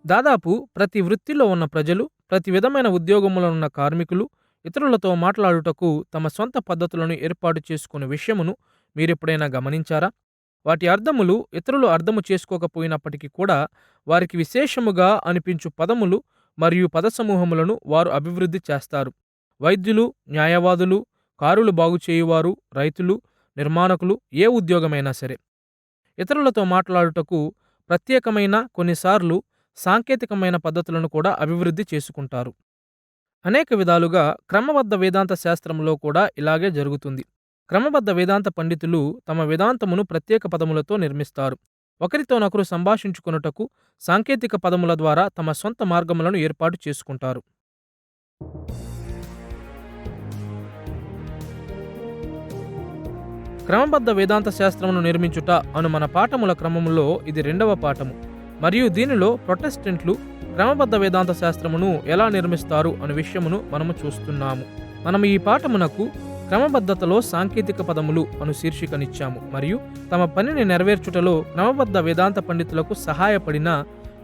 దాదాపు ప్రతి వృత్తిలో ఉన్న ప్రజలు, ప్రతి విధమైన ఉద్యోగములో ఉన్న కార్మికులు, ఇతరులతో మాట్లాడుటకు తమ సొంత పద్ధతులను ఏర్పాటు చేసుకునే విషయమును మీరెప్పుడైనా గమనించారా? వాటి అర్థములు ఇతరులు అర్థము చేసుకోకపోయినప్పటికీ కూడా వారికి విశేషముగా అనిపించు పదములు మరియు పదసమూహములను వారు అభివృద్ధి చేస్తారు. వైద్యులు, న్యాయవాదులు, కారులు బాగుచేయువారు, రైతులు, నిర్మాణకులు, ఏ ఉద్యోగమైనా సరే. ఇతరులతో మాట్లాడుటకు ప్రత్యేకమైన కొన్నిసార్లు సాంకేతికమైన పద్ధతులను కూడా అభివృద్ధి చేసుకుంటారు. అనేక విధాలుగా క్రమబద్ధ వేదాంత శాస్త్రంలో కూడా ఇలాగే జరుగుతుంది. క్రమబద్ధ వేదాంత పండితులు తమ వేదాంతమును ప్రత్యేక పదములతో నిర్మిస్తారు. ఒకరితోనొకరు సంభాషించుకొనుటకు సాంకేతిక పదముల ద్వారా తమ సొంత మార్గములను ఏర్పాటు చేసుకుంటారు. క్రమబద్ధ వేదాంత శాస్త్రమును నిర్మించుట అను మన పాఠముల క్రమములో ఇది 2వ పాఠము. మరియు దీనిలో ప్రొటెస్టెంట్లు క్రమబద్ధ వేదాంత శాస్త్రమును ఎలా నిర్మిస్తారు అనే విషయమును మనము చూస్తున్నాము. మనము ఈ పాఠమునకు క్రమబద్ధతలో సాంకేతిక పదములు అను శీర్షికనిచ్చాము మరియు తమ పనిని నెరవేర్చుటలో క్రమబద్ధ వేదాంత పండితులకు సహాయపడిన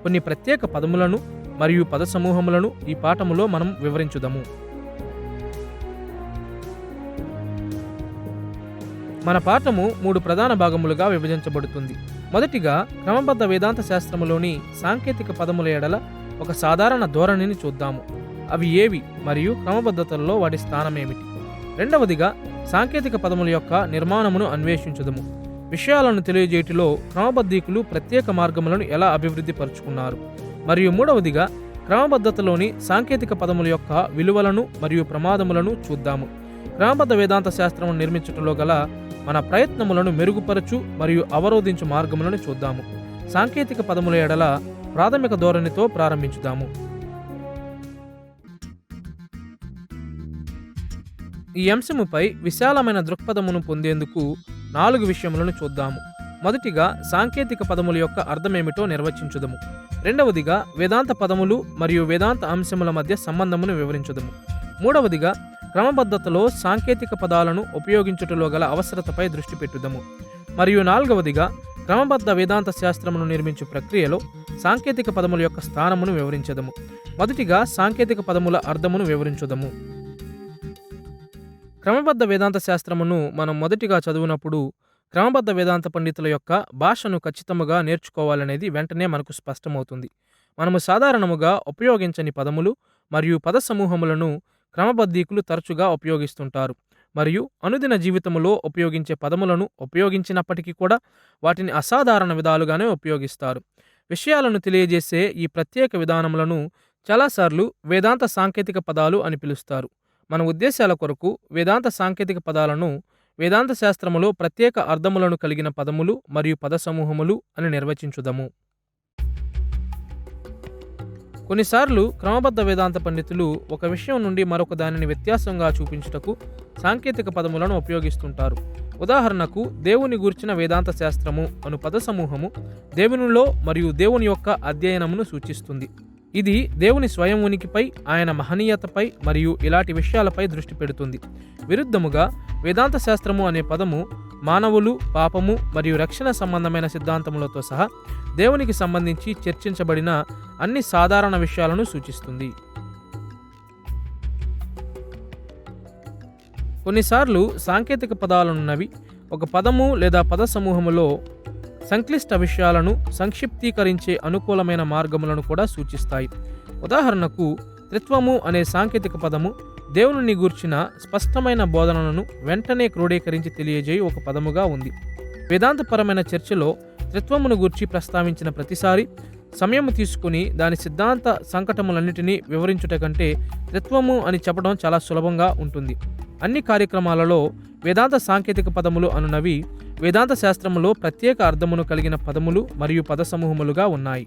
కొన్ని ప్రత్యేక పదములను మరియు పద సమూహములను ఈ పాఠములో మనం వివరించుదాము. మన పాఠము 3 ప్రధాన భాగములుగా విభజించబడుతుంది. మొదటిగా క్రమబద్ధ వేదాంత శాస్త్రములోని సాంకేతిక పదముల ఎడల ఒక సాధారణ ధోరణిని చూద్దాము. అవి ఏవి మరియు క్రమబద్ధతల్లో వాటి స్థానమేమిటి? రెండవదిగా సాంకేతిక పదముల యొక్క నిర్మాణమును అన్వేషించుదము. విషయాలను తెలియజేయటిలో క్రమబద్ధీకులు ప్రత్యేక మార్గములను ఎలా అభివృద్ధి పరుచుకున్నారు. మరియు మూడవదిగా క్రమబద్ధతలోని సాంకేతిక పదముల యొక్క విలువలను మరియు ప్రమాదములను చూద్దాము. క్రమబద్ధ వేదాంత శాస్త్రమును నిర్మించుటలో గల మన ప్రయత్నములను మెరుగుపరచు మరియు అవరోధించు మార్గములను చూద్దాము. సాంకేతిక పదముల ఎడల ప్రాథమిక ధోరణితో ప్రారంభించుదాము. ఈ అంశముపై విశాలమైన దృక్పథమును పొందేందుకు 4 విషయములను చూద్దాము. మొదటిగా సాంకేతిక పదముల యొక్క అర్థమేమిటో నిర్వచించుదము. రెండవదిగా వేదాంత పదములు మరియు వేదాంత అంశముల మధ్య సంబంధమును వివరించుదము. మూడవదిగా క్రమబద్ధతలో సాంకేతిక పదాలను ఉపయోగించుటలో గల అవసరతపై దృష్టి పెట్టుదము. మరియు నాలుగవదిగా క్రమబద్ధ వేదాంత శాస్త్రమును నిర్మించు ప్రక్రియలో సాంకేతిక పదముల యొక్క స్థానమును వివరించదము. మొదటిగా సాంకేతిక పదముల అర్థమును వివరించుదము. క్రమబద్ధ వేదాంత శాస్త్రమును మనం మొదటిగా చదువునప్పుడు క్రమబద్ధ వేదాంత పండితుల యొక్క భాషను ఖచ్చితముగా నేర్చుకోవాలనేది వెంటనే మనకు స్పష్టమవుతుంది. మనము సాధారణముగా ఉపయోగించని పదములు మరియు పద సమూహములను క్రమబద్ధీకులు తరచుగా ఉపయోగిస్తుంటారు మరియు అనుదిన జీవితములో ఉపయోగించే పదములను ఉపయోగించినప్పటికీ కూడా వాటిని అసాధారణ విధాలుగానే ఉపయోగిస్తారు. విషయాలను తెలియజేసే ఈ ప్రత్యేక విధానములను చాలాసార్లు వేదాంత సాంకేతిక పదాలు అని పిలుస్తారు. మన ఉద్దేశాల కొరకు వేదాంత సాంకేతిక పదాలను వేదాంత శాస్త్రములో ప్రత్యేక అర్థములను కలిగిన పదములు మరియు పద సమూహములు అని నిర్వచించుదము. కొన్నిసార్లు క్రమబద్ధ వేదాంత పండితులు ఒక విషయం నుండి మరొక దానిని వ్యత్యాసంగా చూపించుటకు సాంకేతిక పదములను ఉపయోగిస్తుంటారు. ఉదాహరణకు దేవుని గూర్చిన వేదాంత శాస్త్రము అను పద సమూహము దేవునిలో మరియు దేవుని యొక్క అధ్యయనమును సూచిస్తుంది. ఇది దేవుని స్వయం ఉనికిపై, ఆయన మహనీయతపై మరియు ఇలాంటి విషయాలపై దృష్టి పెడుతుంది. విరుద్ధముగా వేదాంత శాస్త్రము అనే పదము మానవులు, పాపము మరియు రక్షణ సంబంధమైన సిద్ధాంతములతో సహా దేవునికి సంబంధించి చర్చించబడిన అన్ని సాధారణ విషయాలను సూచిస్తుంది. కొన్నిసార్లు సాంకేతిక పదాలున్నవి ఒక పదము లేదా పద సమూహములో సంక్లిష్ట విషయాలను సంక్షిప్తీకరించే అనుకూలమైన మార్గములను కూడా సూచిస్తాయి. ఉదాహరణకు త్రిత్వము అనే సాంకేతిక పదము దేవుని గూర్చిన స్పష్టమైన బోధనలను వెంటనే క్రోడీకరించి తెలియజేయ ఒక పదముగా ఉంది. వేదాంతపరమైన చర్చలో త్రిత్వమును గూర్చి ప్రస్తావించిన ప్రతిసారి సమయము తీసుకుని దాని సిద్ధాంత సంకటములన్నిటినీ వివరించుట కంటే త్రిత్వము అని చెప్పడం చాలా సులభంగా ఉంటుంది. అన్ని కార్యక్రమాలలో వేదాంత సాంకేతిక పదములు అనునవి వేదాంత శాస్త్రములో ప్రత్యేక అర్థమును కలిగిన పదములు మరియు పద సమూహములుగా ఉన్నాయి.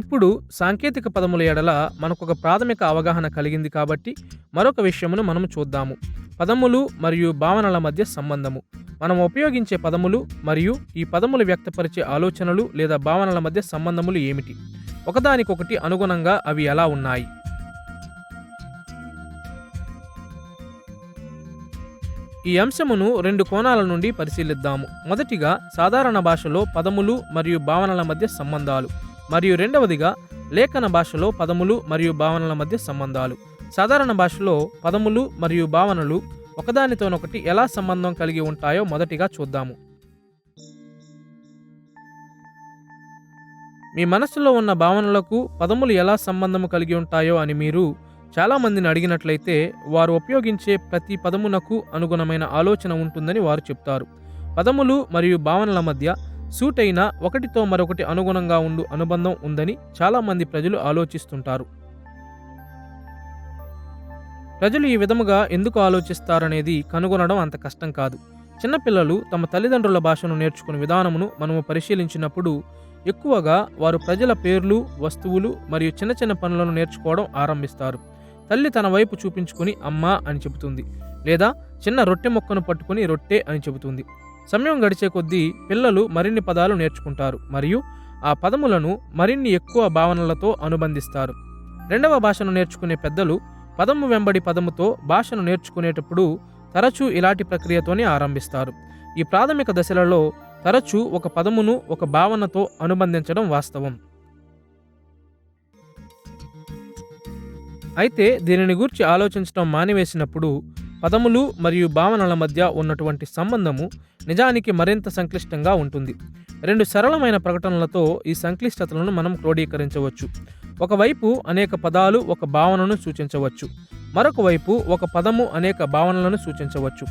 ఇప్పుడు సాంకేతిక పదముల ఎడల మనకొక ప్రాథమిక అవగాహన కలిగింది కాబట్టి మరొక విషయమును మనము చూద్దాము. పదములు మరియు భావనల మధ్య సంబంధము. మనం ఉపయోగించే పదములు మరియు ఈ పదములు వ్యక్తపరిచే ఆలోచనలు లేదా భావనల మధ్య సంబంధములు ఏమిటి? ఒకదానికొకటి అనుగుణంగా అవి ఎలా ఉన్నాయి? ఈ అంశమును 2 కోణాల నుండి పరిశీలిద్దాము. మొదటిగా సాధారణ భాషలో పదములు మరియు భావనల మధ్య సంబంధాలు, మరియు రెండవదిగా లేఖన భాషలో పదములు మరియు భావనల మధ్య సంబంధాలు. సాధారణ భాషలో పదములు మరియు భావనలు ఒకదానితోనొకటి ఎలా సంబంధం కలిగి ఉంటాయో మొదటిగా చూద్దాము. మీ మనస్సులో ఉన్న భావనలకు పదములు ఎలా సంబంధము కలిగి ఉంటాయో అని మీరు చాలామందిని అడిగినట్లయితే వారు ఉపయోగించే ప్రతి పదమునకు అనుగుణమైన ఆలోచన ఉంటుందని వారు చెప్తారు. పదములు మరియు భావనల మధ్య సూటైన ఒకటితో మరొకటి అనుగుణంగా ఉండు అనుబంధం ఉందని చాలామంది ప్రజలు ఆలోచిస్తుంటారు. ప్రజలు ఈ విధముగా ఎందుకు ఆలోచిస్తారనేది కనుగొనడం అంత కష్టం కాదు. చిన్నపిల్లలు తమ తల్లిదండ్రుల భాషను నేర్చుకునే విధానమును మనము పరిశీలించినప్పుడు ఎక్కువగా వారు ప్రజల పేర్లు, వస్తువులు మరియు చిన్న చిన్న పనులను నేర్చుకోవడం ఆరంభిస్తారు. తల్లి తన వైపు చూపించుకుని అమ్మా అని చెబుతుంది, లేదా చిన్న రొట్టె మొక్కను పట్టుకుని రొట్టె అని చెబుతుంది. సమయం గడిచే కొద్దీ పిల్లలు మరిన్ని పదాలు నేర్చుకుంటారు మరియు ఆ పదములను మరిన్ని ఎక్కువ భావనలతో అనుబంధిస్తారు. రెండవ భాషను నేర్చుకునే పెద్దలు పదము వెంబడి పదముతో భాషను నేర్చుకునేటప్పుడు తరచూ ఇలాంటి ప్రక్రియతోనే ఆరంభిస్తారు. ఈ ప్రాథమిక దశలలో తరచూ ఒక పదమును ఒక భావనతో అనుబంధించడం వాస్తవం. అయితే దీనిని గూర్చి ఆలోచించడం మానివేసినప్పుడు పదములు మరియు భావనల మధ్య ఉన్నటువంటి సంబంధము నిజానికి మరింత సంక్లిష్టంగా ఉంటుంది. 2 సరళమైన ప్రకటనలతో ఈ సంక్లిష్టతలను మనం క్రోడీకరించవచ్చు. ఒకవైపు అనేక పదాలు ఒక భావనను సూచించవచ్చు, మరొక వైపు ఒక పదము అనేక భావనలను సూచించవచ్చు.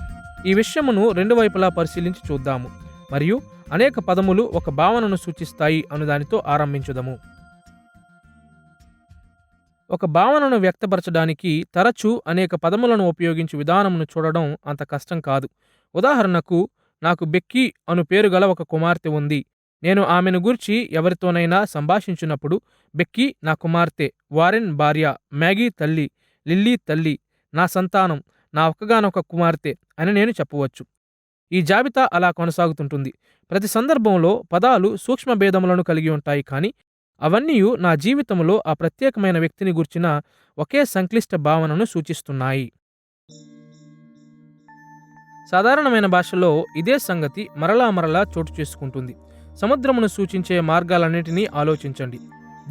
ఈ విషయమును 2 వైపులా పరిశీలించి చూద్దాము మరియు అనేక పదములు ఒక భావనను సూచిస్తాయి అను దానితో ఆరంభించుదము. ఒక భావనను వ్యక్తపరచడానికి తరచూ అనేక పదములను ఉపయోగించే విధానమును చూడడం అంత కష్టం కాదు. ఉదాహరణకు, నాకు బెక్కీ అను పేరు గల ఒక కుమార్తె ఉంది. నేను ఆమెను గూర్చి ఎవరితోనైనా సంభాషించినప్పుడు బెక్కీ నా కుమార్తె, వారెన్ భార్య, మ్యాగీ తల్లి, లిల్లీ తల్లి, నా సంతానం, నా ఒక్కగానొక్క కుమార్తె అని నేను చెప్పవచ్చు. ఈ జాబితా అలా కొనసాగుతుంటుంది. ప్రతి సందర్భంలో పదాలు సూక్ష్మ భేదములను కలిగి ఉంటాయి, కానీ అవన్నీయు నా జీవితంలో ఆ ప్రత్యేకమైన వ్యక్తిని గూర్చిన ఒకే సంక్లిష్ట భావనను సూచిస్తున్నాయి. సాధారణమైన భాషలో ఇదే సంగతి మరలా మరలా చోటు చేసుకుంటుంది. సముద్రమును సూచించే మార్గాలన్నిటినీ ఆలోచించండి.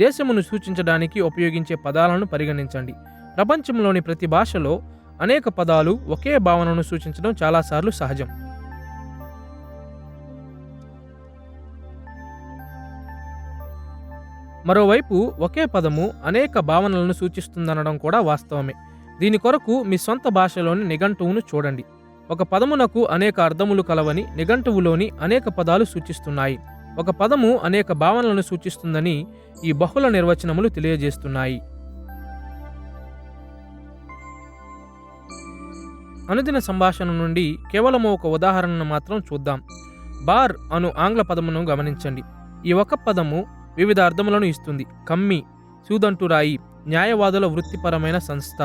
దేశమును సూచించడానికి ఉపయోగించే పదాలను పరిగణించండి. ప్రపంచంలోని ప్రతి భాషలో అనేక పదాలు ఒకే భావనను సూచించడం చాలాసార్లు సహజం. మరోవైపు ఒకే పదము అనేక భావనలను సూచిస్తుందనడం కూడా వాస్తవమే. దీని కొరకు మీ సొంత భాషలోని నిఘంటువును చూడండి. ఒక పదమునకు అనేక అర్థములు కలవని నిఘంటువులోని అనేక పదాలు సూచిస్తున్నాయి. ఒక పదము అనేక భావనలను సూచిస్తుందని ఈ బహుళ నిర్వచనములు తెలియజేస్తున్నాయి. అనుదిన సంభాషణ నుండి కేవలము ఒక ఉదాహరణను మాత్రం చూద్దాం. బార్ అను ఆంగ్ల పదమును గమనించండి. ఈ ఒక పదము వివిధ అర్థములను ఇస్తుంది. కమ్మి, సూదంటురాయి, న్యాయవాదుల వృత్తిపరమైన సంస్థ,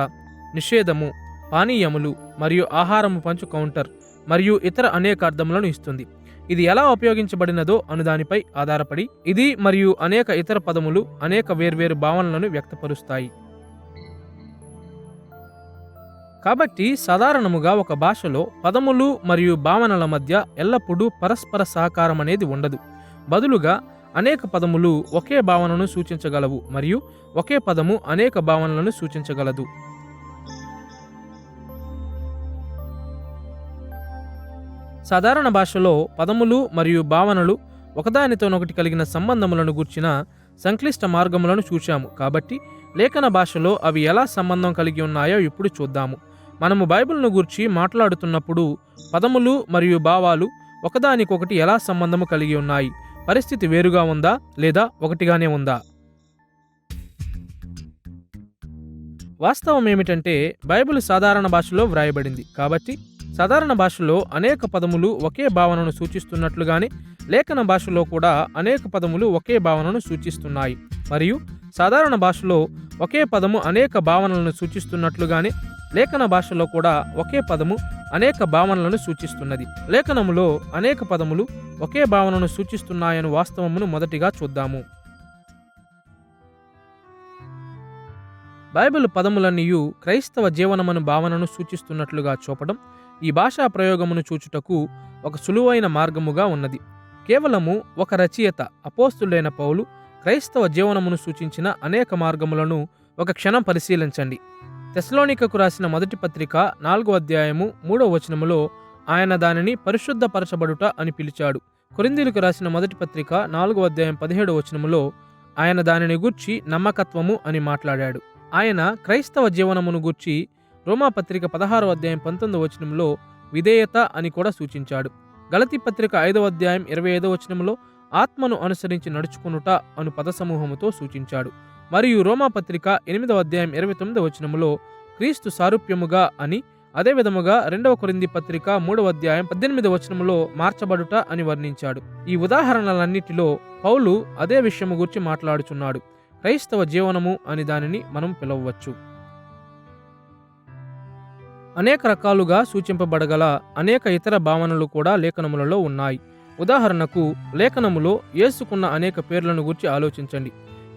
నిషేధము, పానీయములు మరియు ఆహారము పంచు కౌంటర్ మరియు ఇతర అనేక అర్థములను ఇస్తుంది. ఇది ఎలా ఉపయోగించబడినదో అను దానిపై ఆధారపడి ఇది మరియు అనేక ఇతర పదములు అనేక వేర్వేరు భావనలను వ్యక్తపరుస్తాయి. కాబట్టి సాధారణముగా ఒక భాషలో పదములు మరియు భావనల మధ్య ఎల్లప్పుడూ పరస్పర సహకారం అనేది ఉండదు. బదులుగా అనేక పదములు ఒకే భావనను సూచించగలవు మరియు ఒకే పదము అనేక భావనలను సూచించగలదు. సాధారణ భాషలో పదములు మరియు భావనలు ఒకదానితోనొకటి కలిగిన సంబంధములను గూర్చిన సంక్లిష్ట మార్గములను చూశాము. కాబట్టి లేఖన భాషలో అవి ఎలా సంబంధం కలిగి ఉన్నాయో ఇప్పుడు చూద్దాము. మనము బైబిల్ను గూర్చి మాట్లాడుతున్నప్పుడు పదములు మరియు భావాలు ఒకదానికొకటి ఎలా సంబంధము కలిగి ఉన్నాయి? పరిస్థితి వేరుగా ఉందా లేదా ఒకటిగానే ఉందా? వాస్తవం ఏమిటంటే బైబిల్ సాధారణ భాషలో వ్రాయబడింది. కాబట్టి సాధారణ భాషలో అనేక పదములు ఒకే భావనను సూచిస్తున్నట్లుగానే లేఖన భాషలో కూడా అనేక పదములు ఒకే భావనను సూచిస్తున్నాయి. మరియు సాధారణ భాషలో ఒకే పదము అనేక భావనలను సూచిస్తున్నట్లుగానే లేఖన భాషలో కూడా ఒకే పదము అనేక భావనలను సూచిస్తున్నది. లేఖనములో అనేక పదములు ఒకే భావనను సూచిస్తున్నాయని వాస్తవమును మొదటిగా చూద్దాము. బైబిల్ పదములన్నీయు క్రైస్తవ జీవనమను భావనను సూచిస్తున్నట్లుగా చూపడం ఈ భాషా ప్రయోగమును చూచుటకు ఒక సులువైన మార్గముగా ఉన్నది. కేవలము ఒక రచయిత అపోస్తులైన పౌలు క్రైస్తవ జీవనమును సూచించిన అనేక మార్గములను ఒక క్షణం పరిశీలించండి. తెస్సలోనికకు రాసిన మొదటి పత్రిక 4వ అధ్యాయము 3వ వచనములో ఆయన దానిని పరిశుద్ధపరచబడుట అని పిలిచాడు. కొరింథీయులకు రాసిన మొదటి పత్రిక 4వ అధ్యాయం 17వ వచనములో ఆయన దానిని గూర్చి నమ్మకత్వము అని మాట్లాడాడు. ఆయన క్రైస్తవ జీవనమును గూర్చి రోమాపత్రిక 16వ అధ్యాయం 19వ వచనంలో విధేయత అని కూడా సూచించాడు. గలతీ పత్రిక 5వ అధ్యాయం 25వ వచనంలో ఆత్మను అనుసరించి నడుచుకునుట అను పదసమూహముతో సూచించాడు. మరియు రోమాపత్రిక 8వ అధ్యాయం 29వ వచనములో క్రీస్తు సారూప్యముగా అని, అదే విధముగా 2వ కొరింథీ పత్రిక 3వ అధ్యాయం 18వ వచనములో మార్చబడుట అని వర్ణించాడు. ఈ ఉదాహరణలన్నిటిలో పౌలు అదే విషయము గురించి మాట్లాడుచున్నాడు. క్రైస్తవ జీవనము అని దానిని మనం పిలవవచ్చు. అనేక రకాలుగా సూచింపబడగల అనేక ఇతర భావనలు కూడా లేఖనములలో ఉన్నాయి. ఉదాహరణకు లేఖనములో యేసుకున్న అనేక పేర్లను గురించి ఆలోచించండి.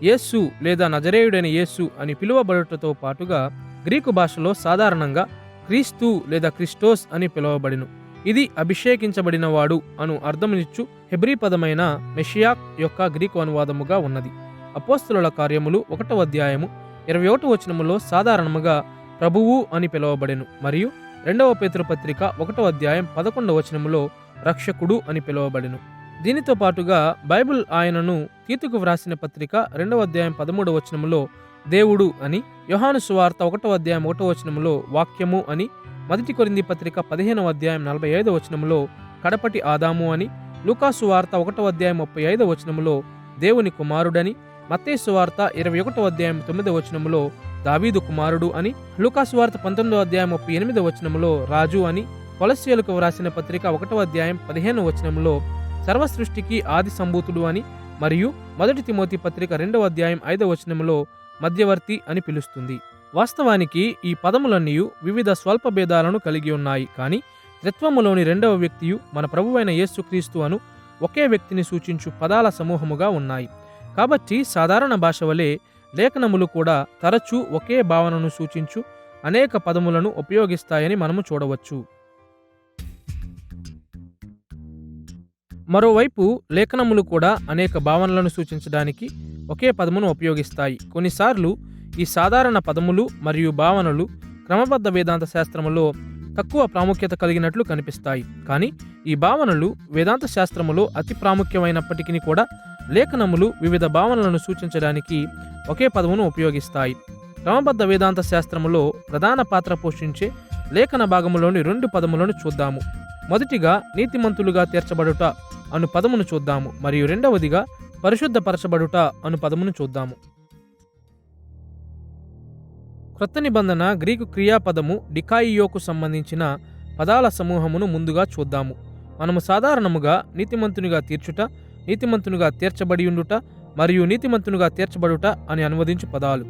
యేసు లేదా నజరేయుడైన యేసు అని పిలువబడుటతో పాటుగా గ్రీకు భాషలో సాధారణంగా క్రీస్తు లేదా క్రిస్టోస్ అని పిలువబడిను. ఇది అభిషేకించబడినవాడు అను అర్థమునిచ్చు హెబ్రీ పదమైన మెషియాక్ యొక్క గ్రీకు అనువాదముగా ఉన్నది. అపోస్తలుల కార్యములు 1వ అధ్యాయము 21వ వచనములో సాధారణముగా ప్రభువు అని పిలువబడెను. మరియు 2వ పేతురు పత్రిక 1వ అధ్యాయం 11వ వచనములో రక్షకుడు అని పిలువబడెను. దీనితో పాటుగా బైబిల్ ఆయనను తీతుకు వ్రాసిన పత్రిక 2వ అధ్యాయం 13వ వచనములో దేవుడు అని, యోహాను సువార్త 1వ అధ్యాయం 1వ వచనములో వాక్యము అని, మొదటి కొరింథీ పత్రిక 15వ అధ్యాయం 45వ వచనములో కడపటి ఆదాము అని, లూకా సువార్త 1వ అధ్యాయం 35వ వచనములో దేవుని కుమారుడని, మత్తయి సువార్త 21వ అధ్యాయం 9వ వచనములో దావీదు కుమారుడు అని, లూకా సువార్త 19వ అధ్యాయం 38వ వచనములో రాజు అని, కొలస్సీయులకు వ్రాసిన పత్రిక 1వ అధ్యాయం 15వ వచనములో సర్వసృష్టికి ఆది సంభూతుడు అని, మరియు మొదటి తిమోతి పత్రిక 2వ అధ్యాయం 5వ వచనములో మధ్యవర్తి అని పిలుస్తుంది. వాస్తవానికి ఈ పదములన్నీ వివిధ స్వల్ప భేదాలను కలిగి ఉన్నాయి. కానీ త్రిత్వములోని రెండవ వ్యక్తియు మన ప్రభువైన యేసుక్రీస్తు అను ఒకే వ్యక్తిని సూచించు పదాల సమూహముగా ఉన్నాయి. కాబట్టి సాధారణ భాష వలె లేఖనములు కూడా తరచూ ఒకే భావనను సూచించు అనేక పదములను ఉపయోగిస్తాయని మనము చూడవచ్చు. మరోవైపు లేఖనములు కూడా అనేక భావనలను సూచించడానికి ఒకే పదమును ఉపయోగిస్తాయి. కొన్నిసార్లు ఈ సాధారణ పదములు మరియు భావనలు క్రమబద్ధ వేదాంత శాస్త్రములో తక్కువ ప్రాముఖ్యత కలిగినట్లు కనిపిస్తాయి. కానీ ఈ భావనలు వేదాంత శాస్త్రములో అతి ప్రాముఖ్యమైనప్పటికీ కూడా లేఖనములు వివిధ భావనలను సూచించడానికి ఒకే పదమును ఉపయోగిస్తాయి. క్రమబద్ధ వేదాంత శాస్త్రములో ప్రధాన పాత్ర పోషించే లేఖన భాగములోని 2 పదములను చూద్దాము. మొదటిగా నీతిమంతులుగా తీర్చబడుట అను పదమును చూద్దాము, మరియు రెండవదిగా పరిశుద్ధపరచబడుట అను పదమును చూద్దాము. క్రొత్త నిబంధన గ్రీకు క్రియాపదము డికాయియోకు సంబంధించిన పదాల సమూహమును ముందుగా చూద్దాము. మనము సాధారణముగా నీతిమంతునిగా తీర్చుట, నీతిమంతునిగా తీర్చబడియుండుట మరియు నీతిమంతునిగా తీర్చబడుట అని అనువదించు పదాలు.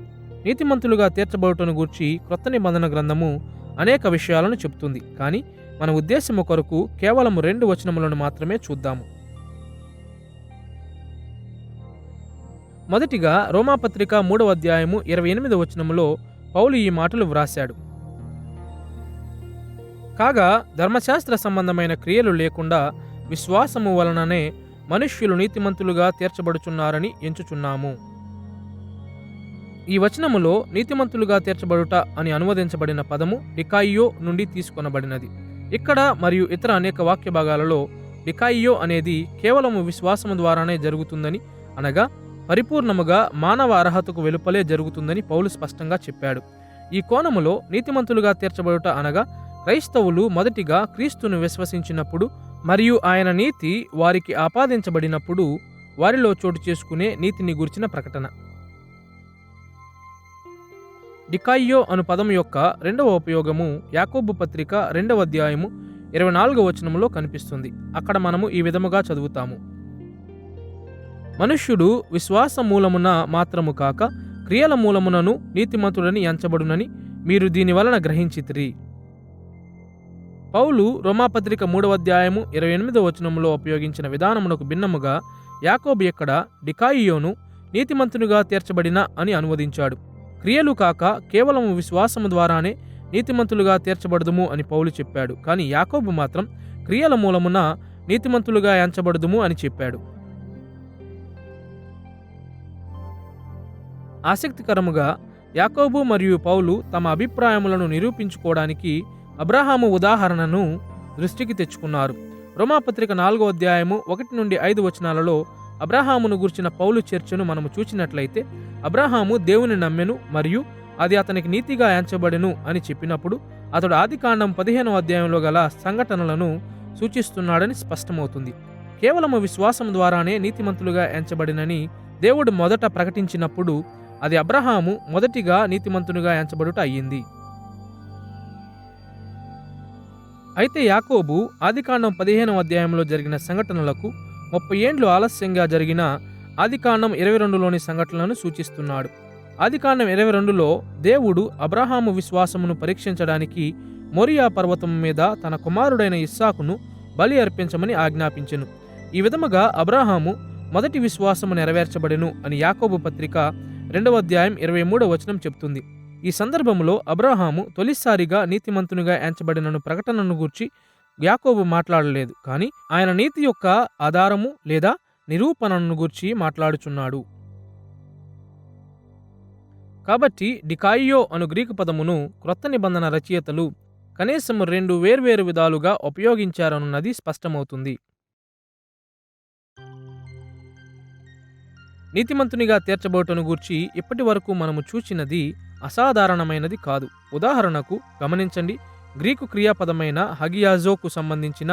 నీతిమంతులుగా తీర్చబడుటను గూర్చి క్రొత్త నిబంధన గ్రంథము అనేక విషయాలను చెబుతుంది. కానీ మన ఉద్దేశము కొరకు కేవలం 2 వచనములను మాత్రమే చూద్దాము. మొదటిగా రోమాపత్రిక 3వ అధ్యాయము 28వ వచనములో పౌలు ఈ మాటలు వ్రాశాడు. కాగా ధర్మశాస్త్ర సంబంధమైన క్రియలు లేకుండా విశ్వాసము వలననే మనుష్యులు నీతిమంతులుగా తీర్చబడుచున్నారని ఎంచుచున్నాము. ఈ వచనములో నీతిమంతులుగా తీర్చబడుట అని అనువదించబడిన పదము డికాయియో నుండి తీసుకొనబడినది. ఇక్కడ మరియు ఇతర అనేక వాక్య భాగాలలో డికాయియో అనేది కేవలము విశ్వాసము ద్వారానే జరుగుతుందని, అనగా పరిపూర్ణముగా మానవ అర్హతకు వెలుపలే జరుగుతుందని పౌలు స్పష్టంగా చెప్పాడు. ఈ కోణములో నీతిమంతులుగా తీర్చబడుట అనగా క్రైస్తవులు మొదటిగా క్రీస్తును విశ్వసించినప్పుడు మరియు ఆయన నీతి వారికి ఆపాదించబడినప్పుడు వారిలో చోటు చేసుకునే నీతిని గురించిన ప్రకటన. డికాయియో అను పదము యొక్క 2వ ఉపయోగము యాకోబు పత్రిక 2వ అధ్యాయము 24వ వచనములో కనిపిస్తుంది. అక్కడ మనము ఈ విధముగా చదువుతాము: మనుష్యుడు విశ్వాస మూలమున మాత్రము కాక క్రియల మూలమునను నీతిమంతుడని ఎంచబడునని మీరు దీని వలన గ్రహించితిరి. పౌలు రోమాపత్రిక 3వ అధ్యాయము 28వ వచనములో ఉపయోగించిన విధానమునకు భిన్నముగా యాకోబు ఇక్కడ డికాయియోను నీతిమంతునిగా తీర్చబడిన అని అనువదించాడు. క్రియలు కాక కేవలము విశ్వాసము ద్వారానే నీతిమంతులుగా తీర్చబడదుము అని పౌలు చెప్పాడు. కానీ యాకోబు మాత్రం క్రియల మూలమున నీతిమంతులుగా ఎంచబడదుము అని చెప్పాడు. ఆసక్తికరముగా యాకోబు మరియు పౌలు తమ అభిప్రాయములను నిరూపించుకోవడానికి అబ్రహాము ఉదాహరణను దృష్టికి తెచ్చుకున్నారు. రోమాపత్రిక 4వ అధ్యాయము 1-5 వచనాలలో అబ్రహామును గుర్చిన పౌలు చర్చను మనము చూచినట్లయితే, అబ్రహాము దేవుని నమ్మెను మరియు అది అతనికి నీతిగా ఎంచబడెను అని చెప్పినప్పుడు అతడు ఆదికాండం 15వ అధ్యాయంలో గల సంఘటనలను సూచిస్తున్నాడని స్పష్టమవుతుంది. కేవలము విశ్వాసం ద్వారానే నీతిమంతులుగా ఎంచబడినని దేవుడు మొదట ప్రకటించినప్పుడు అది అబ్రహాము మొదటిగా నీతిమంతునిగా ఎంచబడుట అయ్యింది. అయితే యాకోబు ఆదికాండం 15వ అధ్యాయంలో జరిగిన సంఘటనలకు 30 ఏండ్లు ఆలస్యంగా జరిగిన ఆదికాండం 22లోని సంఘటనలను సూచిస్తున్నాడు. ఆదికాండం 22లో దేవుడు అబ్రహాము విశ్వాసమును పరీక్షించడానికి మోరియా పర్వతం మీద తన కుమారుడైన ఇస్సాకును బలి అర్పించమని ఆజ్ఞాపించెను. ఈ విధముగా అబ్రహాము మొదటి విశ్వాసము నెరవేర్చబడెను అని యాకోబు పత్రిక 2వ అధ్యాయం 23వ వచనం చెప్తుంది. ఈ సందర్భంలో అబ్రహాము తొలిసారిగా నీతిమంతునిగా ఎంచబడినను ప్రకటనను గూర్చి యాకోబు మాట్లాడలేదు, కానీ ఆయన నీతి యొక్క ఆధారము లేదా నిరూపణను గూర్చి మాట్లాడుచున్నాడు. కాబట్టి డికాయియో అను గ్రీకు పదమును క్రొత్త నిబంధన రచయితలు కనీసం 2 వేర్వేరు విధాలుగా ఉపయోగించారన్నది స్పష్టమవుతుంది. నీతిమంతునిగా తీర్చబోటను గూర్చి ఇప్పటి వరకు మనము చూచినది అసాధారణమైనది కాదు. ఉదాహరణకు గమనించండి, గ్రీకు క్రియాపదమైన హగియాజోకు సంబంధించిన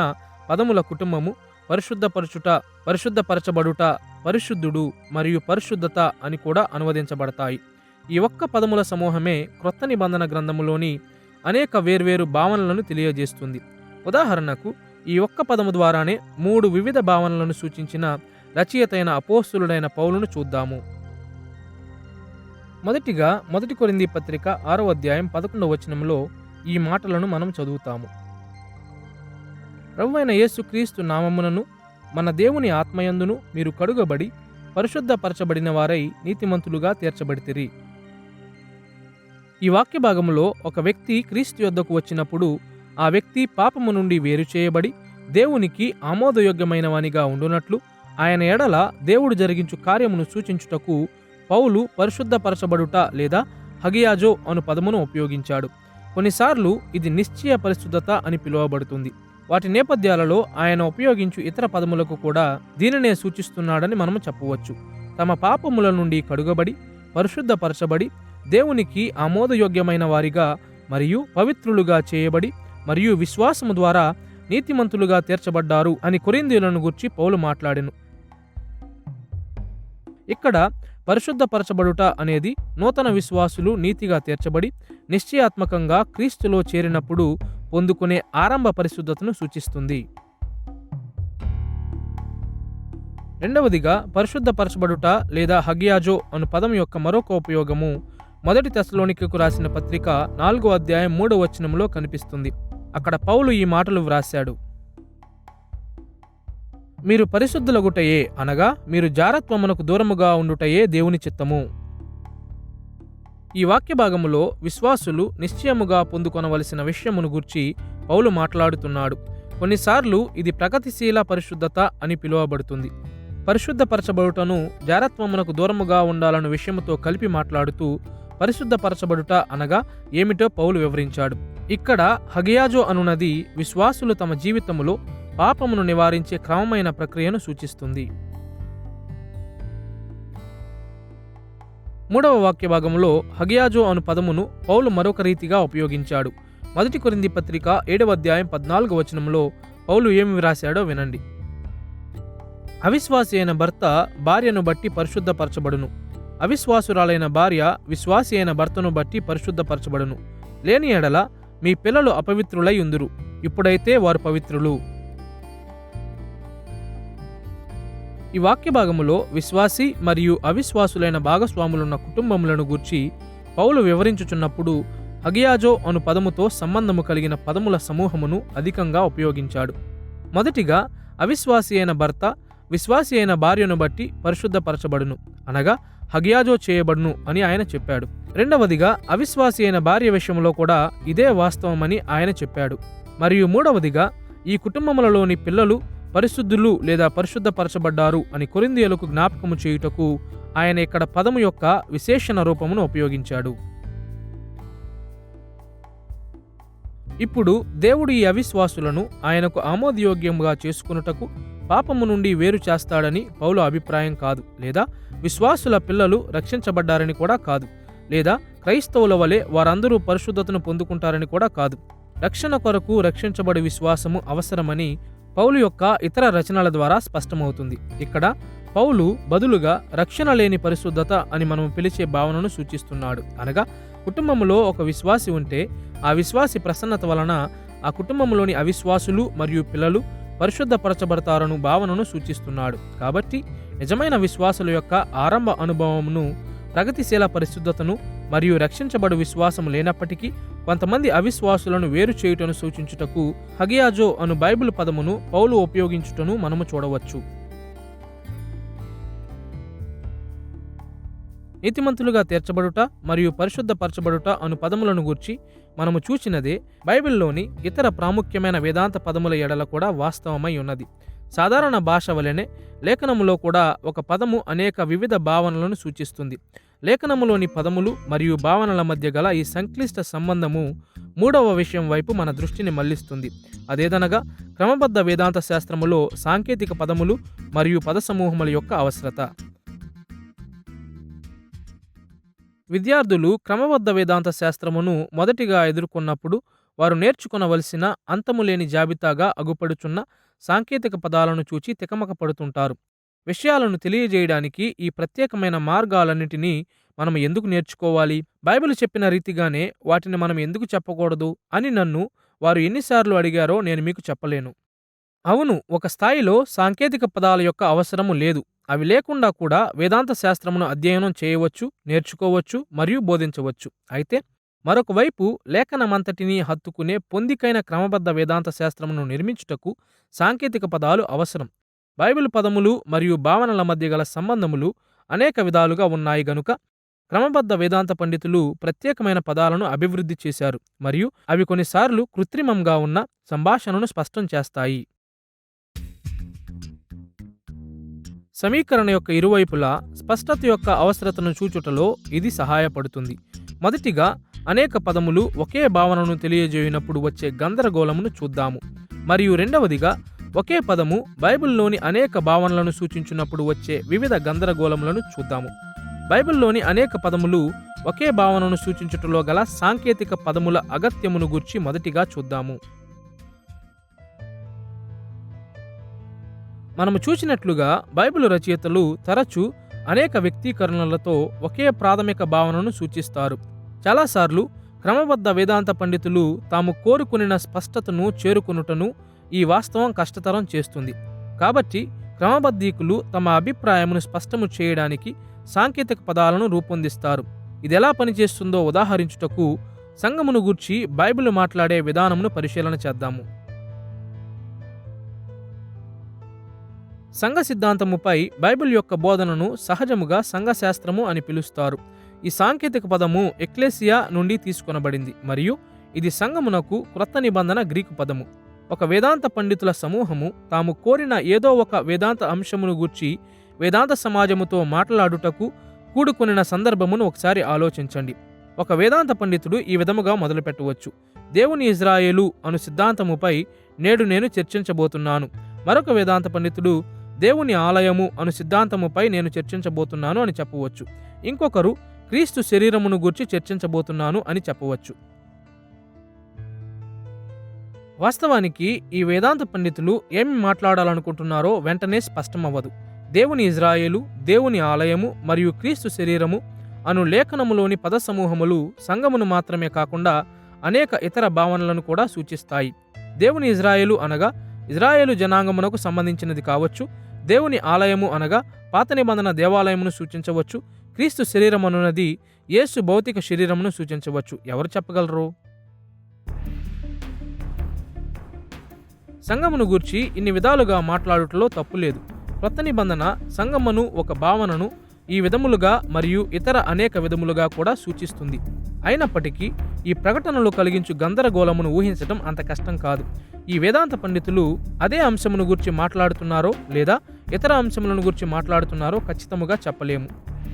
పదముల కుటుంబము పరిశుద్ధపరచుట, పరిశుద్ధపరచబడుట, పరిశుద్ధుడు మరియు పరిశుద్ధత అని కూడా అనువదించబడతాయి. ఈ ఒక్క పదముల సమూహమే క్రొత్త నిబంధన గ్రంథములోని అనేక వేర్వేరు భావనలను తెలియజేస్తుంది. ఉదాహరణకు ఈ ఒక్క పదము ద్వారానే 3 వివిధ భావనలను సూచించిన రచయితైన అపోస్తులుడైన పౌలును చూద్దాము. మొదటిగా 1 కొరింథీ పత్రిక 6వ అధ్యాయం 11వ వచనంలో ఈ మాటలను మనం చదువుతాము. ప్రభువైన యేసుక్రీస్తు నామమునను మన దేవుని ఆత్మయందును మీరు కడుగబడి పరిశుద్ధపరచబడిన వారై నీతిమంతులుగా తీర్చబడితిరి. ఈ వాక్య భాగములో ఒక వ్యక్తి క్రీస్తు యొద్దకు వచ్చినప్పుడు ఆ వ్యక్తి పాపము నుండి వేరు చేయబడి దేవునికి ఆమోదయోగ్యమైనవానిగా ఉండునట్లు ఆయన ఎడల దేవుడు జరిగించు కార్యమును సూచించుటకు పౌలు పరిశుద్ధపరచబడుట లేదా హగియాజో అను పదమును ఉపయోగించాడు. కొన్నిసార్లు ఇది నిశ్చయ పరిశుద్ధత అని పిలువబడుతుంది. వాటి నేపథ్యాలలో ఆయన ఉపయోగించు ఇతర పదములకు కూడా దీనినే సూచిస్తున్నాడని మనము చెప్పవచ్చు. తమ పాపముల నుండి కడుగబడి పరిశుద్ధపరచబడి దేవునికి ఆమోదయోగ్యమైన వారిగా మరియు పవిత్రులుగా చేయబడి మరియు విశ్వాసము ద్వారా నీతిమంతులుగా తీర్చబడ్డారు అని కొరింథీయులను గూర్చి పౌలు మాట్లాడెను. ఇక్కడ పరిశుద్ధపరచబడుట అనేది నూతన విశ్వాసులు నీతిగా తీర్చబడి నిశ్చయాత్మకంగా క్రీస్తులో చేరినప్పుడు పొందుకునే ఆరంభ పరిశుద్ధతను సూచిస్తుంది. రెండవదిగా పరిశుద్ధపరచబడుట లేదా హగియాజో అను పదం యొక్క మరొక ఉపయోగము 1 తెస్సలోనికీయులకు రాసిన పత్రిక 4వ అధ్యాయం 3వ వచనంలో కనిపిస్తుంది. అక్కడ పౌలు ఈ మాటలు వ్రాశాడు: మీరు పరిశుద్ధులగుటయే అనగా మీరు జారత్వమునకు దూరముగా ఉండుటయే దేవుని చిత్తము. ఈ వాక్య భాగములో విశ్వాసులు నిశ్చయముగా పొందుకొనవలసిన విషయమును గూర్చి పౌలు మాట్లాడుతున్నాడు. కొన్నిసార్లు ఇది ప్రగతిశీల పరిశుద్ధత అని పిలువబడుతుంది. పరిశుద్ధపరచబడుటను జారత్వమునకు దూరముగా ఉండాలన్న విషయముతో కలిపి మాట్లాడుతూ పరిశుద్ధపరచబడుట అనగా ఏమిటో పౌలు వివరించాడు. ఇక్కడ హగియాజో అనునది విశ్వాసులు తమ జీవితములో పాపమును నివారించే క్రమమైన ప్రక్రియను సూచిస్తుంది. 3వ వాక్య భాగంలో హగియాజో అను పదమును పౌలు మరొక రీతిగా ఉపయోగించాడు. 1 కొరింథీ పత్రిక 7వ అధ్యాయం 14వ వచనంలో పౌలు ఏమి వ్రాశాడో వినండి. అవిశ్వాసి అయిన భర్త భార్యను బట్టి పరిశుద్ధపరచబడును, అవిశ్వాసురాలైన భార్య విశ్వాసి అయిన భర్తను బట్టి పరిశుద్ధపరచబడును. లేని ఎడల మీ పిల్లలు అపవిత్రులై ఉందురు, ఇప్పుడైతే వారు పవిత్రులు. ఈ వాక్య భాగములో విశ్వాసి మరియు అవిశ్వాసులైన భాగస్వాములున్న కుటుంబములను గూర్చి పౌలు వివరించుచున్నప్పుడు హగియాజో అను పదముతో సంబంధము కలిగిన పదముల సమూహమును అధికంగా ఉపయోగించాడు. మొదటిగా అవిశ్వాసి అయిన భర్త విశ్వాసి అయిన భార్యను బట్టి పరిశుద్ధపరచబడును అనగా హగియాజో చేయబడును అని ఆయన చెప్పాడు. రెండవదిగా అవిశ్వాసి అయిన భార్య విషయంలో కూడా ఇదే వాస్తవమని ఆయన చెప్పాడు. మరియు మూడవదిగా ఈ కుటుంబములలోని పిల్లలు పరిశుద్ధులు లేదా పరిశుద్ధపరచబడ్డారు అని కొరింథీయులకు జ్ఞాపకము చేయుటకు ఆయన ఇక్కడ పదము యొక్క విశేషణ రూపమును ఉపయోగించాడు. ఇప్పుడు దేవుడు ఈ అవిశ్వాసులను ఆయనకు ఆమోదయోగ్యముగా చేసుకొనుటకు పాపము నుండి వేరు చేస్తాడని పౌలు అభిప్రాయం కాదు, లేదా విశ్వాసుల పిల్లలు రక్షించబడ్డారని కూడా కాదు, లేదా క్రైస్తవుల వలె వారందరూ పరిశుద్ధతను పొందుకుంటారని కూడా కాదు. రక్షణ కొరకు రక్షించబడి విశ్వాసము అవసరమని పౌలు యొక్క ఇతర రచనల ద్వారా స్పష్టమవుతుంది. ఇక్కడ పౌలు బదులుగా రక్షణ లేని పరిశుద్ధత అని మనం పిలిచే భావనను సూచిస్తున్నాడు. అనగా కుటుంబంలో ఒక విశ్వాసి ఉంటే ఆ విశ్వాసి ప్రసన్నత వలన ఆ కుటుంబంలోని అవిశ్వాసులు మరియు పిల్లలు పరిశుద్ధపరచబడతారను భావనను సూచిస్తున్నాడు. కాబట్టి నిజమైన విశ్వాసుల యొక్క ఆరంభ అనుభవమును, ప్రగతిశీల పరిశుద్ధతను మరియు రక్షించబడు విశ్వాసం లేనప్పటికీ కొంతమంది అవిశ్వాసులను వేరు చేయుటను సూచించుటకు హగియాజో అను బైబిల్ పదమును పౌలు ఉపయోగించుటను మనము చూడవచ్చు. నీతిమంతులుగా తీర్చబడుట మరియు పరిశుద్ధపరచబడుట అను పదములను గూర్చి మనము చూచినదే బైబిల్లోని ఇతర ప్రాముఖ్యమైన వేదాంత పదముల ఎడల కూడా వాస్తవమై ఉన్నది. సాధారణ భాష వలెనే లేఖనములో కూడా ఒక పదము అనేక వివిధ భావనలను సూచిస్తుంది. లేఖనములోని పదములు మరియు భావనల మధ్య గల ఈ సంక్లిష్ట సంబంధము మూడవ విషయం వైపు మన దృష్టిని మళ్లిస్తుంది. అదేదనగా క్రమబద్ధ వేదాంత శాస్త్రములో సాంకేతిక పదములు మరియు పద సమూహముల యొక్క అవసరత. విద్యార్థులు క్రమబద్ధ వేదాంత శాస్త్రమును మొదటిగా ఎదుర్కొన్నప్పుడు వారు నేర్చుకొనవలసిన అంతములేని జాబితాగా అగుపడుచున్న సాంకేతిక పదాలను చూచి తికమక పడుతుంటారు. విషయాలను తెలియజేయడానికి ఈ ప్రత్యేకమైన మార్గాలన్నిటినీ మనం ఎందుకు నేర్చుకోవాలి? బైబిల్ చెప్పిన రీతిగానే వాటిని మనం ఎందుకు చెప్పకూడదు అని నన్ను వారు ఎన్నిసార్లు అడిగారో నేను మీకు చెప్పలేను. అవును, ఒక స్థాయిలో సాంకేతిక పదాల యొక్క అవసరము లేదు. అవి లేకుండా కూడా వేదాంత శాస్త్రమును అధ్యయనం చేయవచ్చు, నేర్చుకోవచ్చు మరియు బోధించవచ్చు. అయితే మరొక వైపు లేఖనమంతటినీ హత్తుకునే పొందికైన క్రమబద్ధ వేదాంత శాస్త్రమును నిర్మించుటకు సాంకేతిక పదాలు అవసరం. బైబిల్ పదములు మరియు భావనల మధ్య గల సంబంధములు అనేక విధాలుగా ఉన్నాయి గనుక క్రమబద్ధ వేదాంత పండితులు ప్రత్యేకమైన పదాలను అభివృద్ధి చేశారు మరియు అవి కొన్నిసార్లు కృత్రిమంగా ఉన్న సంభాషణను స్పష్టం చేస్తాయి. సమీకరణ యొక్క ఇరువైపులా స్పష్టత యొక్క అవసరతను చూచుటలో ఇది సహాయపడుతుంది. మొదటిగా అనేక పదములు ఒకే భావనను తెలియజేయనప్పుడు వచ్చే గందరగోళమును చూద్దాము. మరియు రెండవదిగా ఒకే పదము బైబిల్లోని అనేక భావనలను సూచించినప్పుడు వచ్చే వివిధ గందరగోళములను చూద్దాము. బైబిల్లోని అనేక పదములు ఒకే భావనను సూచించుటలో గల సాంకేతిక పదముల అగత్యమును గూర్చి మొదటిగా చూద్దాము. మనము చూసినట్లుగా బైబిల్ రచయితలు తరచూ అనేక వ్యక్తీకరణలతో ఒకే ప్రాథమిక భావనను సూచిస్తారు. చాలాసార్లు క్రమబద్ధ వేదాంత పండితులు తాము కోరుకునిన స్పష్టతను చేరుకొనుటను ఈ వాస్తవం కష్టతరం చేస్తుంది. కాబట్టి క్రమబద్ధీకులు తమ అభిప్రాయమును స్పష్టము చేయడానికి సాంకేతిక పదాలను రూపొందిస్తారు. ఇది ఎలా పనిచేస్తుందో ఉదాహరించుటకు సంఘమును గూర్చి బైబిల్ మాట్లాడే విధానమును పరిశీలన చేద్దాము. సంఘ సిద్ధాంతముపై బైబిల్ యొక్క బోధనను సహజముగా సంఘశాస్త్రము అని పిలుస్తారు. ఈ సాంకేతిక పదము ఎక్లేసియా నుండి తీసుకొనబడింది మరియు ఇది సంఘమునకు క్రొత్త నిబంధన గ్రీకు పదము. ఒక వేదాంత పండితుల సమూహము తాము కోరిన ఏదో ఒక వేదాంత అంశమును గూర్చి వేదాంత సమాజముతో మాట్లాడుటకు కూడుకొనిన సందర్భమును ఒకసారి ఆలోచించండి. ఒక వేదాంత పండితుడు ఈ విధముగా మొదలుపెట్టవచ్చు: దేవుని ఇజ్రాయేలు అను సిద్ధాంతముపై నేడు నేను చర్చించబోతున్నాను. మరొక వేదాంత పండితుడు దేవుని ఆలయము అను సిద్ధాంతముపై నేను చర్చించబోతున్నాను అని చెప్పవచ్చు. ఇంకొకరు క్రీస్తు శరీరమును గూర్చి చర్చించబోతున్నాను అని చెప్పవచ్చు. వాస్తవానికి ఈ వేదాంత పండితులు ఏమి మాట్లాడాలనుకుంటున్నారో వెంటనే స్పష్టమవ్వదు. దేవుని ఇజ్రాయేలు, దేవుని ఆలయము మరియు క్రీస్తు శరీరము అను లేఖనములోని పద సమూహములు సంఘమును మాత్రమే కాకుండా అనేక ఇతర భావనలను కూడా సూచిస్తాయి. దేవుని ఇజ్రాయేలు అనగా ఇజ్రాయేలు జనాంగమునకు సంబంధించినది కావచ్చు. దేవుని ఆలయము అనగా పాత నిబంధన దేవాలయమును సూచించవచ్చు. క్రీస్తు శరీరం అనున్నది యేసు భౌతిక శరీరమును సూచించవచ్చు. ఎవరు చెప్పగలరు? సంఘమును గూర్చి ఇన్ని విధాలుగా మాట్లాడుటలో తప్పులేదు. క్రొత్త నిబంధన సంఘమును ఒక భావనను ఈ విధములుగా మరియు ఇతర అనేక విధములుగా కూడా సూచిస్తుంది. అయినప్పటికీ ఈ ప్రకటనలు కలిగించు గందరగోళమును ఊహించటం అంత కష్టం కాదు. ఈ వేదాంత పండితులు అదే అంశమును గురించి మాట్లాడుతున్నారో లేదా ఇతర అంశములను గురించి మాట్లాడుతున్నారో ఖచ్చితముగా చెప్పలేము.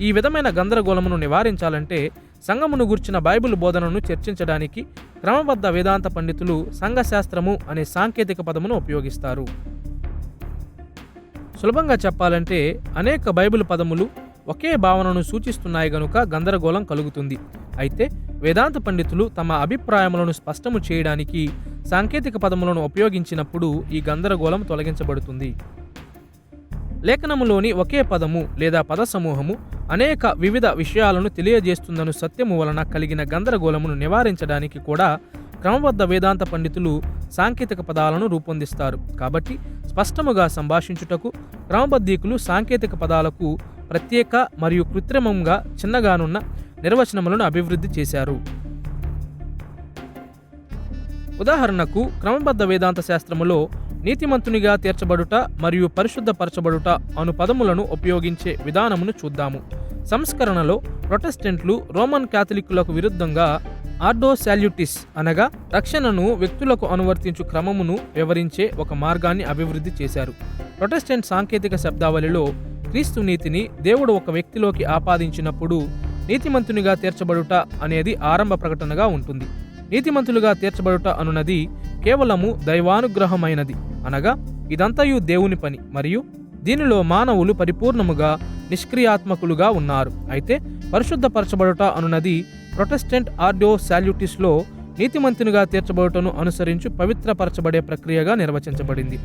ఈ విధమైన గందరగోళమును నివారించాలంటే సంఘమును గుర్చిన బైబిల్ బోధనను చర్చించడానికి క్రమబద్ధ వేదాంత పండితులు సంఘశాస్త్రము అనే సాంకేతిక పదమును ఉపయోగిస్తారు. సులభంగా చెప్పాలంటే అనేక బైబిల్ పదములు ఒకే భావనను సూచిస్తున్నాయి గనుక గందరగోళం కలుగుతుంది. అయితే వేదాంత పండితులు తమ అభిప్రాయములను స్పష్టము చేయడానికి సాంకేతిక పదములను ఉపయోగించినప్పుడు ఈ గందరగోళం తొలగించబడుతుంది. లేఖనములోని ఒకే పదము లేదా పద సమూహము అనేక వివిధ విషయాలను తెలియజేస్తుందను సత్యము వలన కలిగిన గందరగోళమును నివారించడానికి కూడా క్రమబద్ధ వేదాంత పండితులు సాంకేతిక పదాలను రూపొందిస్తారు. కాబట్టి స్పష్టముగా సంభాషించుటకు క్రమబద్ధీకులు సాంకేతిక పదాలకు ప్రత్యేక మరియు కృత్రిమంగా చిన్నగానున్న నిర్వచనములను అభివృద్ధి చేశారు. ఉదాహరణకు క్రమబద్ధ వేదాంత శాస్త్రములో నీతిమంతునిగా తీర్చబడుట మరియు పరిశుద్ధపరచబడుట అను పదములను ఉపయోగించే విధానమును చూద్దాము. సంస్కరణలో ప్రొటెస్టెంట్లు రోమన్ క్యాథలిక్కులకు విరుద్ధంగా ఆర్డో సాల్యూటిస్ అనగా రక్షణను వ్యక్తులకు అనువర్తించు క్రమమును వివరించే ఒక మార్గాన్ని అభివృద్ధి చేశారు. ప్రొటెస్టెంట్ సాంకేతిక శబ్దావళిలో క్రీస్తు నీతిని దేవుడు ఒక వ్యక్తిలోకి ఆపాదించినప్పుడు నీతిమంతునిగా తీర్చబడుట అనేది ఆరంభ ప్రకటనగా ఉంటుంది. నీతిమంతులుగా తీర్చబడుట అనున్నది కేవలము దైవానుగ్రహమైనది, అనగా ఇదంతయు దేవుని పని మరియు దీనిలో మానవులు పరిపూర్ణముగా నిష్క్రియాత్మకులుగా ఉన్నారు. అయితే పరిశుద్ధపరచబడుట అనున్నది ప్రొటెస్టెంట్ ఆర్డో సాల్యూటిస్లో నీతిమంతునిగా తీర్చబడుటను అనుసరించు పవిత్రపరచబడే ప్రక్రియగా నిర్వచించబడింది.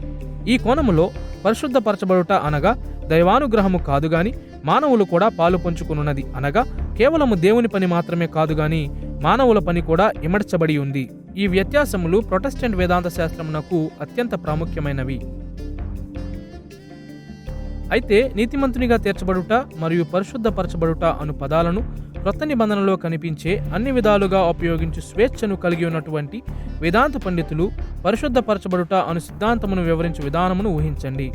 ఈ కోణములో పరిశుద్ధపరచబడుట అనగా దైవానుగ్రహము కాదుగాని మానవులు కూడా పాలు పంచుకున్నది, అనగా కేవలము దేవుని పని మాత్రమే కాదుగాని మానవుల పని కూడా ఇమడ్చబడి ఉంది. ఈ వ్యత్యాసములు ప్రొటెస్టెంట్ వేదాంత శాస్త్రమునకు అత్యంత ప్రాముఖ్యమైనవి. అయితే నీతిమంతునిగా తీర్చబడుట మరియు పరిశుద్ధపరచబడుట అను పదాలను క్రొత్త నిబంధనలో కనిపించే అన్ని విధాలుగా ఉపయోగించు స్వేచ్ఛను కలిగి ఉన్నటువంటి వేదాంత పండితులు పరిశుద్ధపరచబడుట అను సిద్ధాంతమును వివరించే విధానమును ఊహించండి.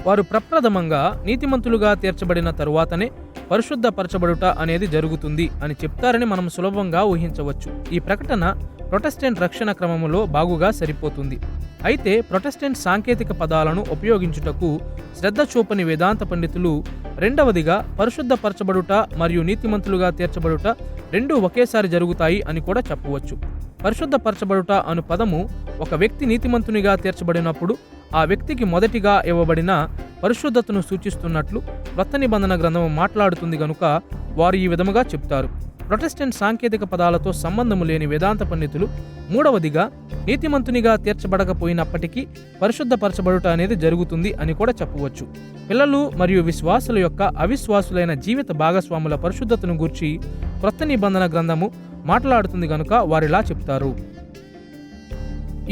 వారు ప్రప్రథమంగా నీతిమంతులుగా తీర్చబడిన తరువాతనే పరిశుద్ధపరచబడుట అనేది జరుగుతుంది అని చెప్తారని మనం సులభంగా ఊహించవచ్చు. ఈ ప్రకటన ప్రొటెస్టెంట్ రక్షణ క్రమములో బాగుగా సరిపోతుంది. అయితే ప్రొటెస్టెంట్ సాంకేతిక పదాలను ఉపయోగించుటకు శ్రద్ధ చూపని వేదాంత పండితులు రెండవదిగా పరిశుద్ధపరచబడుట మరియు నీతిమంతులుగా తీర్చబడుట రెండూ ఒకేసారి జరుగుతాయి అని కూడా చెప్పవచ్చు. పరిశుద్ధపరచబడుట అను పదము ఒక వ్యక్తి నీతిమంతునిగా తీర్చబడినప్పుడు ఆ వ్యక్తికి మొదటిగా ఇవ్వబడిన పరిశుద్ధతను సూచిస్తున్నట్లు క్రొత్త నిబంధన గ్రంథము మాట్లాడుతుంది గనుక వారు ఈ విధముగా చెప్తారు. ప్రొటెస్టెంట్ సాంకేతిక పదాలతో సంబంధము లేని వేదాంత పండితులు మూడవదిగా నీతిమంతునిగా తీర్చబడకపోయినప్పటికీ పరిశుద్ధపరచబడుట అనేది జరుగుతుంది అని కూడా చెప్పవచ్చు. పిల్లలు మరియు విశ్వాసుల యొక్క అవిశ్వాసులైన జీవిత భాగస్వాముల పరిశుద్ధతను గూర్చి క్రొత్త నిబంధన గ్రంథము మాట్లాడుతుంది గనుక వారిలా చెప్తారు.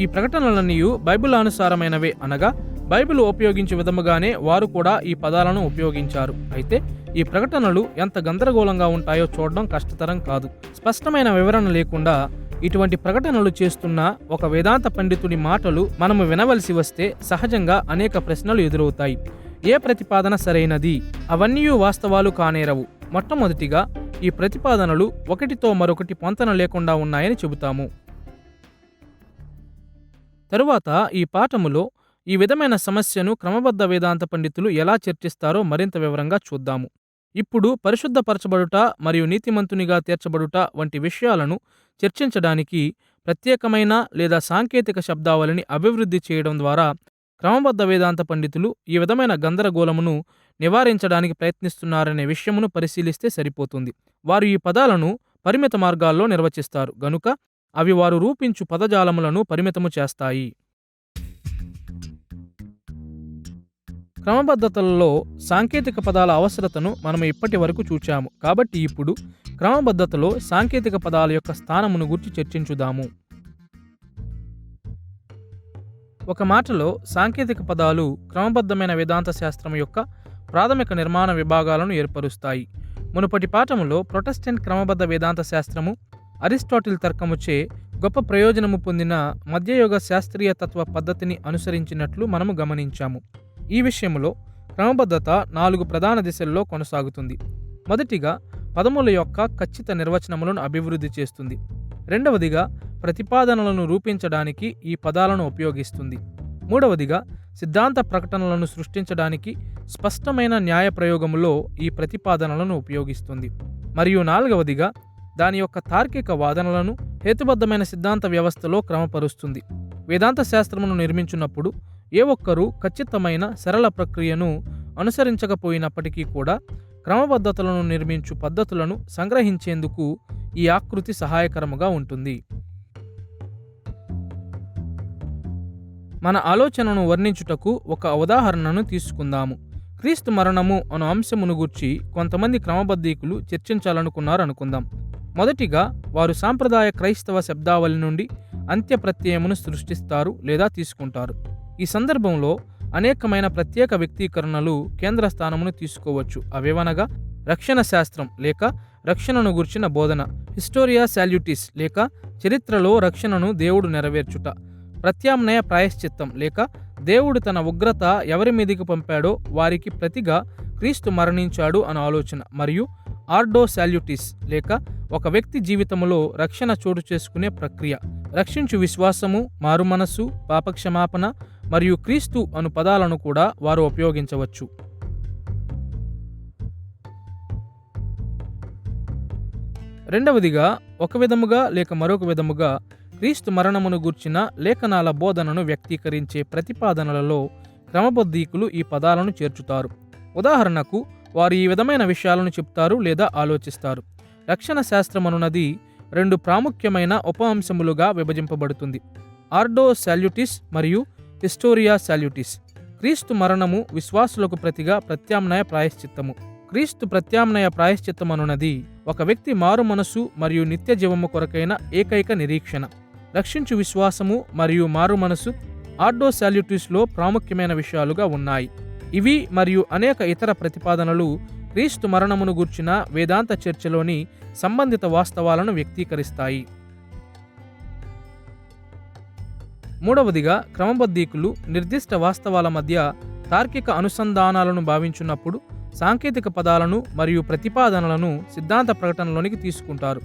ఈ ప్రకటనలన్నీ బైబిల్ అనుసారమైనవే, అనగా బైబిల్ ఉపయోగించే విధముగానే వారు కూడా ఈ పదాలను ఉపయోగించారు. అయితే ఈ ప్రకటనలు ఎంత గందరగోళంగా ఉంటాయో చూడడం కష్టతరం కాదు. స్పష్టమైన వివరణ లేకుండా ఇటువంటి ప్రకటనలు చేస్తున్న ఒక వేదాంత పండితుడి మాటలు మనము వినవలసి వస్తే సహజంగా అనేక ప్రశ్నలు ఎదురవుతాయి. ఏ ప్రతిపాదన సరైనది? అవన్నీ వాస్తవాలు కానేరవు. మొట్టమొదటిగా ఈ ప్రతిపాదనలు ఒకటితో మరొకటి పొంతన లేకుండా ఉన్నాయని చెబుతాము. తరువాత ఈ పాఠములో ఈ విధమైన సమస్యను క్రమబద్ధ వేదాంత పండితులు ఎలా చర్చిస్తారో మరింత వివరంగా చూద్దాము. ఇప్పుడు పరిశుద్ధపరచబడుట మరియు నీతిమంతునిగా తీర్చబడుట వంటి విషయాలను చర్చించడానికి ప్రత్యేకమైన లేదా సాంకేతిక శబ్దావళిని అభివృద్ధి చేయడం ద్వారా క్రమబద్ధ వేదాంత పండితులు ఈ విధమైన గందరగోళమును నివారించడానికి ప్రయత్నిస్తున్నారనే విషయమును పరిశీలిస్తే సరిపోతుంది. వారు ఈ పదాలను పరిమిత మార్గాల్లో నిర్వచిస్తారు గనుక అవి వారు రూపించు పదజాలములను పరిమితము చేస్తాయి. క్రమబద్ధతలలో సాంకేతిక పదాల అవసరతను మనం ఇప్పటి వరకు చూచాము. కాబట్టి ఇప్పుడు క్రమబద్ధతలో సాంకేతిక పదాల యొక్క స్థానమును గురించి చర్చించుదాము. ఒక మాటలో సాంకేతిక పదాలు క్రమబద్ధమైన వేదాంత శాస్త్రం యొక్క ప్రాథమిక నిర్మాణ విభాగాలను ఏర్పరుస్తాయి. మునుపటి పాఠములో ప్రొటెస్టెంట్ క్రమబద్ధ వేదాంత శాస్త్రము అరిస్టాటిల్ తర్కముచే గొప్ప ప్రయోజనము పొందిన మధ్యయుగ శాస్త్రీయ తత్వ పద్ధతిని అనుసరించినట్లు మనము గమనించాము. ఈ విషయంలో క్రమబద్ధత 4 ప్రధాన దిశల్లో కొనసాగుతుంది. మొదటిగా పదముల యొక్క ఖచ్చిత నిర్వచనములను అభివృద్ధి చేస్తుంది. రెండవదిగా ప్రతిపాదనలను రూపించడానికి ఈ పదాలను ఉపయోగిస్తుంది. మూడవదిగా సిద్ధాంత ప్రకటనలను సృష్టించడానికి స్పష్టమైన న్యాయ ప్రయోగములో ఈ ప్రతిపాదనలను ఉపయోగిస్తుంది. మరియు నాలుగవదిగా దాని యొక్క తార్కిక వాదనలను హేతుబద్ధమైన సిద్ధాంత వ్యవస్థలో క్రమపరుస్తుంది. వేదాంత శాస్త్రమును నిర్మించున్నప్పుడు ఏ ఒక్కరూ ఖచ్చితమైన సరళ ప్రక్రియను అనుసరించకపోయినప్పటికీ కూడా క్రమబద్ధతలను నిర్మించు పద్ధతులను సంగ్రహించేందుకు ఈ ఆకృతి సహాయకరముగా ఉంటుంది. మన ఆలోచనను వర్ణించుటకు ఒక ఉదాహరణను తీసుకుందాము. క్రీస్తు మరణము అను అంశమును గూర్చి కొంతమంది క్రమబద్ధీకులు చర్చించాలనుకున్నారనుకుందాం. మొదటిగా వారు సాంప్రదాయ క్రైస్తవ శబ్దావళి నుండి అంత్య ప్రత్యయమును సృష్టిస్తారు లేదా తీసుకుంటారు. ఈ సందర్భంలో అనేకమైన ప్రత్యేక వ్యక్తీకరణలు కేంద్ర స్థానమును తీసుకోవచ్చు. అవేవనగా రక్షణ శాస్త్రం లేక రక్షణను గుర్చిన బోధన, హిస్టోరియా సాల్యూటిస్ లేక చరిత్రలో రక్షణను దేవుడు నెరవేర్చుట, ప్రత్యామ్నాయ ప్రాయశ్చిత్తం లేక దేవుడు తన ఉగ్రత ఎవరి మీదికి పంపాడో వారికి ప్రతిగా క్రీస్తు మరణించాడు అన్న ఆలోచన, మరియు ఆర్డో సాల్యూటిస్ లేక ఒక వ్యక్తి జీవితంలో రక్షణ చోటు చేసుకునే ప్రక్రియ, రక్షించు విశ్వాసము, మారుమనస్సు, పాపక్షమాపణ మరియు క్రీస్తు అను పదాలను కూడా వారు ఉపయోగించవచ్చు. రెండవదిగా ఒక విధముగా లేక మరొక విధముగా క్రీస్తు మరణమును గూర్చిన లేఖనాల బోధనను వ్యక్తీకరించే ప్రతిపాదనలలో క్రమబద్ధీకులు ఈ పదాలను చేర్చుతారు. ఉదాహరణకు వారు ఈ విధమైన విషయాలను చెప్తారు లేదా ఆలోచిస్తారు. రక్షణ శాస్త్రమనున్నది 2 ప్రాముఖ్యమైన ఉప అంశములుగా విభజింపబడుతుంది: ఆర్డో సాల్యూటిస్ మరియు హిస్టోరియా సాల్యూటిస్. క్రీస్తు మరణము విశ్వాసులకు ప్రతిగా ప్రత్యామ్నాయ ప్రాయశ్చిత్తము. క్రీస్తు ప్రత్యామ్నాయ ప్రాయశ్చిత్తమనున్నది ఒక వ్యక్తి మారు మనసు మరియు నిత్య జీవము కొరకైన ఏకైక నిరీక్షణ. రక్షించు విశ్వాసము మరియు మారు మనసు ఆర్డో సాల్యూటిస్లో ప్రాముఖ్యమైన విషయాలుగా ఉన్నాయి. ఇవి మరియు అనేక ఇతర ప్రతిపాదనలు క్రీస్తు మరణమును గూర్చిన వేదాంత చర్చలోని సంబంధిత వాస్తవాలను వ్యక్తీకరిస్తాయి. మూడవదిగా క్రమబద్ధీకులు నిర్దిష్ట వాస్తవాల మధ్య తార్కిక అనుసంధానాలను భావించున్నప్పుడు సాంకేతిక పదాలను మరియు ప్రతిపాదనలను సిద్ధాంత ప్రకటనలోనికి తీసుకుంటారు.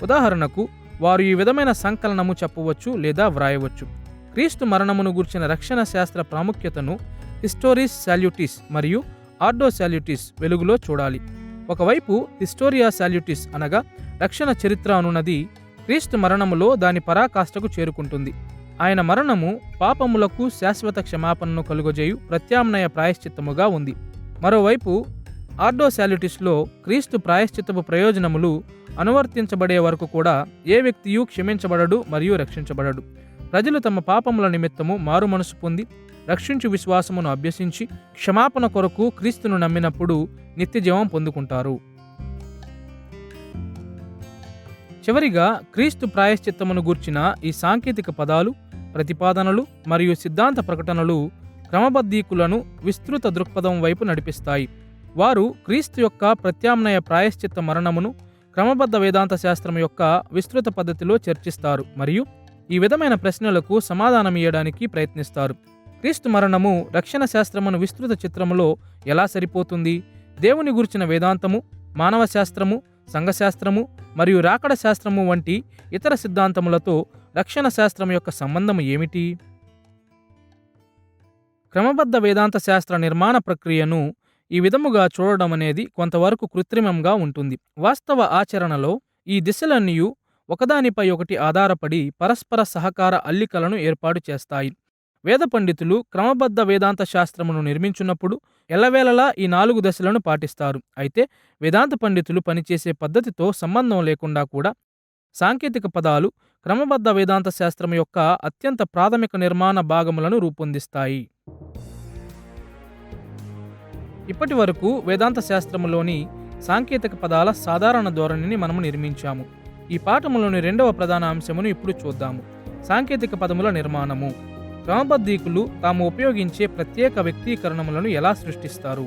ఉదాహరణకు వారు ఈ విధమైన సంకలనము చెప్పవచ్చు లేదా వ్రాయవచ్చు: క్రీస్తు మరణమును గూర్చిన రక్షణ శాస్త్ర ప్రాముఖ్యతను హిస్టోరిస్ సాల్యూటిస్ మరియు ఆర్డో సాల్యూటిస్ వెలుగులో చూడాలి. ఒకవైపు హిస్టోరియా సాల్యూటిస్ అనగా రక్షణ చరిత్ర అనున్నది క్రీస్తు మరణములో దాని పరాకాష్ఠకు చేరుకుంటుంది. ఆయన మరణము పాపములకు శాశ్వత క్షమాపణను కలుగజేయు ప్రత్యామ్నాయ ప్రాయశ్చిత్తముగా ఉంది. మరోవైపు ఆర్డో సాల్యూటిస్లో క్రీస్తు ప్రాయశ్చిత్తపు ప్రయోజనములు అనువర్తించబడే వరకు కూడా ఏ వ్యక్తియు క్షమించబడడు మరియు రక్షించబడడు. ప్రజలు తమ పాపముల నిమిత్తము మారు మనసు పొంది రక్షించు విశ్వాసమును అభ్యసించి క్షమాపణ కొరకు క్రీస్తును నమ్మినప్పుడు నిత్యజీవం పొందుకుంటారు. చివరిగా క్రీస్తు ప్రాయశ్చిత్తమును గూర్చిన ఈ సాంకేతిక పదాలు, ప్రతిపాదనలు మరియు సిద్ధాంత ప్రకటనలు క్రమబద్ధీకులను విస్తృత దృక్పథం వైపు నడిపిస్తాయి. వారు క్రీస్తు యొక్క ప్రత్యామ్నాయ ప్రాయశ్చిత్త మరణమును క్రమబద్ధ వేదాంత శాస్త్రం యొక్క విస్తృత పద్ధతిలో చర్చిస్తారు మరియు ఈ విధమైన ప్రశ్నలకు సమాధానమియ్యడానికి ప్రయత్నిస్తారు. క్రీస్తు మరణము రక్షణ శాస్త్రమును విస్తృత చిత్రములో ఎలా సరిపోతుంది? దేవుని గురించిన వేదాంతము, మానవ శాస్త్రము, సంఘశాస్త్రము మరియు రాకడ శాస్త్రము వంటి ఇతర సిద్ధాంతములతో రక్షణ శాస్త్రం యొక్క సంబంధం ఏమిటి? క్రమబద్ధ వేదాంత శాస్త్ర నిర్మాణ ప్రక్రియను ఈ విధముగా చూడడం అనేది కొంతవరకు కృత్రిమంగా ఉంటుంది. వాస్తవ ఆచరణలో ఈ దిశలన్నీయు ఒకదానిపై ఒకటి ఆధారపడి పరస్పర సహకార అల్లికలను ఏర్పాటు చేస్తాయి. వేద పండితులు క్రమబద్ధ వేదాంత శాస్త్రమును నిర్మించున్నప్పుడు ఎల్లవేళలా ఈ 4 దశలను పాటిస్తారు. అయితే వేదాంత పండితులు పనిచేసే పద్ధతితో సంబంధం లేకుండా కూడా సాంకేతిక పదాలు క్రమబద్ధ వేదాంత శాస్త్రం యొక్క అత్యంత ప్రాథమిక నిర్మాణ భాగములను రూపొందిస్తాయి. ఇప్పటి వరకు వేదాంత శాస్త్రములోని సాంకేతిక పదాల సాధారణ ధోరణిని మనము నిర్మించాము. ఈ పాఠములోని 2వ ప్రధాన అంశమును ఇప్పుడు చూద్దాము: సాంకేతిక పదముల నిర్మాణము. క్రమబద్ధీకులు తాము ఉపయోగించే ప్రత్యేక వ్యక్తీకరణములను ఎలా సృష్టిస్తారు?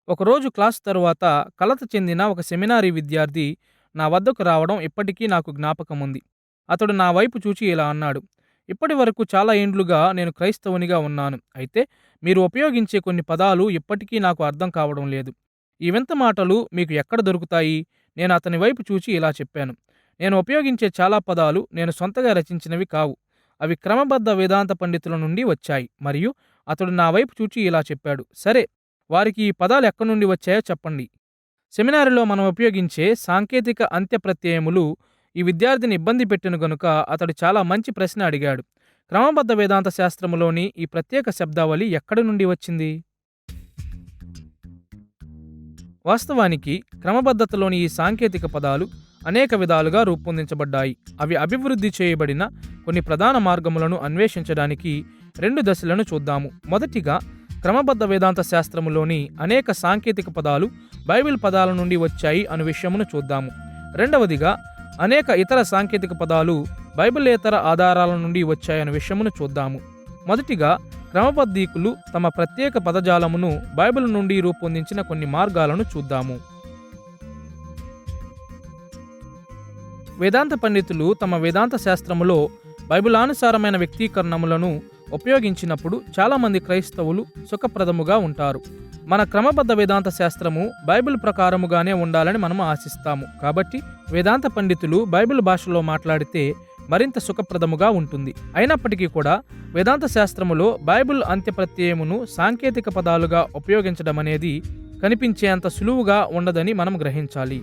ఒకరోజు క్లాసు తరువాత కలత చెందిన ఒక సెమినారీ విద్యార్థి నా వద్దకు రావడం ఇప్పటికీ నాకు జ్ఞాపకముంది. అతడు నా వైపు చూచి ఇలా అన్నాడు: ఇప్పటి వరకు చాలా ఏండ్లుగా నేను క్రైస్తవునిగా ఉన్నాను. అయితే మీరు ఉపయోగించే కొన్ని పదాలు ఇప్పటికీ నాకు అర్థం కావడం లేదు. ఈ వింత మాటలు మీకు ఎక్కడ దొరుకుతాయి? నేను అతని వైపు చూచి ఇలా చెప్పాను. నేను ఉపయోగించే చాలా పదాలు నేను సొంతగా రచించినవి కావు. అవి క్రమబద్ధ వేదాంత పండితుల నుండి వచ్చాయి. మరియు అతడు నా వైపు చూచి ఇలా చెప్పాడు. సరే, వారికి ఈ పదాలు ఎక్కడి నుండి వచ్చాయో చెప్పండి. సెమినారిలో మనం ఉపయోగించే సాంకేతిక అంత్య ప్రత్యయములు ఈ విద్యార్థిని ఇబ్బంది పెట్టిన గనుక అతడు చాలా మంచి ప్రశ్న అడిగాడు. క్రమబద్ధ వేదాంత శాస్త్రములోని ఈ ప్రత్యేక శబ్దావళి ఎక్కడి నుండి వచ్చింది? వాస్తవానికి క్రమబద్ధతలోని ఈ సాంకేతిక పదాలు అనేక విధాలుగా రూపొందించబడ్డాయి. అవి అభివృద్ధి చేయబడిన కొన్ని ప్రధాన మార్గములను అన్వేషించడానికి 2 దశలను చూద్దాము. మొదటిగా, క్రమబద్ధ వేదాంత శాస్త్రములోని అనేక సాంకేతిక పదాలు బైబిల్ పదాల నుండి వచ్చాయి అను విషయమును చూద్దాము. రెండవదిగా, అనేక ఇతర సాంకేతిక పదాలు బైబిలేతర ఆధారాల నుండి వచ్చాయన్న విషయమును చూద్దాము. మొదటిగా, క్రమబద్ధీకులు తమ ప్రత్యేక పదజాలమును బైబిల్ నుండి రూపొందించిన కొన్ని మార్గాలను చూద్దాము. వేదాంత పండితులు తమ వేదాంత శాస్త్రములో బైబిలానుసారమైన వ్యక్తీకరణములను ఉపయోగించినప్పుడు చాలామంది క్రైస్తవులు సుఖప్రదముగా ఉంటారు. మన క్రమబద్ధ వేదాంత శాస్త్రము బైబిల్ ప్రకారముగానే ఉండాలని మనము ఆశిస్తాము. కాబట్టి వేదాంత పండితులు బైబిల్ భాషలో మాట్లాడితే మరింత సుఖప్రదముగా ఉంటుంది. అయినప్పటికీ కూడా వేదాంత శాస్త్రములో బైబిల్ అంత్యప్రత్యయమును సాంకేతిక పదాలుగా ఉపయోగించడం అనేది కనిపించేంత సులువుగా ఉండదని మనం గ్రహించాలి.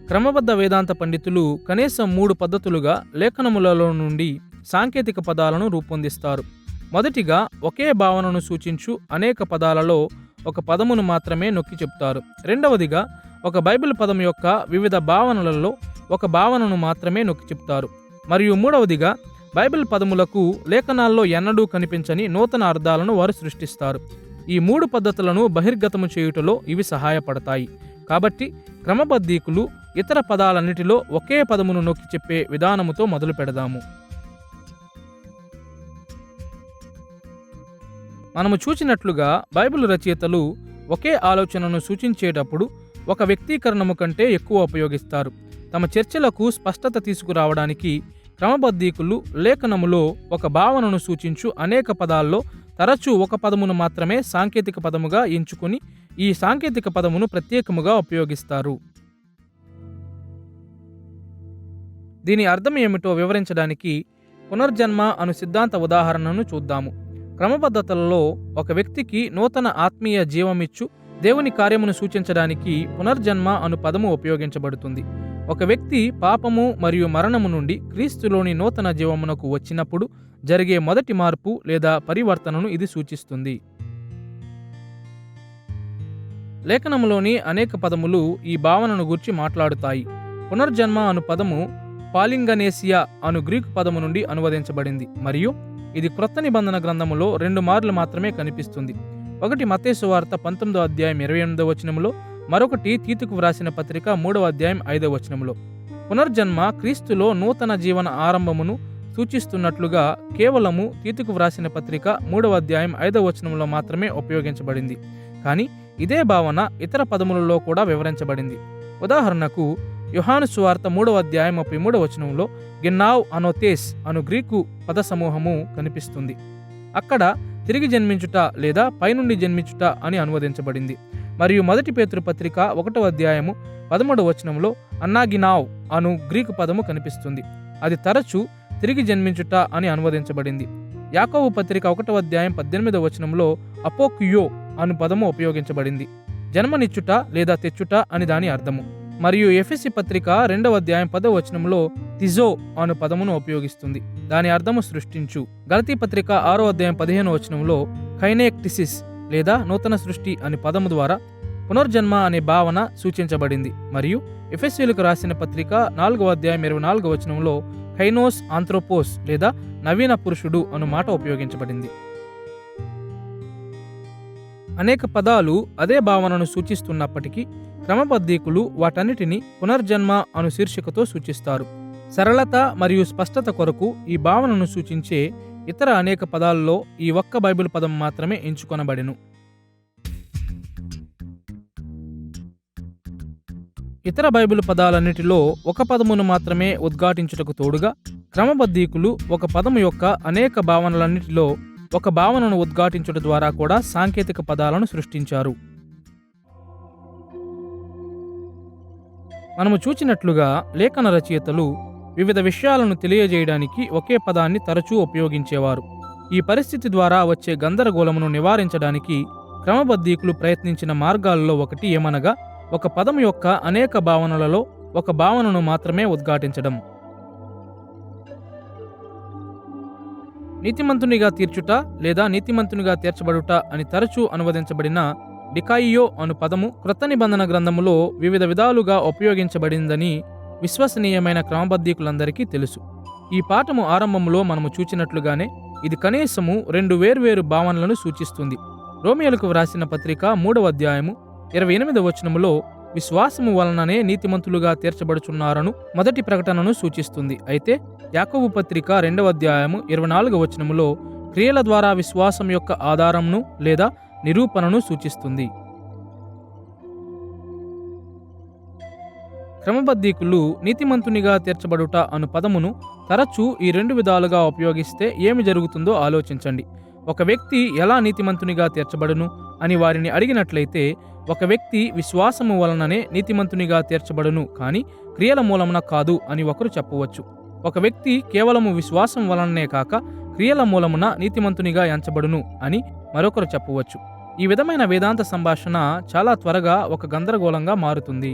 క్రమబద్ధ వేదాంత పండితులు కనీసం 3 పద్ధతులుగా లేఖనములలో నుండి సాంకేతిక పదాలను రూపొందిస్తారు. మొదటిగా, ఒకే భావనను సూచించు అనేక పదాలలో ఒక పదమును మాత్రమే నొక్కి చెప్తారు. రెండవదిగా, ఒక బైబిల్ పదం యొక్క వివిధ భావనలలో ఒక భావనను మాత్రమే నొక్కి చెప్తారు. మరియు మూడవదిగా, బైబిల్ పదములకు లేఖనాల్లో ఎన్నడూ కనిపించని నూతన అర్థాలను వారు సృష్టిస్తారు. ఈ 3 పద్ధతులను బహిర్గతము చేయుటలో ఇవి సహాయపడతాయి. కాబట్టి క్రమబద్ధీకులు ఇతర పదాలన్నిటిలో ఒకే పదమును నొక్కి చెప్పే విధానముతో మొదలు పెడదాము. మనము చూచినట్లుగా బైబిల్ రచయితలు ఒకే ఆలోచనను సూచించేటప్పుడు ఒక వ్యక్తీకరణము కంటే ఎక్కువ ఉపయోగిస్తారు. తమ చర్చలకు స్పష్టత తీసుకురావడానికి క్రమబద్ధీకులు లేఖనములో ఒక భావనను సూచించు అనేక పదాల్లో తరచూ ఒక పదమును మాత్రమే సాంకేతిక పదముగా ఎంచుకుని ఈ సాంకేతిక పదమును ప్రత్యేకముగా ఉపయోగిస్తారు. దీని అర్థం ఏమిటో వివరించడానికి పునర్జన్మ అను సిద్ధాంత ఉదాహరణను చూద్దాము. క్రమబద్ధతలలో ఒక వ్యక్తికి నూతన ఆత్మీయ జీవమిచ్చు దేవుని కార్యమును సూచించడానికి పునర్జన్మ అను పదము ఉపయోగించబడుతుంది. ఒక వ్యక్తి పాపము మరియు మరణము నుండి క్రీస్తులోని నూతన జీవమునకు వచ్చినప్పుడు జరిగే మొదటి మార్పు లేదా పరివర్తనను ఇది సూచిస్తుంది. లేఖనములోని అనేక పదములు ఈ భావనను గూర్చి మాట్లాడుతాయి. పునర్జన్మ అను పదము పాలింగనేసియా అను గ్రీకు పదము నుండి అనువదించబడింది మరియు ఇది క్రొత్త నిబంధన గ్రంథములో 2 మార్లు మాత్రమే కనిపిస్తుంది. ఒకటి మత్తయి సువార్త 19వ అధ్యాయం 28వ వచనములో, మరొకటి తీతుకు వ్రాసిన పత్రిక 3వ అధ్యాయం 5వ వచనములో. పునర్జన్మ క్రీస్తులో నూతన జీవన ఆరంభమును సూచిస్తున్నట్లుగా కేవలము తీతుకు వ్రాసిన పత్రిక 3వ అధ్యాయం 5వ వచనములో మాత్రమే ఉపయోగించబడింది. కానీ ఇదే భావన ఇతర పదములలో కూడా వివరించబడింది. ఉదాహరణకు యోహాను సువార్త 3వ అధ్యాయం 33వ వచనంలో గిన్నావ్ అనోథేస్ అను గ్రీకు పద సమూహము కనిపిస్తుంది. అక్కడ తిరిగి జన్మించుట లేదా పైనుండి జన్మించుట అని అనువదించబడింది. మరియు మొదటి పేతురు పత్రిక 1వ అధ్యాయము 13వ వచనంలో అన్నాగినావ్ అను గ్రీకు పదము కనిపిస్తుంది. అది తరచూ తిరిగి జన్మించుట అని అనువదించబడింది. యాకోబు పత్రిక 1వ అధ్యాయం 18వ వచనంలో అపోక్యో అను పదము ఉపయోగించబడింది. జన్మనిచ్చుట లేదా తెచ్చుట అని దాని అర్థము. మరియు ఎఫెసీ పత్రిక 2వ అధ్యాయం 10వ వచనంలో తిజో అను పదమును ఉపయోగిస్తుంది. దాని అర్థము సృష్టించు. గలతీ పత్రిక 6వ అధ్యాయం 15వ వచనంలో కైనెక్టిసిస్ లేదా నూతన సృష్టి అనే పదము ద్వారా పునర్జన్మ అనే భావన సూచించబడింది. మరియు ఎఫెసీయులకు రాసిన పత్రిక 4వ అధ్యాయం 24వ వచనంలో కైనోస్ ఆంథ్రోపోస్ లేదా నవీన పురుషుడు అను మాట ఉపయోగించబడింది. అనేక పదాలు అదే భావనను సూచిస్తున్నప్పటికీ క్రమబద్ధీకులు వాటన్నిటిని పునర్జన్మ అను శీర్షికతో సూచిస్తారు. సరళత మరియు స్పష్టత కొరకు ఈ భావనను సూచించే ఇతర అనేక పదాల్లో ఈ ఒక్క బైబిల్ పదం మాత్రమే ఎంచుకొనబడెను. ఇతర బైబిల్ పదాలన్నిటిలో ఒక పదమును మాత్రమే ఉద్ఘాటించుటకు తోడుగా క్రమబద్ధీకులు ఒక పదము యొక్క అనేక భావనలన్నిటిలో ఒక భావనను ఉద్ఘాటించుట ద్వారా కూడా సాంకేతిక పదాలను సృష్టించారు. మనము చూచినట్లుగా లేఖన రచయితలు వివిధ విషయాలను తెలియజేయడానికి ఒకే పదాన్ని తరచూ ఉపయోగించేవారు. ఈ పరిస్థితి ద్వారా వచ్చే గందరగోళమును నివారించడానికి క్రమబద్ధీకులు ప్రయత్నించిన మార్గాలలో ఒకటి ఏమనగా ఒక పదం యొక్క అనేక భావనలలో ఒక భావనను మాత్రమే ఉద్ఘాటించడం. నీతిమంతునిగా తీర్చుట లేదా నీతిమంతునిగా తీర్చబడుట అని తరచూ అనువదించబడిన డికాయియో అను పదము క్రొత్త నిబంధన గ్రంథములో వివిధ విధాలుగా ఉపయోగించబడిందని విశ్వసనీయమైన క్రమబద్ధీకులందరికీ తెలుసు. ఈ పాఠము ఆరంభంలో మనము చూచినట్లుగానే ఇది కనీసము 2 వేర్వేరు భావనలను సూచిస్తుంది. రోమియోలకు వ్రాసిన పత్రిక 3వ అధ్యాయము 28వ వచనములో విశ్వాసము వలననే నీతిమంతులుగా తీర్చబడుచున్నారను మొదటి ప్రకటనను సూచిస్తుంది. అయితే యాకోబు పత్రిక 2వ అధ్యాయము 24వ వచనములో క్రియల ద్వారా విశ్వాసం యొక్క ఆధారంను లేదా నిరూపణను సూచిస్తుంది. క్రమబద్ధీకులు నీతిమంతునిగా తీర్చబడుట అను పదమును తరచూ ఈ 2 విధాలుగా ఉపయోగిస్తే ఏమి జరుగుతుందో ఆలోచించండి. ఒక వ్యక్తి ఎలా నీతిమంతునిగా తీర్చబడును అని వారిని అడిగినట్లయితే ఒక వ్యక్తి విశ్వాసము వలననే నీతిమంతునిగా తీర్చబడును కానీ క్రియల మూలమున కాదు అని ఒకరు చెప్పవచ్చు. ఒక వ్యక్తి కేవలము విశ్వాసం వలననే కాక క్రియల మూలమున నీతిమంతునిగా ఎంచబడును అని మరొకరు చెప్పవచ్చు. ఈ విధమైన వేదాంత సంభాషణ చాలా త్వరగా ఒక గందరగోళంగా మారుతుంది.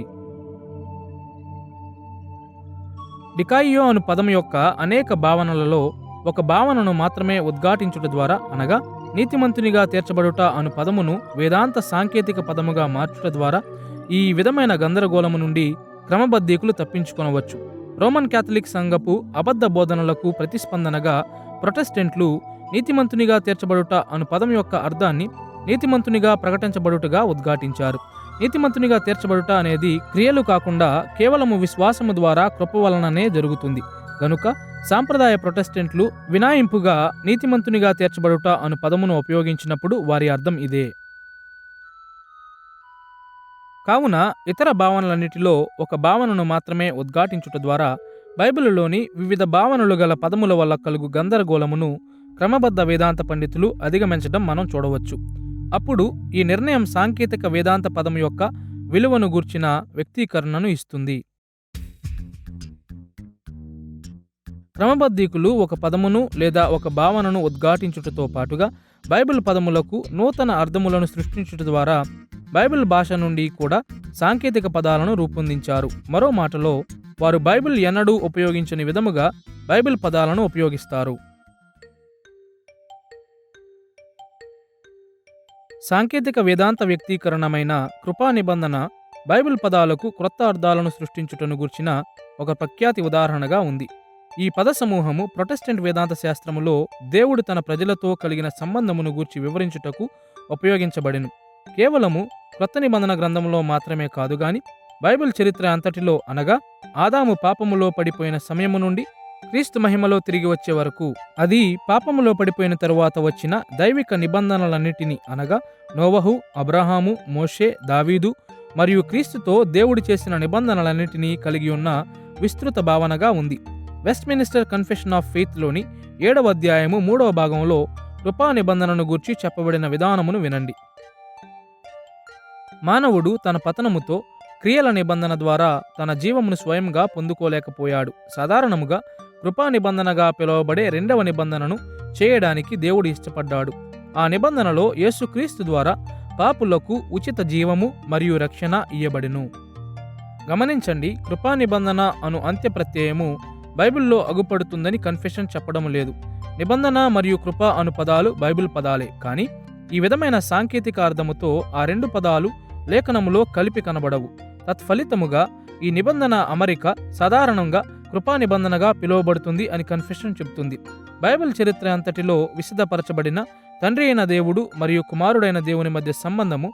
డికాయియో అను పదం యొక్క అనేక భావనలలో ఒక భావనను మాత్రమే ఉద్ఘాటించుట ద్వారా అనగా నీతిమంతునిగా తీర్చబడుట అను పదమును వేదాంత సాంకేతిక పదముగా మార్చుట ద్వారా ఈ విధమైన గందరగోళము నుండి క్రమబద్ధీకులు తప్పించుకొనవచ్చు. రోమన్ క్యాథలిక్ సంఘపు అబద్ధ బోధనలకు ప్రతిస్పందనగా ప్రొటెస్టెంట్లు నీతిమంతునిగా తీర్చబడుట అను పదం యొక్క అర్థాన్ని నీతిమంతునిగా ప్రకటించబడుటగా ఉద్ఘాటించారు. నీతిమంతునిగా తీర్చబడుట అనేది క్రియలు కాకుండా కేవలము విశ్వాసము ద్వారా కృప వలననే జరుగుతుంది గనుక సాంప్రదాయ ప్రొటెస్టెంట్లు వినాయింపుగా నీతిమంతునిగా తీర్చబడుట అను పదమును ఉపయోగించినప్పుడు వారి అర్థం ఇదే. కావున ఇతర భావనలన్నిటిలో ఒక భావనను మాత్రమే ఉద్ఘాటించుట ద్వారా బైబిలులోని వివిధ భావనలు గల పదముల వల్ల కలుగు గందరగోళమును క్రమబద్ధ వేదాంత పండితులు అధిగమించడం మనం చూడవచ్చు. అప్పుడు ఈ నిర్ణయం సాంకేతిక వేదాంత పదము యొక్క విలువను గూర్చిన వ్యక్తీకరణను ఇస్తుంది. క్రమబద్ధీకులు ఒక పదమును లేదా ఒక భావనను ఉద్ఘాటించుటతో పాటుగా బైబిల్ పదములకు నూతన అర్థములను సృష్టించుట ద్వారా బైబిల్ భాష నుండి కూడా సాంకేతిక పదాలను రూపొందించారు. మరో మాటలో వారు బైబిల్ ఎన్నడూ ఉపయోగించని విధముగా బైబిల్ పదాలను ఉపయోగిస్తారు. సాంకేతిక వేదాంత వ్యక్తీకరణమైన కృపా నిబంధన బైబిల్ పదాలకు క్రొత్త అర్థాలను సృష్టించుటను గూర్చిన ఒక ప్రఖ్యాతి ఉదాహరణగా ఉంది. ఈ పద సమూహము ప్రొటెస్టెంట్ వేదాంత శాస్త్రములో దేవుడు తన ప్రజలతో కలిగిన సంబంధమును గూర్చి వివరించుటకు ఉపయోగించబడెను. కేవలము క్రొత్త నిబంధన గ్రంథంలో మాత్రమే కాదుగాని బైబిల్ చరిత్ర అంతటిలో అనగా ఆదాము పాపములో పడిపోయిన సమయము నుండి క్రీస్తు మహిమలో తిరిగి వచ్చే వరకు, అది పాపములో పడిపోయిన తరువాత వచ్చిన దైవిక నిబంధనలన్నిటినీ అనగా నోవహు, అబ్రహాము, మోషే, దావీదు మరియు క్రీస్తుతో దేవుడు చేసిన నిబంధనలన్నిటినీ కలిగి ఉన్న విస్తృత భావనగా ఉంది. వెస్ట్మినిస్టర్ కన్ఫెషన్ ఆఫ్ ఫెయిత్లోని 7వ అధ్యాయము 3వ భాగంలో కృపా నిబంధనను గూర్చి చెప్పబడిన విధానమును వినండి. మానవుడు తన పతనముతో క్రియల నిబంధన ద్వారా తన జీవమును స్వయంగా పొందుకోలేకపోయాడు. సాధారణముగా కృపా నిబంధనగా పిలువబడే 2వ నిబంధనను చేయడానికి దేవుడు ఇష్టపడ్డాడు. ఆ నిబంధనలో యేసుక్రీస్తు ద్వారా పాపులకు ఉచిత జీవము మరియు రక్షణ ఇయ్యబడెను. గమనించండి, కృపా నిబంధన అను అంత్య ప్రత్యయము బైబిల్లో అగుపడుతుందని కన్ఫెషన్ చెప్పడం లేదు. నిబంధన మరియు కృప అను పదాలు బైబిల్ పదాలే, కానీ ఈ విధమైన సాంకేతిక అర్థముతో ఆ 2 పదాలు లేఖనములో కలిపి కనబడవు. తత్ఫలితముగా ఈ నిబంధన అమరిక సాధారణంగా కృపా నిబంధనగా పిలువబడుతుంది అని కన్ఫెషన్ చెబుతుంది. బైబిల్ చరిత్ర అంతటిలో విశదపరచబడిన తండ్రి అయిన దేవుడు మరియు కుమారుడైన దేవుని మధ్య సంబంధము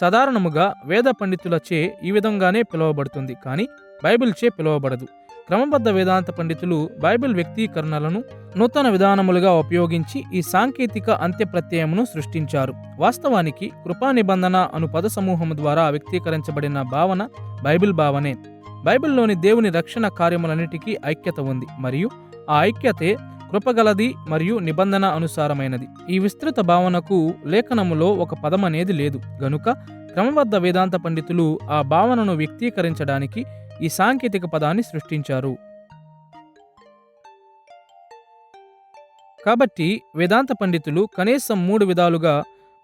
సాధారణముగా వేద పండితులచే ఈ విధంగానే పిలువబడుతుంది, కానీ బైబిల్చే పిలువబడదు. క్రమబద్ధ వేదాంత పండితులు బైబిల్ వ్యక్తీకరణలను నూతన విధానములుగా ఉపయోగించి ఈ సాంకేతిక అంత్యప్రత్యయమును సృష్టించారు. వాస్తవానికి కృపా నిబంధన అను పద సమూహము ద్వారా వ్యక్తీకరించబడిన భావన బైబిల్ భావనే. బైబిల్లోని దేవుని రక్షణ కార్యములన్నిటికీ ఐక్యత ఉంది మరియు ఆ ఐక్యతే కృపగలది మరియు నిబంధన అనుసారమైనది. ఈ విస్తృత భావనకు లేఖనములో ఒక పదమనేది లేదు గనుక క్రమబద్ధ వేదాంత పండితులు ఆ భావనను వ్యక్తీకరించడానికి ఈ సాంకేతిక పదాన్ని సృష్టించారు. కాబట్టి వేదాంత పండితులు కనీసం 3 విధాలుగా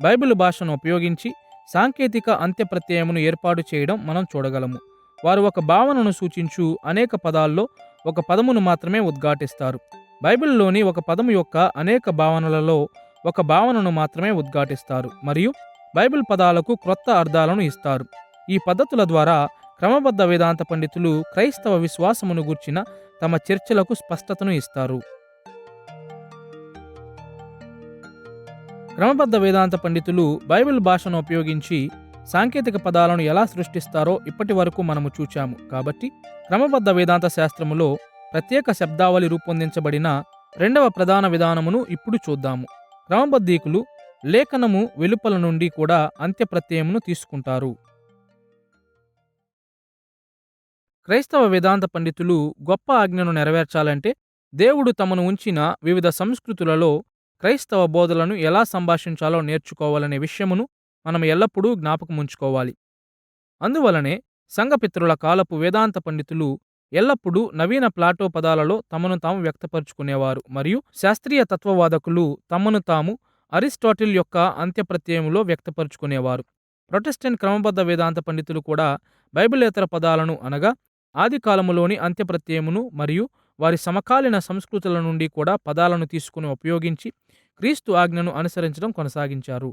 బైబిల్ భాషను ఉపయోగించి సాంకేతిక అంత్యప్రత్యయమును ఏర్పాటు చేయడం మనం చూడగలము. వారు ఒక భావనను సూచించు అనేక పదాల్లో ఒక పదమును మాత్రమే ఉద్ఘాటిస్తారు. బైబిల్లోని ఒక పదము యొక్క అనేక భావనలలో ఒక భావనను మాత్రమే ఉద్ఘాటిస్తారు మరియు బైబిల్ పదాలకు క్రొత్త అర్థాలను ఇస్తారు. ఈ పద్ధతుల ద్వారా క్రమబద్ధ వేదాంత పండితులు క్రైస్తవ విశ్వాసమును గూర్చిన తమ చర్చలకు స్పష్టతను ఇస్తారు. క్రమబద్ధ వేదాంత పండితులు బైబిల్ భాషను ఉపయోగించి సాంకేతిక పదాలను ఎలా సృష్టిస్తారో ఇప్పటి వరకు మనము చూచాము. కాబట్టి క్రమబద్ధ వేదాంత శాస్త్రములో ప్రత్యేక శబ్దావళి రూపొందించబడిన రెండవ ప్రధాన విధానమును ఇప్పుడు చూద్దాము. క్రమబద్ధీకులు లేఖనము వెలుపల నుండి కూడా అంత్యప్రత్యయమును తీసుకుంటారు. క్రైస్తవ వేదాంత పండితులు గొప్ప ఆజ్ఞను నెరవేర్చాలంటే దేవుడు తమను ఉంచిన వివిధ సంస్కృతులలో క్రైస్తవ బోధలను ఎలా సంభాషించాలో నేర్చుకోవాలనే విషయమును మనం ఎల్లప్పుడూ జ్ఞాపకముంచుకోవాలి. అందువలనే సంఘపితరుల కాలపు వేదాంత పండితులు ఎల్లప్పుడూ నవీన ప్లాటో పదాలలో తమను తాము వ్యక్తపరుచుకునేవారు మరియు శాస్త్రీయ తత్వవాదకులు తమను తాము అరిస్టాటిల్ యొక్క అంత్యప్రత్యయములో వ్యక్తపరుచుకునేవారు. ప్రొటెస్టెంట్ క్రమబద్ధ వేదాంత పండితులు కూడా బైబిలేతర పదాలను అనగా ఆది కాలములోని అంత్యప్రత్యయమును మరియు వారి సమకాలీన సంస్కృతుల నుండి కూడా పదాలను తీసుకుని ఉపయోగించి క్రీస్తు ఆజ్ఞను అనుసరించడం కొనసాగించారు.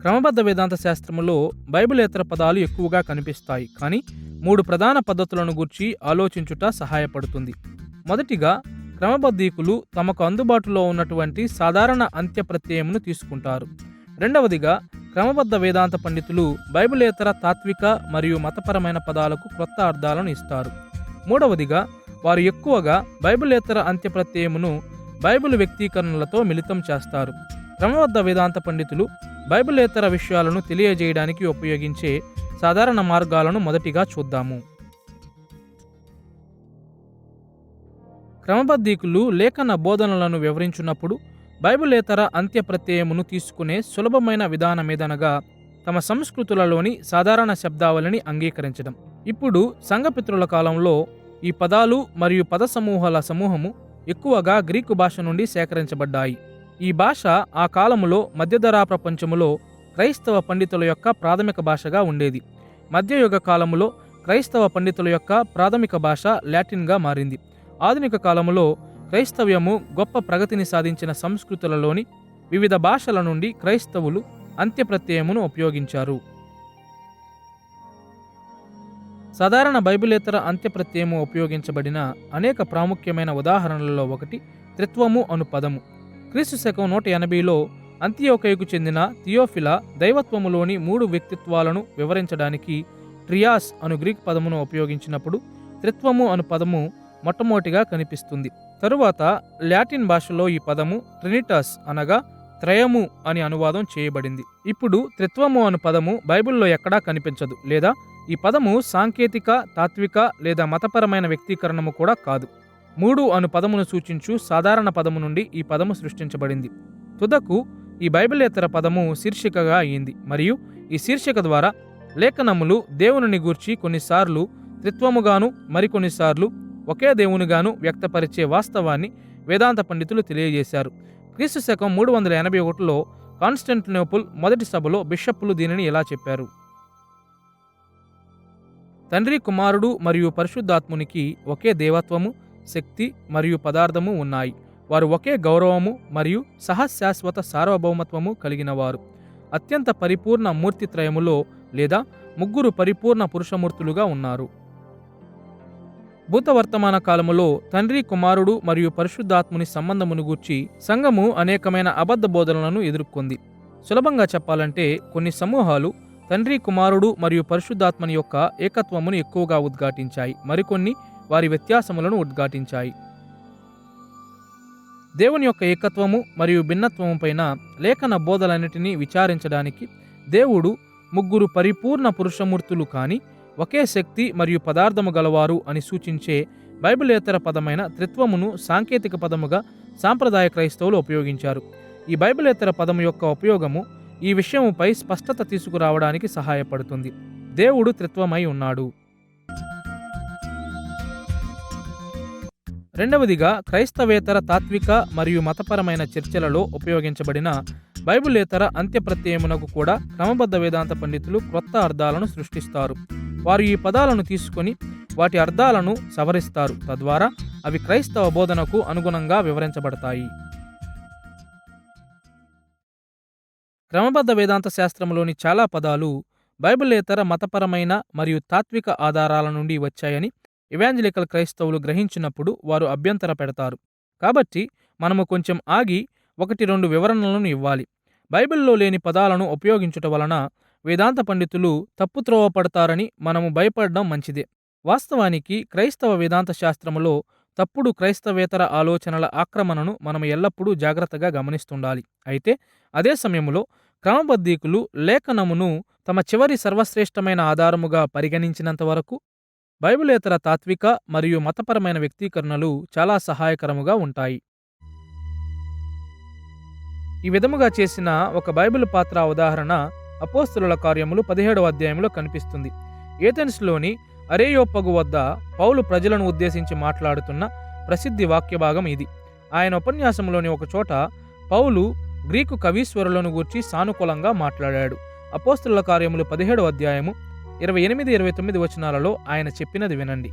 క్రమబద్ధ వేదాంత శాస్త్రములో బైబిలేతర పదాలు ఎక్కువగా కనిపిస్తాయి, కానీ 3 ప్రధాన పద్ధతులను గూర్చి ఆలోచించుట సహాయపడుతుంది. మొదటిగా, క్రమబద్ధీకులు తమకు అందుబాటులో ఉన్నటువంటి సాధారణ అంత్యప్రత్యయమును తీసుకుంటారు. రెండవదిగా, క్రమబద్ధ వేదాంత పండితులు బైబిలేతర తాత్విక మరియు మతపరమైన పదాలకు క్రొత్త అర్థాలను ఇస్తారు. మూడవదిగా, వారు ఎక్కువగా బైబిలేతర అంత్యప్రత్యయమును బైబిల్ వ్యక్తీకరణలతో మిళితం చేస్తారు. క్రమబద్ధ వేదాంత పండితులు బైబిలేతర విషయాలను తెలియజేయడానికి ఉపయోగించే సాధారణ మార్గాలను మొదటిగా చూద్దాము. క్రమబద్ధీకులు లేఖన బోధనలను వివరించున్నప్పుడు బైబిలేతర అంత్యప్రత్యయమును తీసుకునే సులభమైన విధానమేదనగా తమ సంస్కృతులలోని సాధారణ శబ్దావళిని అంగీకరించడం. ఇప్పుడు సంఘపితరుల కాలంలో ఈ పదాలు మరియు పద సమూహాల సమూహము ఎక్కువగా గ్రీకు భాష నుండి సేకరించబడ్డాయి. ఈ భాష ఆ కాలములో మధ్యధరా ప్రపంచములో క్రైస్తవ పండితుల యొక్క ప్రాథమిక భాషగా ఉండేది. మధ్యయుగ కాలములో క్రైస్తవ పండితుల యొక్క ప్రాథమిక భాష లాటిన్గా మారింది. ఆధునిక కాలములో క్రైస్తవ్యము గొప్ప ప్రగతిని సాధించిన సంస్కృతులలోని వివిధ భాషల నుండి క్రైస్తవులు అంత్యప్రత్యయమును ఉపయోగించారు. సాధారణ బైబిలేతర అంత్యప్రత్యయము ఉపయోగించబడిన అనేక ప్రాముఖ్యమైన ఉదాహరణలలో ఒకటి త్రిత్వము అను పదము. క్రీస్తు శకం 180లో అంతియోకయకు చెందిన థియోఫిలా దైవత్వములోని 3 వ్యక్తిత్వాలను వివరించడానికి ట్రియాస్ అను గ్రీక్ పదమును ఉపయోగించినప్పుడు త్రిత్వము అను పదము మొట్టమొదటిగా కనిపిస్తుంది. తరువాత లాటిన్ భాషలో ఈ పదము ట్రినిటాస్ అనగా త్రయము అని అనువాదం చేయబడింది. ఇప్పుడు త్రిత్వము అను పదము బైబిల్లో ఎక్కడా కనిపించదు, లేదా ఈ పదము సాంకేతిక, తాత్విక లేదా మతపరమైన వ్యక్తీకరణము కూడా కాదు. 3 అను పదమును సూచించు సాధారణ పదము నుండి ఈ పదము సృష్టించబడింది. తుదకు ఈ బైబిలేతర పదము శీర్షికగా అయింది మరియు ఈ శీర్షిక ద్వారా లేఖనములు దేవునిని గూర్చి కొన్నిసార్లు త్రిత్వముగాను మరికొన్నిసార్లు ఒకే దేవునిగాను వ్యక్తపరిచే వాస్తవాన్ని వేదాంత పండితులు తెలియజేశారు. క్రీస్తు శకం 381లో కాన్స్టాంటినోపుల్ మొదటి సభలో బిషప్పులు దీనిని ఇలా చెప్పారు: తండ్రి, కుమారుడు మరియు పరిశుద్ధాత్మునికి ఒకే దేవత్వము, శక్తి మరియు పదార్థము ఉన్నాయి. వారు ఒకే గౌరవము మరియు సహశాశ్వత సార్వభౌమత్వము కలిగినవారు. అత్యంత పరిపూర్ణ మూర్తిత్రయములో లేదా 3 పరిపూర్ణ పురుషమూర్తులుగా ఉన్నారు. భూతవర్తమాన కాలములో తండ్రి, కుమారుడు మరియు పరిశుద్ధాత్ముని సంబంధమును గూర్చి సంఘము అనేకమైన అబద్ధ బోధనలను ఎదుర్కొంది. సులభంగా చెప్పాలంటే కొన్ని సమూహాలు తండ్రి, కుమారుడు మరియు పరిశుద్ధాత్మని యొక్క ఏకత్వమును ఎక్కువగా ఉద్ఘాటించాయి. మరికొన్ని వారి వ్యత్యాసములను ఉద్ఘాటించాయి. దేవుని యొక్క ఏకత్వము మరియు భిన్నత్వము పైన లేఖన బోధలన్నిటినీ విచారించడానికి దేవుడు ముగ్గురు పరిపూర్ణ పురుషమూర్తులు కాని ఒకే శక్తి మరియు పదార్థము గలవారు అని సూచించే బైబిలేతర పదమైన త్రిత్వమును సాంకేతిక పదముగా సాంప్రదాయ క్రైస్తవులు ఉపయోగించారు. ఈ బైబిలేతర పదము యొక్క ఉపయోగము ఈ విషయముపై స్పష్టత తీసుకురావడానికి సహాయపడుతుంది. దేవుడు త్రిత్వమై ఉన్నాడు. రెండవదిగా, క్రైస్తవేతర తాత్విక మరియు మతపరమైన చర్చలలో ఉపయోగించబడిన బైబిలేతర అంత్యప్రత్యయమునకు కూడా క్రమబద్ధ వేదాంత పండితులు క్రొత్త అర్థాలను సృష్టిస్తారు. వారు ఈ పదాలను తీసుకొని వాటి అర్థాలను సవరిస్తారు. తద్వారా అవి క్రైస్తవ బోధనకు అనుగుణంగా వివరించబడతాయి. క్రమబద్ధ వేదాంత శాస్త్రంలోని చాలా పదాలు బైబిలేతర మతపరమైన మరియు తాత్విక ఆధారాల నుండి వచ్చాయని ఇవాంజలికల్ క్రైస్తవులు గ్రహించినప్పుడు వారు అభ్యంతర పెడతారు. కాబట్టి మనము కొంచెం ఆగి 1-2 వివరణలను ఇవ్వాలి. బైబిల్లో లేని పదాలను ఉపయోగించుట వలన వేదాంత పండితులు తప్పుత్రోవ పడతారని మనము భయపడడం మంచిదే. వాస్తవానికి క్రైస్తవ వేదాంత శాస్త్రములో తప్పుడు క్రైస్తవేతర ఆలోచనల ఆక్రమణను మనం ఎల్లప్పుడూ జాగ్రత్తగా గమనిస్తుండాలి. అయితే అదే సమయంలో క్రమబద్ధీకులు లేఖనమును తమ చివరి సర్వశ్రేష్టమైన ఆధారముగా పరిగణించినంత వరకు బైబిలేతర తాత్విక మరియు మతపరమైన వ్యక్తీకరణలు చాలా సహాయకరముగా ఉంటాయి. ఈ విధముగా చేసిన ఒక బైబిల్ పాత్ర ఉదాహరణ అపోస్తలుల కార్యములు 17వ అధ్యాయంలో కనిపిస్తుంది. ఏథెన్స్లోని అరేయోపగు వద్ద పౌలు ప్రజలను ఉద్దేశించి మాట్లాడుతున్న ప్రసిద్ధి వాక్యభాగం ఇది. ఆయన ఉపన్యాసంలోని ఒక చోట పౌలు గ్రీకు కవీశ్వరులను గూర్చి సానుకూలంగా మాట్లాడాడు. అపోస్తలుల కార్యములు 17వ అధ్యాయము 28-29 వచనాలలో ఆయన చెప్పినది వినండి.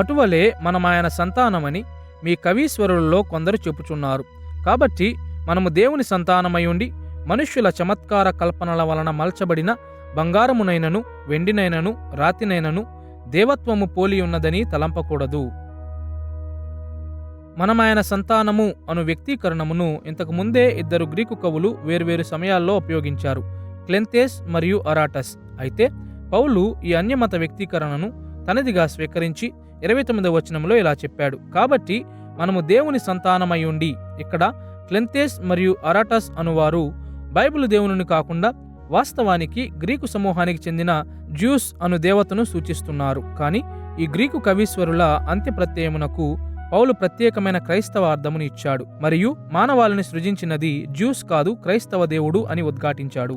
అటువలే మనం ఆయన సంతానమని మీ కవీశ్వరులలో కొందరు చెప్పుచున్నారు. కాబట్టి మనము దేవుని సంతానమై ఉండి మనుష్యుల చమత్కార కల్పనల వలన మలచబడిన బంగారమునైనను వెండినైనను రాతినైనను దేవత్వము పోలి ఉన్నదని తలంపకూడదు. మనమాయన సంతానము అను వ్యక్తీకరణమును ఇంతకు ముందే 2 గ్రీకు కవులు వేర్వేరు సమయాల్లో ఉపయోగించారు, క్లెంతేస్ మరియు అరాటస్. అయితే పౌలు ఈ అన్యమత వ్యక్తీకరణను తనదిగా స్వీకరించి 29వ వచనంలో ఇలా చెప్పాడు. కాబట్టి మనము దేవుని సంతానమై ఉండి. ఇక్కడ క్లెంతేస్ మరియు అరాటస్ అనువారు బైబిలు దేవుని కాకుండా వాస్తవానికి గ్రీకు సమూహానికి చెందిన జ్యూస్ అను దేవతను సూచిస్తున్నారు. కానీ ఈ గ్రీకు కవీశ్వరుల అంత్యప్రత్యయమునకు పౌలు ప్రత్యేకమైన క్రైస్తవ అర్థమును ఇచ్చాడు మరియు మానవాళిని సృజించినది జ్యూస్ కాదు, క్రైస్తవ దేవుడు అని ఉద్ఘాటించాడు.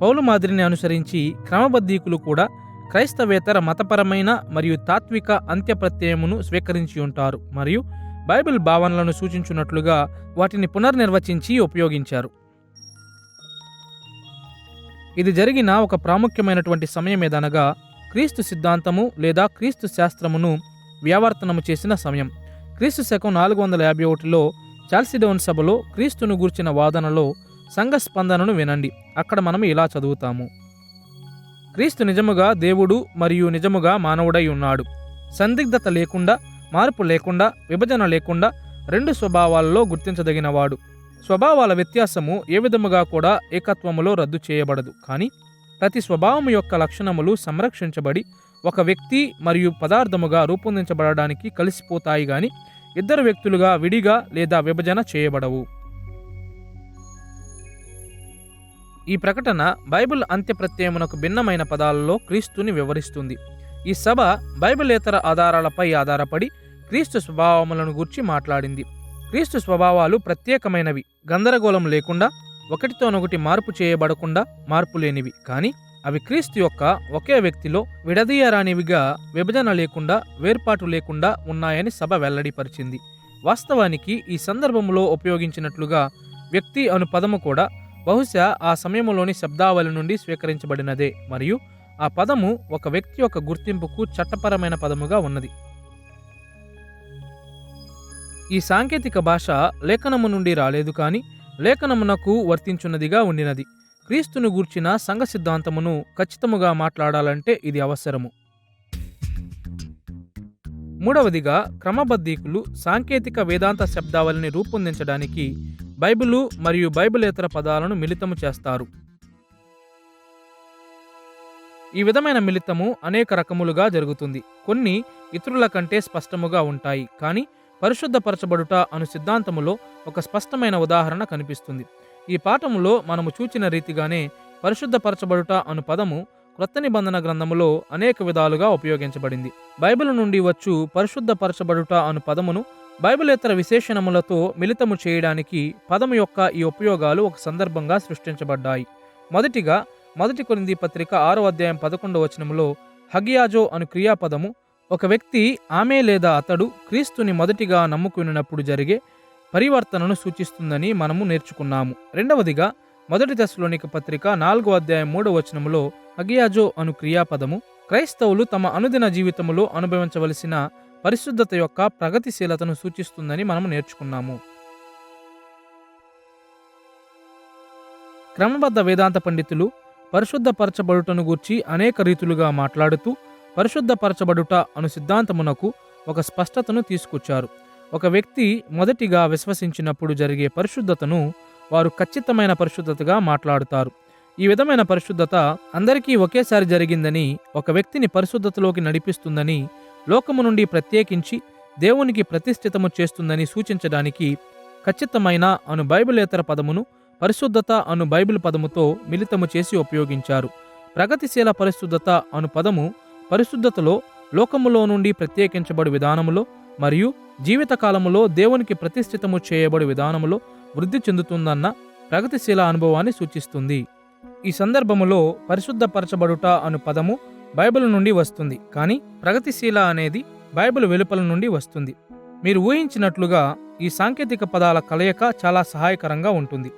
పౌలు మాదిరిని అనుసరించి క్రమబద్ధీకులు కూడా క్రైస్తవేతర మతపరమైన మరియు తాత్విక అంత్యప్రత్యయమును స్వీకరించి ఉంటారు మరియు బైబిల్ భావనలను సూచించున్నట్లుగా వాటిని పునర్నిర్వచించి ఉపయోగించారు. ఇది జరిగిన ఒక ప్రాముఖ్యమైనటువంటి సమయమేదనగా క్రీస్తు సిద్ధాంతము లేదా క్రీస్తు శాస్త్రమును వ్యావర్తనము చేసిన సమయం. క్రీస్తు శకం 451లో చాల్సిడోన్ సభలో క్రీస్తును గూర్చిన వాదనలో సంఘ స్పందనను వినండి. అక్కడ మనం ఇలా చదువుతాము: క్రీస్తు నిజముగా దేవుడు మరియు నిజముగా మానవుడై ఉన్నాడు. సందిగ్ధత లేకుండా, మార్పు లేకుండా, విభజన లేకుండా 2 స్వభావాలలో గుర్తించదగినవాడు. స్వభావాల వ్యత్యాసము ఏ విధముగా కూడా ఏకత్వములో రద్దు చేయబడదు. కానీ ప్రతి స్వభావము యొక్క లక్షణములు సంరక్షించబడి ఒక వ్యక్తి మరియు పదార్థముగా రూపొందించబడడానికి కలిసిపోతాయి గాని 2 వ్యక్తులుగా విడిగా లేదా విభజన చేయబడవు. ఈ ప్రకటన బైబిల్ అంత్యప్రత్యయమునకు భిన్నమైన పదాలలో క్రీస్తుని వివరిస్తుంది. ఈ సభ బైబిలేతర ఆధారాలపై ఆధారపడి క్రీస్తు స్వభావములను గూర్చి మాట్లాడింది. క్రీస్తు స్వభావాలు ప్రత్యేకమైనవి, గందరగోళం లేకుండా, ఒకటితోనొకటి మార్పు చేయబడకుండా మార్పు లేనివి. కానీ అవి క్రీస్తు యొక్క ఒకే వ్యక్తిలో విడదీయరానివిగా, విభజన లేకుండా, వేర్పాటు లేకుండా ఉన్నాయని సభ వెల్లడిపరిచింది. వాస్తవానికి ఈ సందర్భంలో ఉపయోగించినట్లుగా వ్యక్తి అను పదము కూడా బహుశా ఆ సమయంలోని శబ్దావళి నుండి స్వీకరించబడినదే మరియు ఆ పదము ఒక వ్యక్తి యొక్క గుర్తింపుకు చట్టపరమైన పదముగా ఉన్నది. ఈ సాంకేతిక భాష లేఖనము నుండి రాలేదు, కానీ లేఖనమునకు వర్తించున్నదిగా ఉండినది. క్రీస్తును గూర్చిన సంఘ సిద్ధాంతమును ఖచ్చితముగా మాట్లాడాలంటే ఇది అవసరము. మూడవదిగా, క్రమబద్ధీకులు సాంకేతిక వేదాంత శబ్దావళిని రూపొందించడానికి బైబిలు మరియు బైబిలేతర పదాలను మిళితము చేస్తారు. ఈ విధమైన మిళితము అనేక రకములుగా జరుగుతుంది. కొన్ని ఇతరుల కంటే స్పష్టముగా ఉంటాయి, కానీ పరిశుద్ధపరచబడుట అను సిద్ధాంతములో ఒక స్పష్టమైన ఉదాహరణ కనిపిస్తుంది. ఈ పాఠములో మనము చూచిన రీతిగానే పరిశుద్ధపరచబడుట అను పదము క్రొత్త నిబంధన గ్రంథములో అనేక విధాలుగా ఉపయోగించబడింది. బైబిల్ నుండి వచ్చు పరిశుద్ధపరచబడుట అను పదమును బైబిలేతర విశేషణములతో మిళితము చేయడానికి పదము యొక్క ఈ ఉపయోగాలు ఒక సందర్భంగా సృష్టించబడ్డాయి. మొదటిగా మొదటి కొరింథీ పత్రిక 6వ అధ్యాయం 11వ వచనములో హగియాజో అను క్రియాపదము ఒక వ్యక్తి ఆమె లేదా అతడు క్రీస్తుని మొదటిగా నమ్ముకున్నప్పుడు జరిగే పరివర్తనను సూచిస్తుందని మనము నేర్చుకున్నాము. రెండవదిగా మొదటి తెస్సలోనిక పత్రిక 4వ అధ్యాయం 3వ వచనములో హగియాజో అను క్రియాపదము క్రైస్తవులు తమ అనుదిన జీవితములో అనుభవించవలసిన పరిశుద్ధత యొక్క ప్రగతిశీలతను సూచిస్తుందని మనము నేర్చుకున్నాము. క్రమబద్ధ వేదాంత పండితులు పరిశుద్ధపరచబడుటను గూర్చి అనేక రీతులుగా మాట్లాడుతూ పరిశుద్ధపరచబడుట అను సిద్ధాంతమునకు ఒక స్పష్టతను తీసుకొచ్చారు. ఒక వ్యక్తి మొదటిగా విశ్వసించినప్పుడు జరిగే పరిశుద్ధతను వారు ఖచ్చితమైన పరిశుద్ధతగా మాట్లాడుతారు. ఈ విధమైన పరిశుద్ధత అందరికీ ఒకేసారి జరిగిందని, ఒక వ్యక్తిని పరిశుద్ధతలోకి నడిపిస్తుందని, లోకము నుండి ప్రత్యేకించి దేవునికి ప్రతిష్ఠితము చేస్తుందని సూచించడానికి ఖచ్చితమైన అను బైబిలేతర పదమును పరిశుద్ధత అను బైబిల్ పదముతో మిళితము చేసి ఉపయోగించారు. ప్రగతిశీల పరిశుద్ధత అను పదము పరిశుద్ధతలో లోకములో నుండి ప్రత్యేకించబడు విధానములో మరియు జీవితకాలములో దేవునికి ప్రతిష్ఠితము చేయబడు విధానములో వృద్ధి చెందుతుందన్న ప్రగతిశీల అనుభవాన్ని సూచిస్తుంది. ఈ సందర్భములో పరిశుద్ధపరచబడుట అను పదము బైబిల్ నుండి వస్తుంది, కానీ ప్రగతిశీల అనేది బైబిల్ వెలుపల నుండి వస్తుంది. మీరు ఊహించినట్లుగా ఈ సాంకేతిక పదాల కలయిక చాలా సహాయకరంగా ఉంటుంది.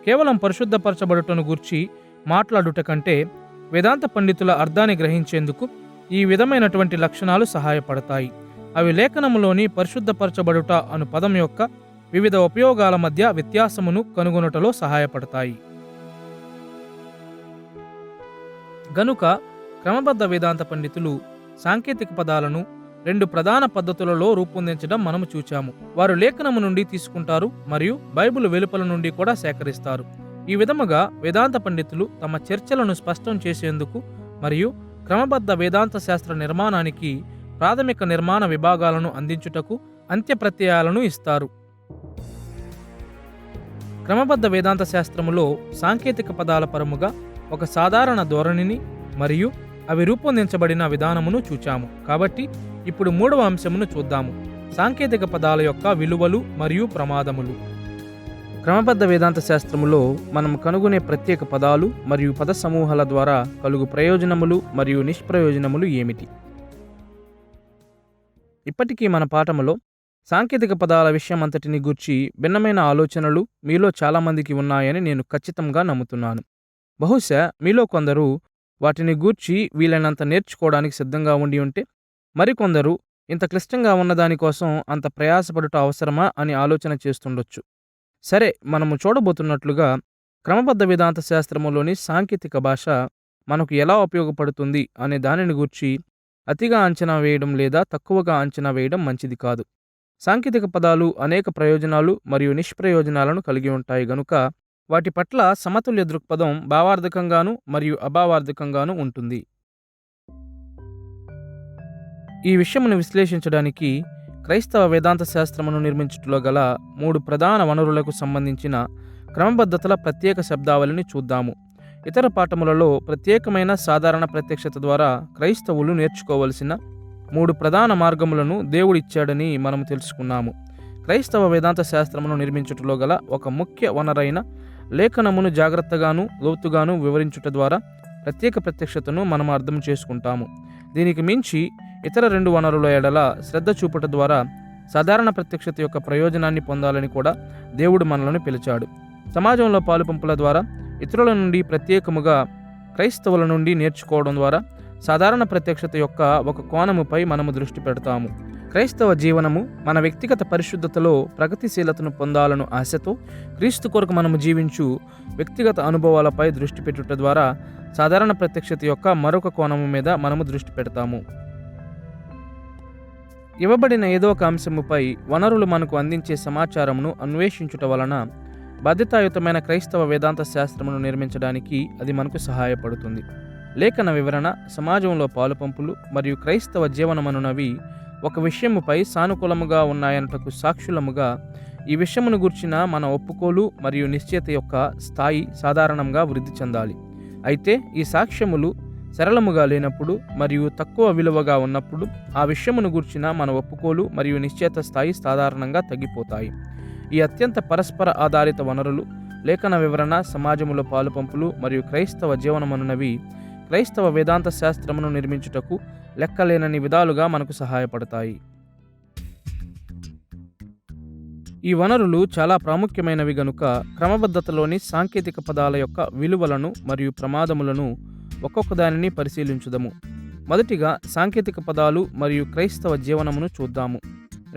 కేవలం పరిశుద్ధపరచబడుటను గూర్చి మాట్లాడుట కంటే వేదాంత పండితుల అర్థాన్ని గ్రహించేందుకు ఈ విధమైనటువంటి లక్షణాలు సహాయపడతాయి. అవి లేఖనములోని పరిశుద్ధపరచబడుట అను పదం యొక్క వివిధ ఉపయోగాల మధ్య వ్యత్యాసమును కనుగొనుటలో సహాయపడతాయి. గనుక క్రమబద్ధ వేదాంత పండితులు సాంకేతిక పదాలను 2 ప్రధాన పద్ధతులలో రూపొందించడం మనము చూచాము. వారు లేఖనము నుండి తీసుకుంటారు మరియు బైబిల్ వెలుపల నుండి కూడా సేకరిస్తారు. ఈ విధముగా వేదాంత పండితులు తమ చర్చలను స్పష్టం చేసేందుకు మరియు క్రమబద్ధ వేదాంత శాస్త్ర నిర్మాణానికి ప్రాథమిక నిర్మాణ విభాగాలను అందించుటకు అంత్యప్రత్యయాలను ఇస్తారు. క్రమబద్ధ వేదాంత శాస్త్రములో సాంకేతిక పదాల పరముగా ఒక సాధారణ ధోరణిని మరియు అవి రూపొందించబడిన విధానమును చూచాము. కాబట్టి ఇప్పుడు 3వ అంశమును చూద్దాము: సాంకేతిక పదాల యొక్క విలువలు మరియు ప్రమాదములు. క్రమబద్ధ వేదాంత శాస్త్రములో మనం కనుగొనే ప్రత్యేక పదాలు మరియు పద సమూహాల ద్వారా కలుగు ప్రయోజనములు మరియు నిష్ప్రయోజనములు ఏమిటి? ఇప్పటికీ మన పాఠములో సాంకేతిక పదాల విషయమంతటిని గూర్చి భిన్నమైన ఆలోచనలు మీలో చాలామందికి ఉన్నాయని నేను ఖచ్చితంగా నమ్ముతున్నాను. బహుశా మీలో కొందరు వాటిని గూర్చి వీలైనంత నేర్చుకోవడానికి సిద్ధంగా ఉండి ఉంటే, మరికొందరు ఇంత క్లిష్టంగా ఉన్నదానికోసం అంత ప్రయాసపడుట అవసరమా అని ఆలోచన చేస్తుండొచ్చు. సరే, మనము చూడబోతున్నట్లుగా క్రమబద్ధ వేదాంత శాస్త్రములోని సాంకేతిక భాష మనకు ఎలా ఉపయోగపడుతుంది అనే దానిని గూర్చి అతిగా అంచనా వేయడం లేదా తక్కువగా అంచనా వేయడం మంచిది కాదు. సాంకేతిక పదాలు అనేక ప్రయోజనాలు మరియు నిష్ప్రయోజనాలను కలిగి ఉంటాయి గనుక వాటి పట్ల సమతుల్య దృక్పథం భావార్థకంగాను మరియు అభావార్థకంగాను ఉంటుంది. ఈ విషయమును విశ్లేషించడానికి క్రైస్తవ వేదాంత శాస్త్రమును నిర్మించుటలో గల 3 ప్రధాన వనరులకు సంబంధించిన క్రమబద్ధతల ప్రత్యేక శబ్దావళిని చూద్దాము. ఇతర పాఠములలో ప్రత్యేకమైన సాధారణ ప్రత్యక్షత ద్వారా క్రైస్తవులు నేర్చుకోవలసిన 3 ప్రధాన మార్గములను దేవుడిచ్చాడని మనము తెలుసుకున్నాము. క్రైస్తవ వేదాంత శాస్త్రమును నిర్మించుటలో గల ఒక ముఖ్య వనరైన లేఖనమును జాగ్రత్తగాను లోతుగాను వివరించుట ద్వారా ప్రత్యేక ప్రత్యక్షతను మనం అర్థం చేసుకుంటాము. దీనికి మించి ఇతర 2 వనరుల ఎడల శ్రద్ధ చూపుట ద్వారా సాధారణ ప్రత్యక్షత యొక్క ప్రయోజనాన్ని పొందాలని కూడా దేవుడు మనలను పిలిచాడు. సమాజంలో పాలుపంపుల ద్వారా ఇతరుల నుండి ప్రత్యేకముగా క్రైస్తవుల నుండి నేర్చుకోవడం ద్వారా సాధారణ ప్రత్యక్షత యొక్క ఒక కోణముపై మనము దృష్టి పెడతాము. క్రైస్తవ జీవనము మన వ్యక్తిగత పరిశుద్ధతలో ప్రగతిశీలతను పొందాలను ఆశతో క్రీస్తు కొరకు మనము జీవించు వ్యక్తిగత అనుభవాలపై దృష్టి పెట్టుట ద్వారా సాధారణ ప్రత్యక్షత యొక్క మరొక కోణము మీద మనము దృష్టి పెడతాము. ఇవ్వబడిన ఏదో ఒక అంశముపై వనరులు మనకు అందించే సమాచారమును అన్వేషించుట వలన బాధ్యతాయుతమైన క్రైస్తవ వేదాంత శాస్త్రమును నిర్మించడానికి అది మనకు సహాయపడుతుంది. లేఖన వివరణ, సమాజంలో పాలుపంపులు మరియు క్రైస్తవ జీవనమనునవి ఒక విషయముపై సానుకూలముగా ఉన్నాయనటకు సాక్షులముగా ఈ విషయమును గూర్చిన మన ఒప్పుకోలు మరియు నిశ్చయత యొక్క స్థాయి సాధారణంగా వృద్ధి చెందాలి. అయితే ఈ సాక్ష్యములు సరళముగా లేనప్పుడు మరియు తక్కువ విలువగా ఉన్నప్పుడు ఆ విషయమును గూర్చిన మన ఒప్పుకోలు మరియు నిశ్చయత స్థాయి సాధారణంగా తగ్గిపోతాయి. ఈ అత్యంత పరస్పర ఆధారిత వనరులు లేఖన వివరణ, సమాజములో పాలుపంపులు మరియు క్రైస్తవ జీవనమనునవి క్రైస్తవ వేదాంత శాస్త్రమును నిర్మించుటకు లెక్కలేనన్ని విధాలుగా మనకు సహాయపడతాయి. ఈ వనరులు చాలా ప్రాముఖ్యమైనవి గనుక క్రమబద్ధతలోని సాంకేతిక పదాల యొక్క విలువలను మరియు ప్రమాదములను ఒక్కొక్క దానిని పరిశీలించుదము. మొదటిగా సాంకేతిక పదాలు మరియు క్రైస్తవ జీవనమును చూద్దాము.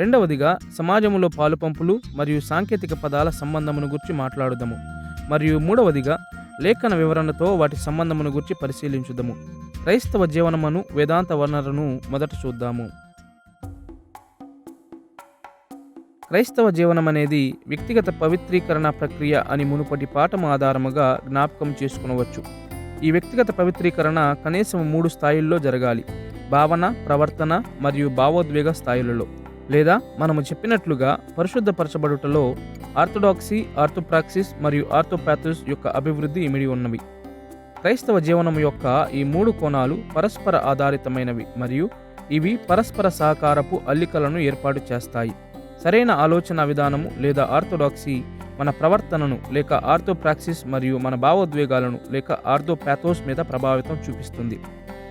రెండవదిగా సమాజములో పాలుపంపులు మరియు సాంకేతిక పదాల సంబంధమును గురించి మాట్లాడుదాము. మరియు మూడవదిగా లేఖన వివరణతో వాటి సంబంధమును గురించి పరిశీలించుదము. క్రైస్తవ జీవనమును వేదాంత వనరును మొదట చూద్దాము. క్రైస్తవ జీవనం అనేది వ్యక్తిగత పవిత్రీకరణ ప్రక్రియ అని మునుపటి పాఠం ఆధారముగా జ్ఞాపకం చేసుకునవచ్చు. ఈ వ్యక్తిగత పవిత్రీకరణ కనీసం 3 స్థాయిల్లో జరగాలి: భావన, ప్రవర్తన మరియు భావోద్వేగ స్థాయిలలో. లేదా మనము చెప్పినట్లుగా పరిశుద్ధపరచబడుటలో ఆర్థోడాక్సీ, ఆర్థోప్రాక్సిస్ మరియు ఆర్థోపాథోస్ యొక్క అభివృద్ధి ఇమిడి ఉన్నవి. క్రైస్తవ జీవనం యొక్క ఈ 3 కోణాలు పరస్పర ఆధారితమైనవి మరియు ఇవి పరస్పర సహకారపు అల్లికలను ఏర్పాటు చేస్తాయి. సరైన ఆలోచన విధానము లేదా ఆర్థోడాక్సీ మన ప్రవర్తనను లేక ఆర్థోప్రాక్సిస్ మరియు మన భావోద్వేగాలను లేక ఆర్థోపాథోస్ మీద ప్రభావితం చూపిస్తుంది.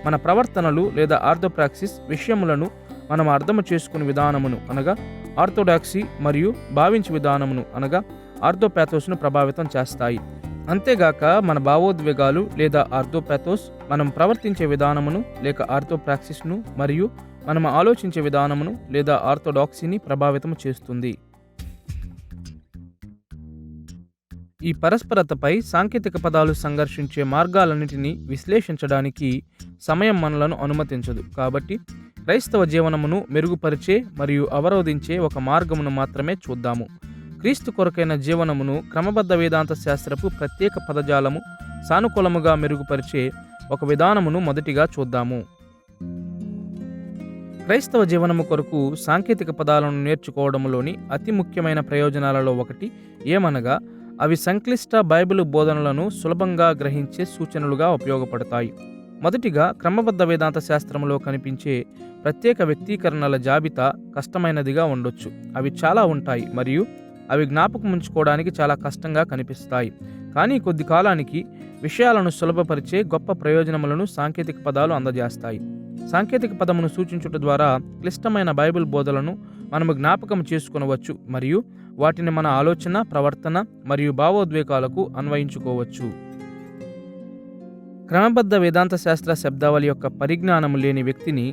మన ప్రవర్తనలు లేదా ఆర్థోప్రాక్సిస్ విషయములను మనం అర్థము చేసుకునే విధానమును అనగా ఆర్థోడాక్సీ మరియు భావించే విధానమును అనగా ఆర్థోపాథోస్ను ప్రభావితం చేస్తాయి. అంతేగాక మన భావోద్వేగాలు లేదా ఆర్థోపాథోస్ మనం ప్రవర్తించే విధానమును లేక ఆర్థోప్రాక్సిస్ను మరియు మనం ఆలోచించే విధానమును లేదా ఆర్థోడాక్సీని ప్రభావితం చేస్తుంది. ఈ పరస్పరతపై సాంకేతిక పదాలు సంఘర్షించే మార్గాలన్నిటినీ విశ్లేషించడానికి సమయం మనలను అనుమతించదు. కాబట్టి క్రైస్తవ జీవనమును మెరుగుపరిచే మరియు అవరోధించే ఒక మార్గమును మాత్రమే చూద్దాము. క్రీస్తు కొరకైన జీవనమును క్రమబద్ధ వేదాంత శాస్త్రపు ప్రత్యేక పదజాలము సానుకూలముగా మెరుగుపరిచే ఒక విధానమును మొదటిగా చూద్దాము. క్రైస్తవ జీవనము కొరకు సాంకేతిక పదాలను నేర్చుకోవడంలోని అతి ముఖ్యమైన ప్రయోజనాలలో ఒకటి ఏమనగా అవి సంక్లిష్ట బైబిల్ బోధనలను సులభంగా గ్రహించే సూచనలుగా ఉపయోగపడతాయి. మొదటిగా క్రమబద్ధ వేదాంత శాస్త్రంలో కనిపించే ప్రత్యేక వ్యక్తీకరణల జాబితా కష్టమైనదిగా ఉండొచ్చు. అవి చాలా ఉంటాయి మరియు అవి జ్ఞాపకం ఉంచుకోవడానికి చాలా కష్టంగా కనిపిస్తాయి. కానీ కొద్ది కాలానికి విషయాలను సులభపరిచే గొప్ప ప్రయోజనములను సాంకేతిక పదాలు అందజేస్తాయి. సాంకేతిక పదమును సూచించుట ద్వారా క్లిష్టమైన బైబిల్ బోధలను మనము జ్ఞాపకం చేసుకొనవచ్చు మరియు వాటిని మన ఆలోచన, ప్రవర్తన మరియు భావోద్వేగాలకు అన్వయించుకోవచ్చు. క్రమబద్ధ వేదాంత శాస్త్ర శబ్దావళి యొక్క పరిజ్ఞానము లేని వ్యక్తిని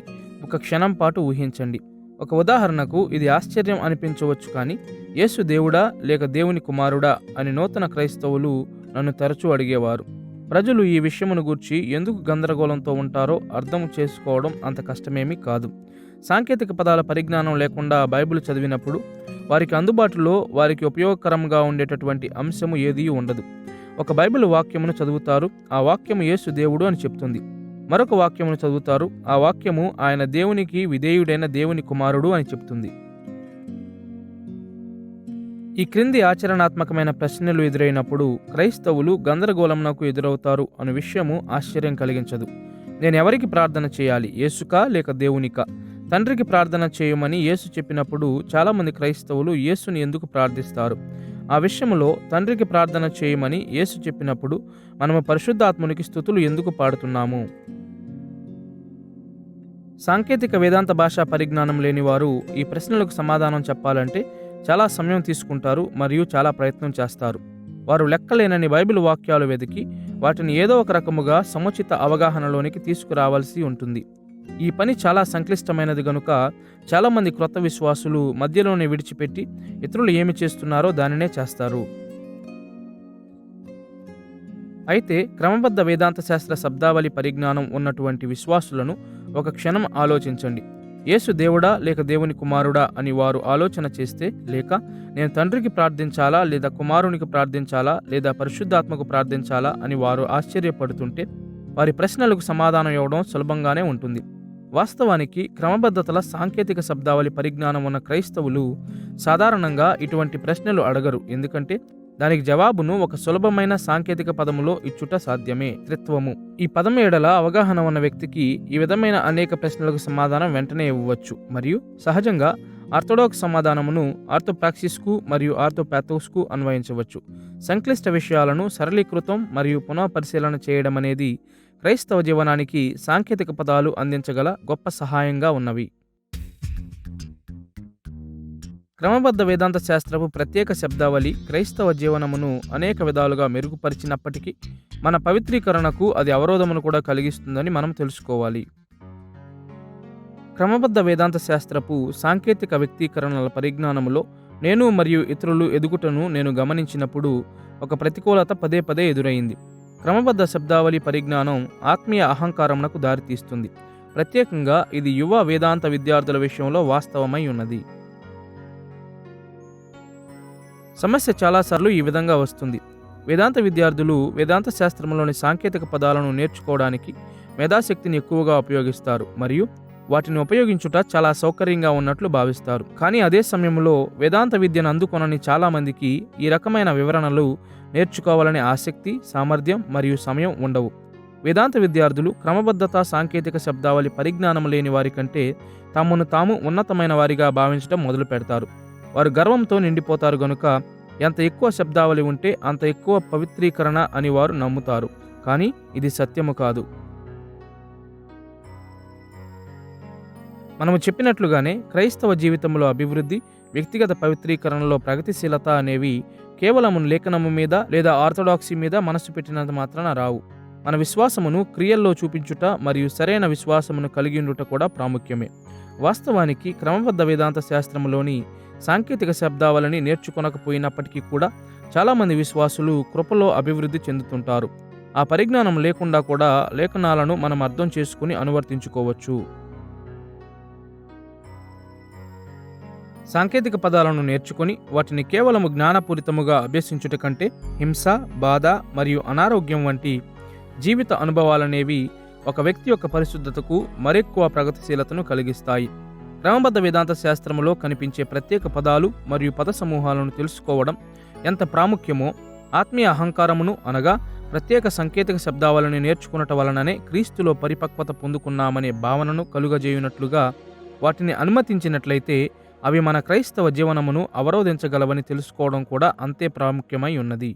ఒక క్షణం పాటు ఊహించండి. ఒక ఉదాహరణకు ఇది ఆశ్చర్యం అనిపించవచ్చు, కానీ యేసు దేవుడా లేక దేవుని కుమారుడా అని నూతన క్రైస్తవులు నన్ను తరచూ అడిగేవారు. ప్రజలు ఈ విషయమును గూర్చి ఎందుకు గందరగోళంతో ఉంటారో అర్థం చేసుకోవడం అంత కష్టమేమీ కాదు. సాంకేతిక పదాల పరిజ్ఞానం లేకుండా బైబిల్ చదివినప్పుడు వారికి అందుబాటులో వారికి ఉపయోగకరంగా ఉండేటటువంటి అంశము ఏదీ ఉండదు. ఒక బైబిల్ వాక్యమును చదువుతారు, ఆ వాక్యము యేసు దేవుడు అని చెప్తుంది. మరొక వాక్యమును చదువుతారు, ఆ వాక్యము ఆయన దేవునికి విధేయుడైన దేవుని కుమారుడు అని చెప్తుంది. ఈ క్రింది ఆచరణాత్మకమైన ప్రశ్నలు ఎదురైనప్పుడు క్రైస్తవులు గందరగోళంనకు ఎదురవుతారు అనే విషయము ఆశ్చర్యం కలిగించదు. నేను ఎవరికి ప్రార్థన చేయాలి, యేసుకా లేక దేవునికా? తండ్రికి ప్రార్థన చేయమని యేసు చెప్పినప్పుడు చాలామంది క్రైస్తవులు యేసుని ఎందుకు ప్రార్థిస్తారు? ఆ విషయంలో తండ్రికి ప్రార్థన చేయమని యేసు చెప్పినప్పుడు మనము పరిశుద్ధాత్మునికి స్తుతులు ఎందుకు పాడుతున్నాము? సాంకేతిక వేదాంత భాషా పరిజ్ఞానం లేని వారు ఈ ప్రశ్నలకు సమాధానం చెప్పాలంటే చాలా సమయం తీసుకుంటారు మరియు చాలా ప్రయత్నం చేస్తారు. వారు లెక్కలేనని బైబిల్ వాక్యాలు వెతికి వాటిని ఏదో ఒక రకముగా సముచిత అవగాహనలోనికి తీసుకురావాల్సి ఉంటుంది. ఈ పని చాలా సంక్లిష్టమైనది గనుక చాలామంది క్రొత్త విశ్వాసులు మధ్యలోనే విడిచిపెట్టి ఇతరులు ఏమి చేస్తున్నారో దానినే చేస్తారు. అయితే క్రమబద్ధ వేదాంత శాస్త్ర శబ్దావళి పరిజ్ఞానం ఉన్నటువంటి విశ్వాసులను ఒక క్షణం ఆలోచించండి. యేసు దేవుడా లేక దేవుని కుమారుడా అని వారు ఆలోచన చేస్తే, లేక నేను తండ్రికి ప్రార్థించాలా లేదా కుమారునికి ప్రార్థించాలా లేదా పరిశుద్ధాత్మకు ప్రార్థించాలా అని వారు ఆశ్చర్యపడుతుంటే, వారి ప్రశ్నలకు సమాధానం ఇవ్వడం సులభంగానే ఉంటుంది. వాస్తవానికి క్రమబద్ధతల సాంకేతిక శబ్దావళి పరిజ్ఞానం ఉన్న క్రైస్తవులు సాధారణంగా ఇటువంటి ప్రశ్నలు అడగరు. ఎందుకంటే దానికి జవాబును ఒక సులభమైన సాంకేతిక పదములో ఇచ్చుట సాధ్యమే. త్రిత్వము. ఈ పదం ఎడల అవగాహన ఉన్న వ్యక్తికి ఈ విధమైన అనేక ప్రశ్నలకు సమాధానం వెంటనే ఇవ్వవచ్చు మరియు సహజంగా ఆర్థోడాక్స్ సమాధానమును ఆర్థోప్రాక్సిస్కు మరియు ఆర్థోపాథోస్కు అన్వయించవచ్చు. సంక్లిష్ట విషయాలను సరళీకృతం మరియు పునఃపరిశీలన చేయడం అనేది క్రైస్తవ జీవనానికి సాంకేతిక పదాలు అందించగల గొప్ప సహాయంగా ఉన్నవి. క్రమబద్ధ వేదాంత శాస్త్రపు ప్రత్యేక శబ్దావళి క్రైస్తవ జీవనమును అనేక విధాలుగా మెరుగుపరిచినప్పటికీ మన పవిత్రీకరణకు అది అవరోధమును కూడా కలిగిస్తుందని మనం తెలుసుకోవాలి. క్రమబద్ధ వేదాంత శాస్త్రపు సాంకేతిక వ్యక్తీకరణల పరిజ్ఞానములో నేను మరియు ఇతరులు ఎదుగుటను నేను గమనించినప్పుడు ఒక ప్రతికూలత పదే పదే ఎదురైంది. క్రమబద్ధ శబ్దావళి పరిజ్ఞానం ఆత్మీయ అహంకారమునకు దారితీస్తుంది. ప్రత్యేకంగా ఇది యువ వేదాంత విద్యార్థుల విషయంలో వాస్తవమై ఉన్నది. సమస్య చాలాసార్లు ఈ విధంగా వస్తుంది. వేదాంత విద్యార్థులు వేదాంత శాస్త్రంలోని సాంకేతిక పదాలను నేర్చుకోవడానికి మేధాశక్తిని ఎక్కువగా ఉపయోగిస్తారు మరియు వాటిని ఉపయోగించుట చాలా సౌకర్యంగా ఉన్నట్లు భావిస్తారు. కానీ అదే సమయంలో వేదాంత విద్యను అందుకొనని చాలామందికి ఈ రకమైన వివరణలు నేర్చుకోవాలనే ఆసక్తి, సామర్థ్యం మరియు సమయం ఉండవు. వేదాంత విద్యార్థులు క్రమబద్ధత సాంకేతిక శబ్దావళి పరిజ్ఞానం లేని వారి కంటే తమను తాము ఉన్నతమైన వారిగా భావించడం మొదలు పెడతారు. వారు గర్వంతో నిండిపోతారు గనుక ఎంత ఎక్కువ శబ్దావళి ఉంటే అంత ఎక్కువ పవిత్రీకరణ అని వారు నమ్ముతారు. కానీ ఇది సత్యము కాదు. మనము చెప్పినట్లుగానే క్రైస్తవ జీవితంలో అభివృద్ధి, వ్యక్తిగత పవిత్రీకరణలో ప్రగతిశీలత అనేవి కేవలం లేఖనము మీద లేదా ఆర్థోడాక్సీ మీద మనసు పెట్టినంత మాత్రాన రావు. మన విశ్వాసమును క్రియల్లో చూపించుట మరియు సరైన విశ్వాసమును కలిగి ఉండుట కూడా ప్రాముఖ్యమే. వాస్తవానికి క్రమబద్ధ వేదాంత శాస్త్రములోని సాంకేతిక శబ్దావళిని నేర్చుకొనకపోయినప్పటికీ కూడా చాలామంది విశ్వాసులు కృపలో అభివృద్ధి చెందుతుంటారు. ఆ పరిజ్ఞానం లేకుండా కూడా లేఖనాలను మనం అర్థం చేసుకుని అనువర్తించుకోవచ్చు. సాంకేతిక పదాలను నేర్చుకుని వాటిని కేవలము జ్ఞానపూరితముగా అభ్యసించుట కంటే హింస, బాధ మరియు అనారోగ్యం వంటి జీవిత అనుభవాలనేవి ఒక వ్యక్తి యొక్క పరిశుద్ధతకు మరెక్కువ ప్రగతిశీలతను కలిగిస్తాయి. క్రమబద్ధ వేదాంత శాస్త్రములో కనిపించే ప్రత్యేక పదాలు మరియు పద సమూహాలను తెలుసుకోవడం ఎంత ప్రాముఖ్యమో ఆత్మీయ అహంకారమును అనగా ప్రత్యేక సాంకేతిక శబ్దావళిని నేర్చుకునట వలననే క్రీస్తులో పరిపక్వత పొందుకున్నామనే భావనను కలుగజేయునట్లుగా వాటిని అనుమతించినట్లయితే అవి మన క్రైస్తవ జీవనమును అవరోధించగలవని తెలుసుకోవడం కూడా అంతే ప్రాముఖ్యమై ఉన్నది.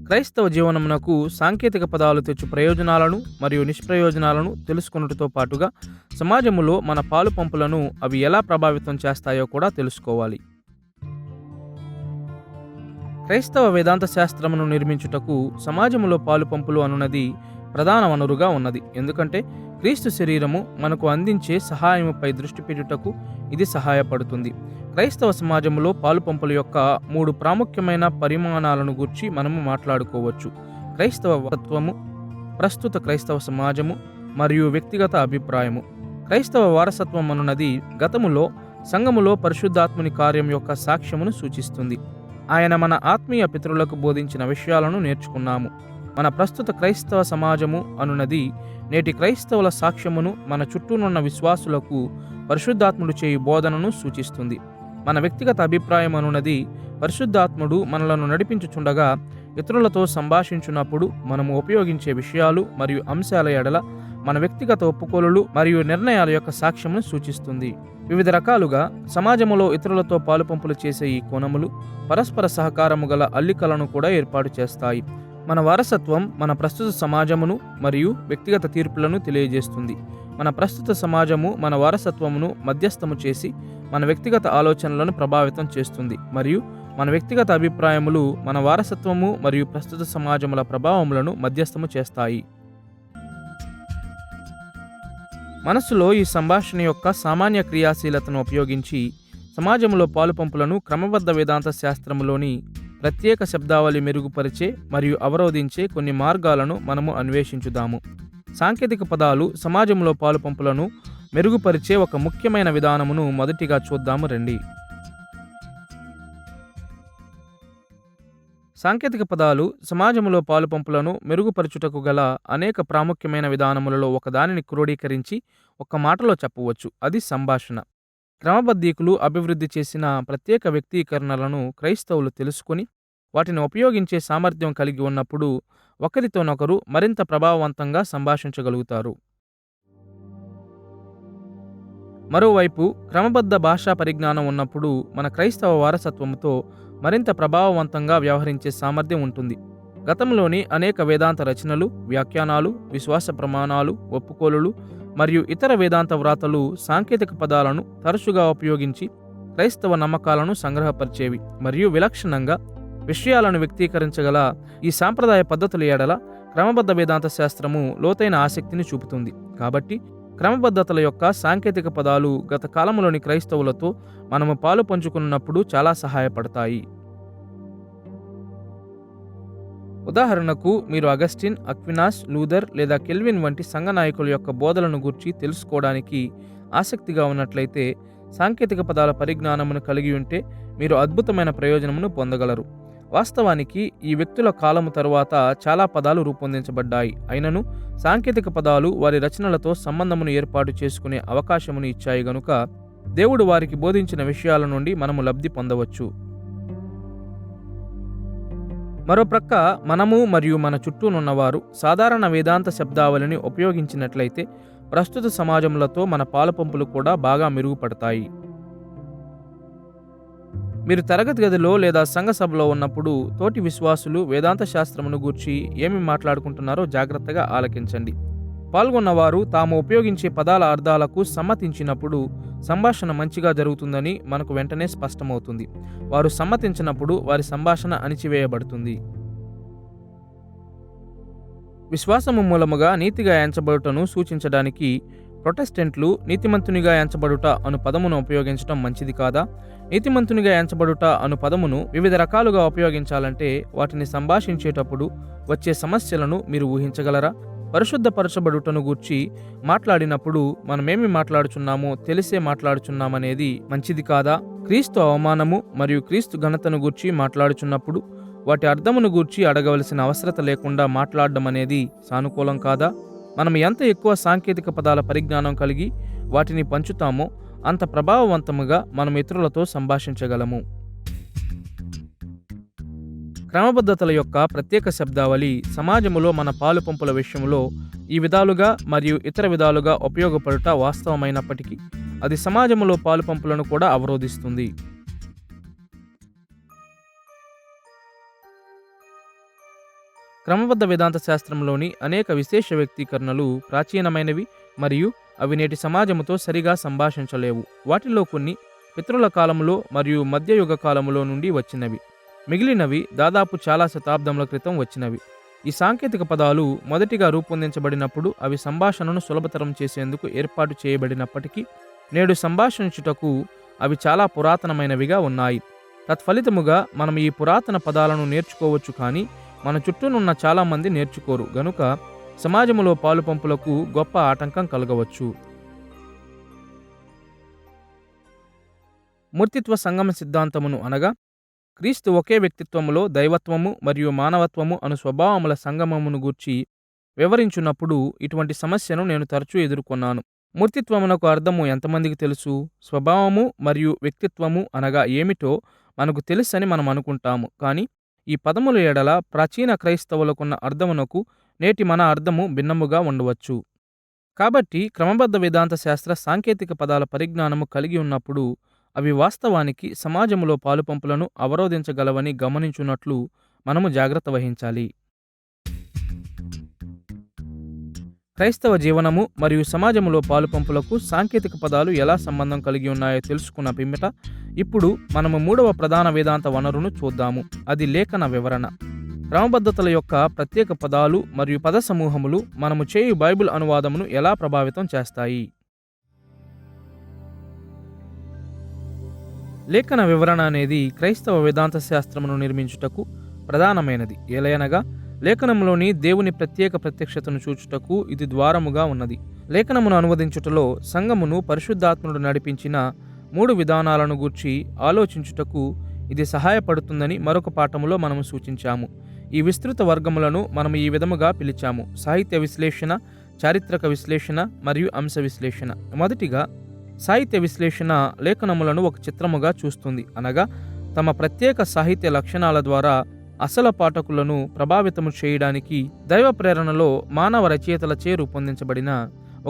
క్రైస్తవ జీవనమునకు సాంకేతిక పదాలు తెచ్చు ప్రయోజనాలను మరియు నిష్ప్రయోజనాలను తెలుసుకొనుటతో పాటుగా సమాజములో మన పాలు పంపులను అవి ఎలా ప్రభావితం చేస్తాయో కూడా తెలుసుకోవాలి. క్రైస్తవ వేదాంత శాస్త్రమును నిర్మించుటకు సమాజములో పాలు పంపులు అనున్నది ప్రధాన వనరుగా ఉన్నది. ఎందుకంటే క్రీస్తు శరీరము మనకు అందించే సహాయముపై దృష్టి పెట్టుటకు ఇది సహాయపడుతుంది. క్రైస్తవ సమాజంలో పాలుపంపుల యొక్క 3 ప్రాముఖ్యమైన పరిమాణాలను గూర్చి మనము మాట్లాడుకోవచ్చు. క్రైస్తవ వారసత్వము, ప్రస్తుత క్రైస్తవ సమాజము మరియు వ్యక్తిగత అభిప్రాయము. క్రైస్తవ వారసత్వం అనున్నది గతములో సంఘములో పరిశుద్ధాత్ముని కార్యం యొక్క సాక్ష్యమును సూచిస్తుంది. ఆయన మన ఆత్మీయ పితరులకు బోధించిన విషయాలను నేర్చుకున్నాము. మన ప్రస్తుత క్రైస్తవ సమాజము అనున్నది నేటి క్రైస్తవుల సాక్ష్యమును, మన చుట్టూనున్న విశ్వాసులకు పరిశుద్ధాత్ముడు చేయు బోధనను సూచిస్తుంది. మన వ్యక్తిగత అభిప్రాయం అనున్నది పరిశుద్ధాత్ముడు మనలను నడిపించుచుండగా ఇతరులతో సంభాషించున్నప్పుడు మనము ఉపయోగించే విషయాలు మరియు అంశాల ఎడల మన వ్యక్తిగత ఒప్పుకోలులు మరియు నిర్ణయాల యొక్క సాక్ష్యమును సూచిస్తుంది. వివిధ రకాలుగా సమాజములో ఇతరులతో పాలుపంపులు చేసే ఈ కోణములు పరస్పర సహకారము గల అల్లికలను కూడా ఏర్పాటు చేస్తాయి. మన వారసత్వం మన ప్రస్తుత సమాజమును మరియు వ్యక్తిగత తీర్పులను తెలియజేస్తుంది. మన ప్రస్తుత సమాజము మన వారసత్వమును మధ్యస్థము చేసి మన వ్యక్తిగత ఆలోచనలను ప్రభావితం చేస్తుంది మరియు మన వ్యక్తిగత అభిప్రాయములు మన వారసత్వము మరియు ప్రస్తుత సమాజముల ప్రభావములను మధ్యస్థము చేస్తాయి. మనస్సులో ఈ సంభాషణ యొక్క సామాన్య క్రియాశీలతను ఉపయోగించి సమాజంలో పాలుపంపులను క్రమబద్ధ వేదాంత శాస్త్రములోని ప్రత్యేక శబ్దావళి మెరుగుపరిచే మరియు అవరోధించే కొన్ని మార్గాలను మనము అన్వేషించుదాము. సాంకేతిక పదాలు సమాజంలో పాలుపంపులను మెరుగుపరిచే ఒక ముఖ్యమైన విధానమును మొదటిగా చూద్దాము రండి. సాంకేతిక పదాలు సమాజంలో పాలుపంపులను మెరుగుపరచుటకు గల అనేక ప్రాముఖ్యమైన విధానములలో ఒకదానిని క్రోడీకరించి ఒక మాటలో చెప్పవచ్చు. అది సంభాషణ. క్రమబద్ధీకులు అభివృద్ధి చేసిన ప్రత్యేక వ్యక్తీకరణలను క్రైస్తవులు తెలుసుకొని వాటిని ఉపయోగించే సామర్థ్యం కలిగి ఉన్నప్పుడు ఒకరితోనొకరు మరింత ప్రభావవంతంగా సంభాషించగలుగుతారు. మరోవైపు క్రమబద్ధ భాషా పరిజ్ఞానం ఉన్నప్పుడు మన క్రైస్తవ వారసత్వంతో మరింత ప్రభావవంతంగా వ్యవహరించే సామర్థ్యం ఉంటుంది. గతంలోని అనేక వేదాంత రచనలు, వ్యాఖ్యానాలు, విశ్వాస ప్రమాణాలు, ఒప్పుకోలులు మరియు ఇతర వేదాంత వ్రాతలు సాంకేతిక పదాలను తరచుగా ఉపయోగించి క్రైస్తవ నమ్మకాలను సంగ్రహపరిచేవి మరియు విలక్షణంగా విషయాలను వ్యక్తీకరించగల ఈ సాంప్రదాయ పద్ధతుల ఎడల క్రమబద్ధ వేదాంత శాస్త్రము లోతైన ఆసక్తిని చూపుతుంది. కాబట్టి క్రమబద్ధతల యొక్క సాంకేతిక పదాలు గత కాలంలోని క్రైస్తవులతో మనము పాలు పంచుకున్నప్పుడు చాలా సహాయపడతాయి. ఉదాహరణకు, మీరు అగస్టిన్, అక్వినాస్, లూథర్ లేదా కెల్విన్ వంటి సంఘ నాయకుల యొక్క బోధలను గూర్చి తెలుసుకోవడానికి ఆసక్తిగా ఉన్నట్లయితే సాంకేతిక పదాల పరిజ్ఞానమును కలిగి ఉంటే మీరు అద్భుతమైన ప్రయోజనమును పొందగలరు. వాస్తవానికి ఈ వ్యక్తుల కాలము తరువాత చాలా పదాలు రూపొందించబడ్డాయి. అయినను సాంకేతిక పదాలు వారి రచనలతో సంబంధమును ఏర్పాటు చేసుకునే అవకాశమును ఇచ్చాయి గనుక దేవుడు వారికి బోధించిన విషయాల నుండి మనము లబ్ధి పొందవచ్చు. మరోప్రక్క మనము మరియు మన చుట్టూనున్నవారు సాధారణ వేదాంత శబ్దావళిని ఉపయోగించినట్లయితే ప్రస్తుత సమాజములతో మన పాలుపంపులు కూడా బాగా మెరుగుపడతాయి. మీరు తరగతి గదిలో లేదా సంఘ సభలో ఉన్నప్పుడు తోటి విశ్వాసులు వేదాంత శాస్త్రమును గూర్చి ఏమి మాట్లాడుకుంటున్నారో జాగ్రత్తగా ఆలకించండి. పాల్గొన్నవారు తాము ఉపయోగించే పదాల అర్థాలకు సమ్మతించినప్పుడు సంభాషణ మంచిగా జరుగుతుందని మనకు వెంటనే స్పష్టమవుతుంది. వారు సమ్మతించినప్పుడు వారి సంభాషణ అణిచివేయబడుతుంది. విశ్వాసము మూలముగా నీతిగా ఎంచబడుటను సూచించడానికి ప్రొటెస్టెంట్లు నీతిమంతునిగా ఎంచబడుట అను పదమును ఉపయోగించడం మంచిది కాదా? నీతిమంతునిగా ఎంచబడుట అను పదమును వివిధ రకాలుగా ఉపయోగించాలంటే వాటిని సంభాషించేటప్పుడు వచ్చే సమస్యలను మీరు ఊహించగలరా? పరిశుద్ధపరచబడుటను గూర్చి మాట్లాడినప్పుడు మనమేమి మాట్లాడుచున్నామో తెలిసే మాట్లాడుచున్నామనేది మంచిది కాదా? క్రీస్తు అవమానము మరియు క్రీస్తు ఘనతను గూర్చి మాట్లాడుచున్నప్పుడు వాటి అర్థమును గూర్చి అడగవలసిన అవసరత లేకుండా మాట్లాడడం అనేది సానుకూలం కాదా? మనం ఎంత ఎక్కువ సాంకేతిక పదాల పరిజ్ఞానం కలిగి వాటిని పంచుతామో అంత ప్రభావవంతముగా మనం ఇతరులతో సంభాషించగలము. క్రమబద్ధతల యొక్క ప్రత్యేక శబ్దావళి సమాజములో మన పాలుపంపుల విషయంలో ఈ విధాలుగా మరియు ఇతర విధాలుగా ఉపయోగపడుట వాస్తవమైనప్పటికీ అది సమాజములో పాలుపంపులను కూడా అవరోధిస్తుంది. క్రమబద్ధ వేదాంత శాస్త్రంలోని అనేక విశేష వ్యక్తీకరణలు ప్రాచీనమైనవి మరియు అవి నేటి సమాజముతో సరిగా సంభాషించలేవు. వాటిలో కొన్ని పితరుల కాలములో మరియు మధ్యయుగ కాలములో నుండి వచ్చినవి. మిగిలినవి దాదాపు చాలా శతాబ్దముల క్రితం వచ్చినవి. ఈ సాంకేతిక పదాలు మొదటిగా రూపొందించబడినప్పుడు అవి సంభాషణను సులభతరం చేసేందుకు ఏర్పాటు చేయబడినప్పటికీ నేడు సంభాషించుటకు అవి చాలా పురాతనమైనవిగా ఉన్నాయి. తత్ఫలితముగా మనం ఈ పురాతన పదాలను నేర్చుకోవచ్చు, కానీ మన చుట్టూనున్న చాలామంది నేర్చుకోరు గనుక సమాజములో పాలుపంపులకు గొప్ప ఆటంకం కలగవచ్చు. మూర్తిత్వ సంగమ సిద్ధాంతమును అనగా క్రీస్తు ఒకే వ్యక్తిత్వములో దైవత్వము మరియు మానవత్వము అను స్వభావముల సంగమమును గూర్చి వివరించున్నప్పుడు ఇటువంటి సమస్యను నేను తరచూ ఎదుర్కొన్నాను. మూర్తిత్వమునకు అర్థము ఎంతమందికి తెలుసు? స్వభావము మరియు వ్యక్తిత్వము అనగా ఏమిటో మనకు తెలుసని మనం అనుకుంటాము, కానీ ఈ పదముల ఎడల ప్రాచీన క్రైస్తవులకున్న అర్థమునకు నేటి మన అర్థము భిన్నముగా ఉండవచ్చు. కాబట్టి క్రమబద్ధ వేదాంత శాస్త్ర సాంకేతిక పదాల పరిజ్ఞానము కలిగి ఉన్నప్పుడు అవి వాస్తవానికి సమాజములో పాలుపంపులను అవరోధించగలవని గమనించున్నట్లు మనము జాగ్రత్త వహించాలి. క్రైస్తవ జీవనము మరియు సమాజములో పాలుపంపులకు సాంకేతిక పదాలు ఎలా సంబంధం కలిగి ఉన్నాయో తెలుసుకున్న పిమ్మట ఇప్పుడు మనము మూడవ ప్రధాన వేదాంత వనరును చూద్దాము. అది లేఖన వివరణ. క్రమబద్ధతల యొక్క ప్రత్యేక పదాలు మరియు పద సమూహములు మనము చేయు బైబిల్ అనువాదమును ఎలా ప్రభావితం చేస్తాయి? లేఖన వివరణ అనేది క్రైస్తవ వేదాంత శాస్త్రమును నిర్మించుటకు ప్రధానమైనది. ఏలయనగా లేఖనములోని దేవుని ప్రత్యేక ప్రత్యక్షతను చూచుటకు ఇది ద్వారముగా ఉన్నది. లేఖనమును అనువదించుటలో సంఘమును పరిశుద్ధాత్ముడు నడిపించిన 3 విధానాలను గూర్చి ఆలోచించుటకు ఇది సహాయపడుతుందని మరొక పాఠములో మనము సూచించాము. ఈ విస్తృత వర్గములను మనం ఈ విధముగా పిలిచాము: సాహిత్య విశ్లేషణ, చారిత్రక విశ్లేషణ మరియు అంశ విశ్లేషణ. మొదటిగా, సాహిత్య విశ్లేషణ లేఖనములను ఒక చిత్రముగా చూస్తుంది. అనగా తమ ప్రత్యేక సాహిత్య లక్షణాల ద్వారా అసలు పాఠకులను ప్రభావితము చేయడానికి దైవ ప్రేరణలో మానవ రచయితలచే రూపొందించబడిన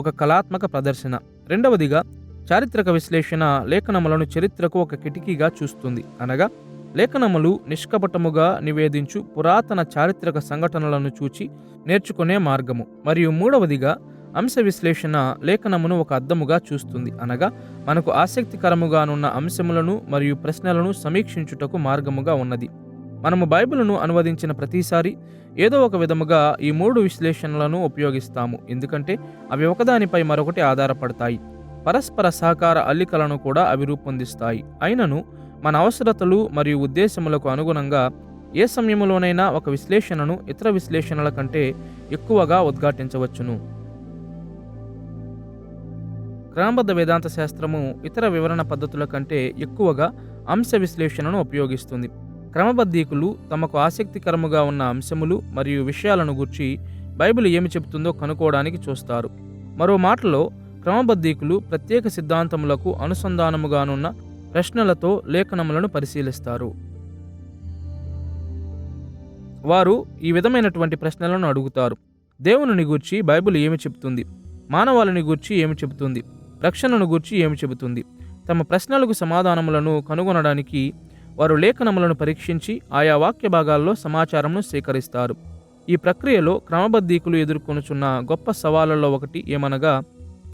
ఒక కళాత్మక ప్రదర్శన. రెండవదిగా, చారిత్రక విశ్లేషణ లేఖనములను చరిత్రకు ఒక కిటికీగా చూస్తుంది. అనగా లేఖనములు నిష్కపటముగా నివేదించు పురాతన చారిత్రక సంఘటనలను చూచి నేర్చుకునే మార్గము. మరియు మూడవదిగా, అంశ విశ్లేషణ లేఖనమును ఒక అద్దముగా చూస్తుంది. అనగా మనకు ఆసక్తికరముగానున్న అంశములను మరియు ప్రశ్నలను సమీక్షించుటకు మార్గముగా ఉన్నది. మనము బైబిలును అనువదించిన ప్రతిసారి ఏదో ఒక విధముగా ఈ 3 విశ్లేషణలను ఉపయోగిస్తాము. ఎందుకంటే అవి ఒకదానిపై మరొకటి ఆధారపడతాయి. పరస్పర సహకార అల్లికలను కూడా అవి రూపొందిస్తాయి. అయినను మన అవసరతలు మరియు ఉద్దేశములకు అనుగుణంగా ఏ సమయంలోనైనా ఒక విశ్లేషణను ఇతర విశ్లేషణల కంటే ఎక్కువగా ఉద్ఘాటించవచ్చును. క్రమబద్ధ వేదాంత శాస్త్రము ఇతర వివరణ పద్ధతుల కంటే ఎక్కువగా అంశ విశ్లేషణను ఉపయోగిస్తుంది. క్రమబద్ధీకులు తమకు ఆసక్తికరముగా ఉన్న అంశములు మరియు విషయాలను గూర్చి బైబిల్ ఏమి చెబుతుందో కనుక్కోవడానికి చూస్తారు. మరో మాటలో, క్రమబద్ధీకులు ప్రత్యేక సిద్ధాంతములకు అనుసంధానముగానున్న ప్రశ్నలతో లేఖనములను పరిశీలిస్తారు. వారు ఈ విధమైనటువంటి ప్రశ్నలను అడుగుతారు: దేవుని గూర్చి బైబిల్ ఏమి చెబుతుంది? మానవాళిని గూర్చి ఏమి చెబుతుంది? రక్షణను గూర్చి ఏమి చెబుతుంది? తమ ప్రశ్నలకు సమాధానములను కనుగొనడానికి వారు లేఖనములను పరీక్షించి ఆయా వాక్య భాగాల్లో సమాచారమును సేకరిస్తారు. ఈ ప్రక్రియలో క్రమబద్ధీకులు ఎదుర్కొనుచున్న గొప్ప సవాళ్లలో ఒకటి ఏమనగా,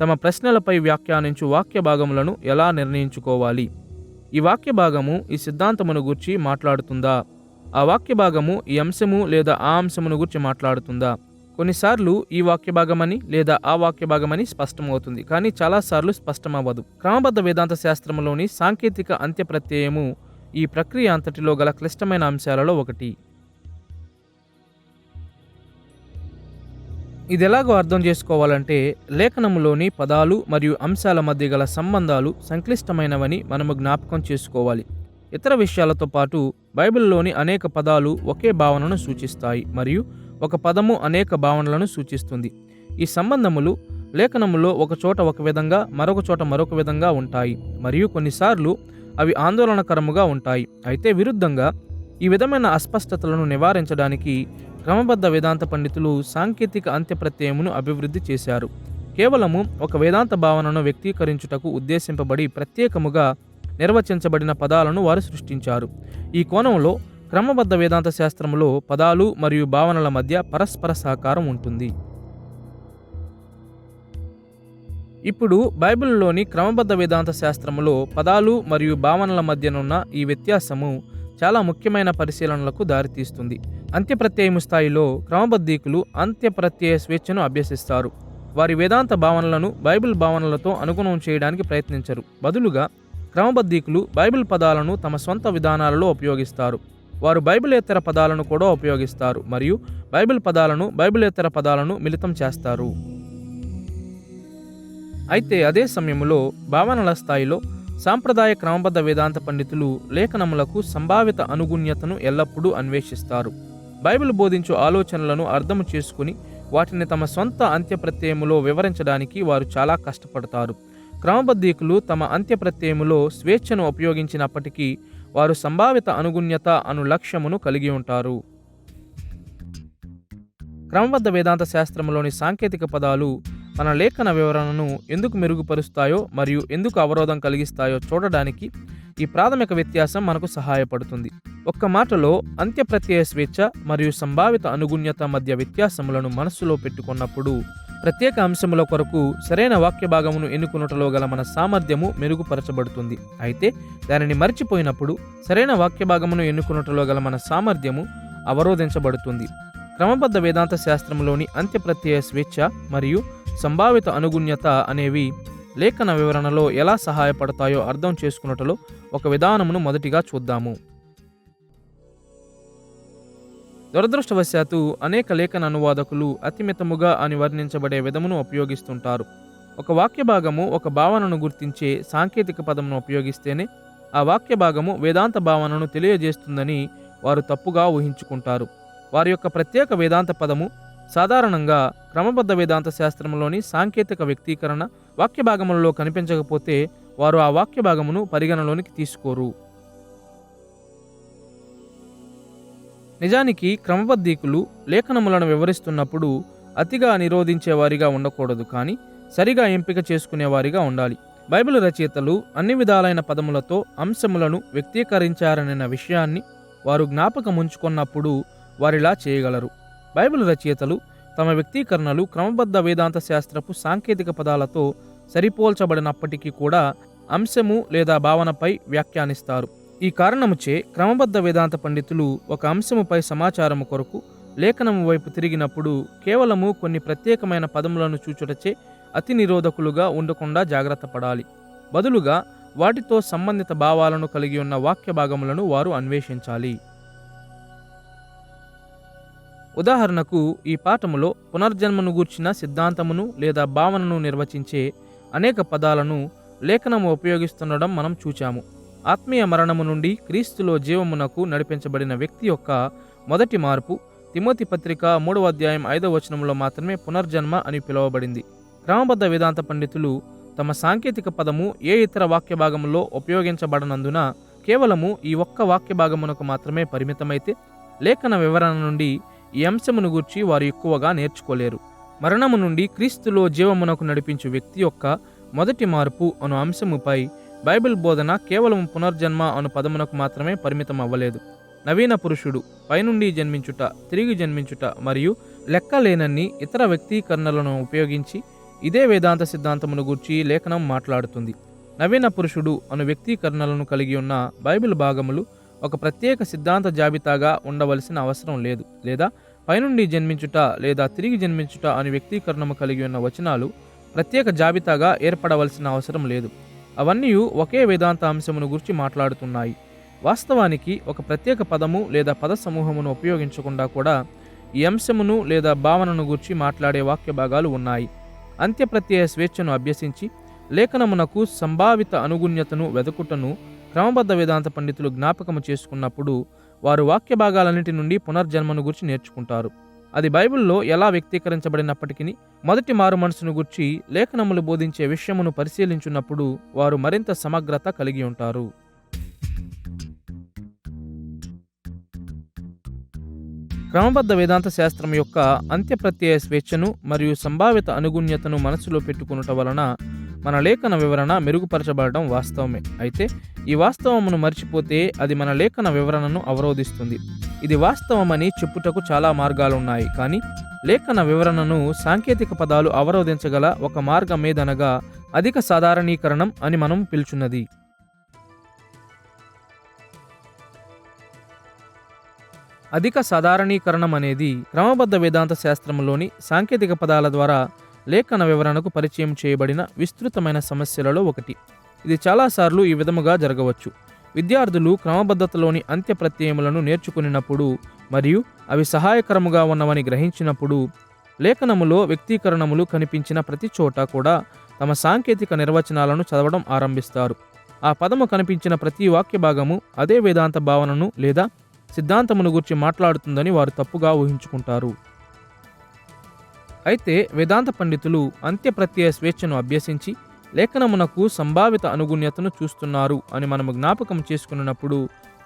తమ ప్రశ్నలపై వ్యాఖ్యానించు వాక్య భాగములను ఎలా నిర్ణయించుకోవాలి. ఈ వాక్య భాగము ఈ సిద్ధాంతమును గూర్చి మాట్లాడుతుందా? ఆ వాక్య భాగము ఈ అంశము లేదా ఆ అంశమును గూర్చి మాట్లాడుతుందా? కొన్నిసార్లు ఈ వాక్య భాగమని లేదా ఆ వాక్య భాగమని స్పష్టమవుతుంది, కానీ చాలాసార్లు స్పష్టమవ్వదు. క్రమబద్ధ వేదాంత శాస్త్రములోని సాంకేతిక అంత్యప్రత్యయము ఈ ప్రక్రియ అంతటిలో గల క్లిష్టమైన అంశాలలో ఒకటి. ఇది ఎలాగో అర్థం చేసుకోవాలంటే, లేఖనములోని పదాలు మరియు అంశాల మధ్య గల సంబంధాలు సంక్లిష్టమైనవని మనము జ్ఞాపకం చేసుకోవాలి. ఇతర విషయాలతో పాటు బైబిల్లోని అనేక పదాలు ఒకే భావనను సూచిస్తాయి మరియు ఒక పదము అనేక భావనలను సూచిస్తుంది. ఈ సంబంధములు లేఖనములో ఒక చోట ఒక విధంగా మరొక చోట మరొక విధంగా ఉంటాయి మరియు కొన్నిసార్లు అవి ఆందోళనకరముగా ఉంటాయి. అయితే విరుద్ధంగా, ఈ విధమైన అస్పష్టతలను నివారించడానికి క్రమబద్ధ వేదాంత పండితులు సాంకేతిక అంత్యప్రత్యయమును అభివృద్ధి చేశారు. కేవలము ఒక వేదాంత భావనను వ్యక్తీకరించుటకు ఉద్దేశింపబడి ప్రత్యేకముగా నిర్వచించబడిన పదాలను వారు సృష్టించారు. ఈ కోణంలో క్రమబద్ధ వేదాంత శాస్త్రములో పదాలు మరియు భావనల మధ్య పరస్పర సహకారం ఉంటుంది. ఇప్పుడు బైబిల్లోని క్రమబద్ధ వేదాంత శాస్త్రములో పదాలు మరియు భావనల మధ్యనున్న ఈ వ్యత్యాసము చాలా ముఖ్యమైన పరిశీలనలకు దారితీస్తుంది. అంత్యప్రత్యయము స్థాయిలో క్రమబద్ధీకులు అంత్యప్రత్యయ స్వేచ్ఛను అభ్యసిస్తారు. వారి వేదాంత భావనలను బైబిల్ భావనలతో అనుగుణం చేయడానికి ప్రయత్నించరు. బదులుగా క్రమబద్ధీకులు బైబిల్ పదాలను తమ సొంత విధానాలలో ఉపయోగిస్తారు. వారు బైబిలేతర పదాలను కూడా ఉపయోగిస్తారు మరియు బైబిల్ పదాలను బైబిలేతర పదాలను మిళితం చేస్తారు. అయితే అదే సమయంలో భావనల స్థాయిలో సాంప్రదాయ క్రమబద్ధ వేదాంత పండితులు లేఖనములకు సంభావిత అనుగుణ్యతను ఎల్లప్పుడూ అన్వేషిస్తారు. బైబిల్ బోధించు ఆలోచనలను అర్థము చేసుకుని వాటిని తమ సొంత అంత్యప్రత్యయములో వివరించడానికి వారు చాలా కష్టపడతారు. క్రమబద్ధీకులు తమ అంత్యప్రత్యయములో స్వేచ్ఛను ఉపయోగించినప్పటికీ వారు సంభావిత అనుగుణ్యత అను లక్ష్యమును కలిగి ఉంటారు. క్రమబద్ధ వేదాంత శాస్త్రములోని సాంకేతిక పదాలు మన లేఖన వివరణను ఎందుకు మెరుగుపరుస్తాయో మరియు ఎందుకు అవరోధం కలిగిస్తాయో చూడడానికి ఈ ప్రాథమిక వ్యత్యాసం మనకు సహాయపడుతుంది. ఒక్క మాటలో, అంత్యప్రత్యయ స్వేచ్ఛ మరియు సంభావిత అనుగుణ్యత మధ్య వ్యత్యాసములను మనస్సులో పెట్టుకున్నప్పుడు ప్రత్యేక అంశముల కొరకు సరైన వాక్య భాగమును ఎన్నుకున్నటలో గల మన సామర్థ్యము మెరుగుపరచబడుతుంది. అయితే దానిని మర్చిపోయినప్పుడు సరైన వాక్య భాగమును ఎన్నుకున్నటలో గల మన సామర్థ్యము అవరోధించబడుతుంది. క్రమబద్ధ వేదాంత శాస్త్రములోని అంత్యప్రత్యయ స్వేచ్ఛ మరియు సంభావిత అనుగుణ్యత అనేవి లేఖన వివరణలో ఎలా సహాయపడతాయో అర్థం చేసుకున్నటలో ఒక విధానమును మొదటిగా చూద్దాము. దురదృష్టవశాత్తు అనేక లేఖన అనువాదకులు అతిమితముగా అని వర్ణించబడే విధమును ఉపయోగిస్తుంటారు. ఒక వాక్య భాగము ఒక భావనను గుర్తించే సాంకేతిక పదమును ఉపయోగిస్తేనే ఆ వాక్య భాగము వేదాంత భావనను తెలియజేస్తుందని వారు తప్పుగా ఊహించుకుంటారు. వారి యొక్క ప్రత్యేక వేదాంత పదము సాధారణంగా క్రమబద్ధ వేదాంత శాస్త్రంలోని సాంకేతిక వ్యక్తీకరణ వాక్య భాగములలో కనిపించకపోతే వారు ఆ వాక్య భాగమును పరిగణలోనికి తీసుకోరు. నిజానికి క్రమబద్ధీకులు లేఖనములను వివరిస్తున్నప్పుడు అతిగా నిరోధించేవారిగా ఉండకూడదు, కానీ సరిగా ఎంపిక చేసుకునేవారిగా ఉండాలి. బైబిల్ రచయితలు అన్ని విధాలైన పదములతో అంశములను వ్యక్తీకరించారనే విషయాన్ని వారు జ్ఞాపకముంచుకున్నప్పుడు వారిలా చేయగలరు. బైబిల్ రచయితలు తమ వ్యక్తీకరణలు క్రమబద్ధ వేదాంత శాస్త్రపు సాంకేతిక పదాలతో సరిపోల్చబడినప్పటికీ కూడా అంశము లేదా భావనపై వ్యాఖ్యానిస్తారు. ఈ కారణముచే క్రమబద్ధ వేదాంత పండితులు ఒక అంశముపై సమాచారము కొరకు లేఖనము వైపు తిరిగినప్పుడు కేవలము కొన్ని ప్రత్యేకమైన పదములను చూచుటచే అతి నిరోధకులుగా ఉండకుండా జాగ్రత్త పడాలి. బదులుగా వాటితో సంబంధిత భావాలను కలిగి ఉన్న వాక్య భాగములను వారు అన్వేషించాలి. ఉదాహరణకు ఈ పాఠములో పునర్జన్మను గూర్చిన సిద్ధాంతమును లేదా భావనను నిర్వచించే అనేక పదాలను లేఖనము ఉపయోగిస్తుండడం మనం చూచాము. ఆత్మీయ మరణము నుండి క్రీస్తులో జీవమునకు నడిపించబడిన వ్యక్తి యొక్క మొదటి మార్పు తిమోతి పత్రిక 3వ అధ్యాయం 5వ వచనంలో మాత్రమే పునర్జన్మ అని పిలువబడింది. క్రమబద్ధ వేదాంత పండితులు తమ సాంకేతిక పదము ఏ ఇతర వాక్య భాగములో ఉపయోగించబడనందున కేవలము ఈ ఒక్క వాక్య భాగమునకు మాత్రమే పరిమితమైతే లేఖన వివరణ నుండి ఈ అంశమును గూర్చి వారు ఎక్కువగా నేర్చుకోలేరు. మరణము నుండి క్రీస్తులో జీవమునకు నడిపించు వ్యక్తి యొక్క మొదటి మార్పు అను అంశముపై బైబిల్ బోధన కేవలం పునర్జన్మ అను పదమునకు మాత్రమే పరిమితం అవ్వలేదు. నవీన పురుషుడు, పైనుండి జన్మించుట, తిరిగి జన్మించుట మరియు లెక్కలేనన్ని ఇతర వ్యక్తీకరణలను ఉపయోగించి ఇదే వేదాంత సిద్ధాంతమును గూర్చి లేఖనం మాట్లాడుతుంది. నవీన పురుషుడు అను వ్యక్తీకరణలను కలిగి ఉన్న బైబిల్ భాగములు ఒక ప్రత్యేక సిద్ధాంత జాబితాగా ఉండవలసిన అవసరం లేదు, లేదా పైనుండి జన్మించుట లేదా తిరిగి జన్మించుట అనే వ్యక్తీకరణము కలిగి ఉన్న వచనాలు ప్రత్యేక జాబితాగా ఏర్పడవలసిన అవసరం లేదు. అవన్నీ ఒకే వేదాంత అంశమును గురించి మాట్లాడుతున్నాయి. వాస్తవానికి ఒక ప్రత్యేక పదము లేదా పద సమూహమును ఉపయోగించకుండా కూడా ఈ అంశమును లేదా భావనను గురించి మాట్లాడే వాక్య భాగాలు ఉన్నాయి. అంత్యప్రత్యయ స్వేచ్ఛను అభ్యసించి లేఖనమునకు సంభావిత అనుగుణ్యతను వెదకుటను క్రమబద్ధ వేదాంత పండితులు జ్ఞాపకము చేసుకున్నప్పుడు వారు వాక్య భాగాలన్నిటి నుండి పునర్జన్మను గురించి నేర్చుకుంటారు. అది బైబిల్లో ఎలా వ్యక్తీకరించబడినప్పటికీ మొదటి మారు మనసును గురించి లేఖనములు బోధించే విషయమును పరిశీలించున్నప్పుడు వారు మరింత సమగ్రత కలిగి ఉంటారు. క్రమబద్ధ వేదాంత శాస్త్రం యొక్క అంత్యప్రత్యయ స్వేచ్ఛను మరియు సంభావిత అనుగుణ్యతను మనసులో పెట్టుకునుట వలన మన లేఖన వివరణ మెరుగుపరచబడడం వాస్తవమే. అయితే ఈ వాస్తవమును మర్చిపోతే అది మన లేఖన వివరణను అవరోధిస్తుంది. ఇది వాస్తవమని చెప్పుటకు చాలా మార్గాలున్నాయి, కానీ లేఖన వివరణను సాంకేతిక పదాలు అవరోధించగల ఒక మార్గమేదనగా అధిక సాధారణీకరణం అని మనం పిలుచున్నది. అధిక సాధారణీకరణం అనేది క్రమబద్ధ వేదాంత శాస్త్రంలోని సాంకేతిక పదాల ద్వారా లేఖన వివరణకు పరిచయం చేయబడిన విస్తృతమైన సమస్యలలో ఒకటి. ఇది చాలాసార్లు ఈ విధముగా జరగవచ్చు. విద్యార్థులు క్రమబద్ధతలోని అంత్య ప్రత్యయములను నేర్చుకున్నప్పుడు మరియు అవి సహాయకరముగా ఉన్నవని గ్రహించినప్పుడు లేఖనములో వ్యక్తీకరణములు కనిపించిన ప్రతి చోట కూడా తమ సాంకేతిక నిర్వచనాలను చదవడం ఆరంభిస్తారు. ఆ పదము కనిపించిన ప్రతి వాక్య భాగము అదే వేదాంత భావనను లేదా సిద్ధాంతమును గురించి మాట్లాడుతుందని వారు తప్పుగా ఊహించుకుంటారు. అయితే వేదాంత పండితులు అంత్యప్రత్యయ స్వేచ్ఛను అభ్యసించి లేఖనమునకు సంభావిత అనుగుణ్యతను చూస్తున్నారు అని మనము జ్ఞాపకం చేసుకున్నప్పుడు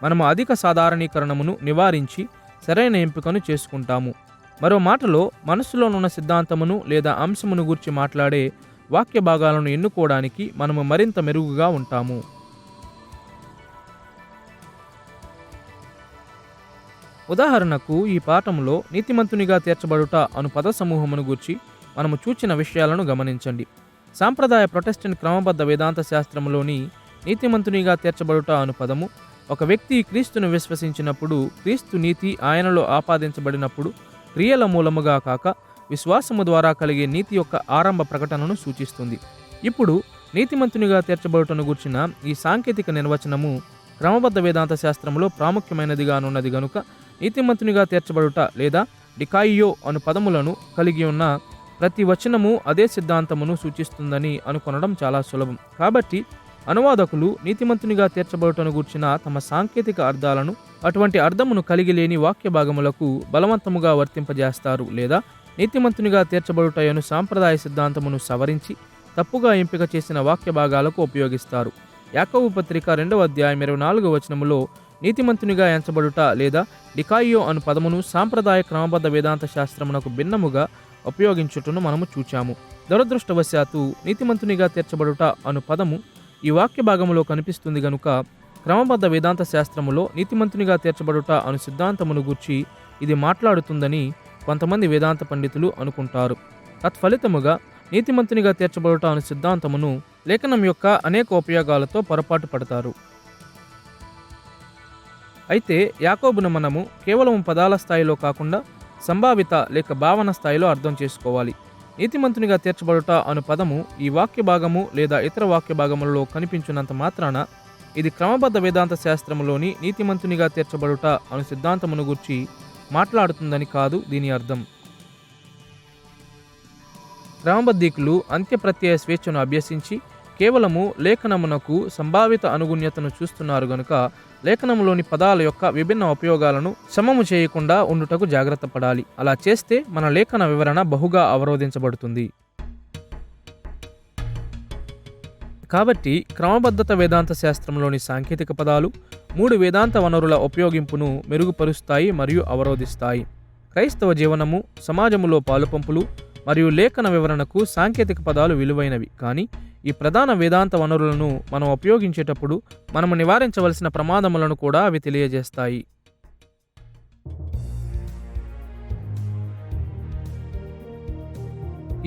మనము అధిక సాధారణీకరణమును నివారించి సరైన ఎంపికను చేసుకుంటాము. మరో మాటలో మనస్సులోనున్న సిద్ధాంతమును లేదా అంశమును గురించి మాట్లాడే వాక్య భాగాలను ఎన్నుకోవడానికి మనము మరింత మెరుగుగా ఉంటాము. ఉదాహరణకు ఈ పాఠంలో నీతిమంతునిగా తీర్చబడుట అను పద సమూహమును గూర్చి మనము చూచిన విషయాలను గమనించండి. సాంప్రదాయ ప్రొటెస్టెంట్ క్రమబద్ధ వేదాంత శాస్త్రంలోని నీతిమంతునిగా తీర్చబడుట అను పదము ఒక వ్యక్తి క్రీస్తును విశ్వసించినప్పుడు క్రీస్తు నీతి ఆయనలో ఆపాదించబడినప్పుడు క్రియల మూలముగా కాక విశ్వాసము ద్వారా కలిగే నీతి యొక్క ఆరంభ ప్రకటనను సూచిస్తుంది. ఇప్పుడు నీతిమంతునిగా తీర్చబడుటను గూర్చిన ఈ సాంకేతిక నిర్వచనము క్రమబద్ధ వేదాంత శాస్త్రంలో ప్రాముఖ్యమైనదిగానున్నది గనుక నీతిమంతునిగా తీర్చబడుట లేదా డికాయియో అను పదములను కలిగి ఉన్న ప్రతి వచనము అదే సిద్ధాంతమును సూచిస్తుందని అనుకొనడం చాలా సులభం. కాబట్టి అనువాదకులు నీతిమంతునిగా తీర్చబడుటను గూర్చిన తమ సాంకేతిక అర్థాలను అటువంటి అర్థమును కలిగి లేని వాక్య భాగములకు బలవంతముగా వర్తింపజేస్తారు, లేదా నీతిమంతునిగా తీర్చబడుటయను సాంప్రదాయ సిద్ధాంతమును సవరించి తప్పుగా ఎంపిక చేసిన వాక్య భాగాలకు ఉపయోగిస్తారు. యాకోబు పత్రిక 2వ అధ్యాయం 24వ వచనములో నీతిమంతునిగా ఎంచబడుట లేదా డికాయియో అను పదమును సాంప్రదాయ క్రమబద్ధ వేదాంత శాస్త్రమునకు భిన్నముగా ఉపయోగించుటను మనము చూచాము. దురదృష్టవశాత్తు నీతిమంతునిగా తీర్చబడుట అను పదము ఈ వాక్య భాగములో కనిపిస్తుంది గనుక క్రమబద్ధ వేదాంత శాస్త్రములో నీతిమంతునిగా తీర్చబడుట అను సిద్ధాంతమును గూర్చి ఇది మాట్లాడుతుందని కొంతమంది వేదాంత పండితులు అనుకుంటారు. తత్ఫలితముగా నీతిమంతునిగా తీర్చబడుట అను సిద్ధాంతమును లేఖనం యొక్క అనేక ఉపయోగాలతో పొరపాటు పడతారు. అయితే యాకోబును మనము కేవలం పదాల స్థాయిలో కాకుండా సంభావిత లేక భావన స్థాయిలో అర్థం చేసుకోవాలి. నీతిమంతునిగా తీర్చబడుట అను పదము ఈ వాక్య భాగము లేదా ఇతర వాక్య భాగములలో కనిపించినంత మాత్రాన ఇది క్రమబద్ధ వేదాంత శాస్త్రములోని నీతిమంతునిగా తీర్చబడుట అను సిద్ధాంతమును గురించి మాట్లాడుతుందని కాదు దీని అర్థం. క్రమబద్ధీకులు అంత్యప్రత్యయ స్వేచ్ఛను అభ్యసించి కేవలము లేఖనమునకు సంభావిత అనుగుణ్యతను చూస్తున్నారు గనుక లేఖనములోని పదాల యొక్క విభిన్న ఉపయోగాలను సమము చేయకుండా ఉండుటకు జాగ్రత్త పడాలి. అలా చేస్తే మన లేఖన వివరణ బహుగా అవరోధించబడుతుంది. కాబట్టి క్రమబద్ధత వేదాంత శాస్త్రంలోని సాంకేతిక పదాలు 3 వేదాంత వనరుల ఉపయోగింపును మెరుగుపరుస్తాయి మరియు అవరోధిస్తాయి. క్రైస్తవ జీవనము, సమాజములో పాలుపంపులు మరియు లేఖన వివరణకు సాంకేతిక పదాలు విలువైనవి, కానీ ఈ ప్రధాన వేదాంత వనరులను మనం ఉపయోగించేటప్పుడు మనము నివారించవలసిన ప్రమాదములను కూడా అవి తెలియజేస్తాయి.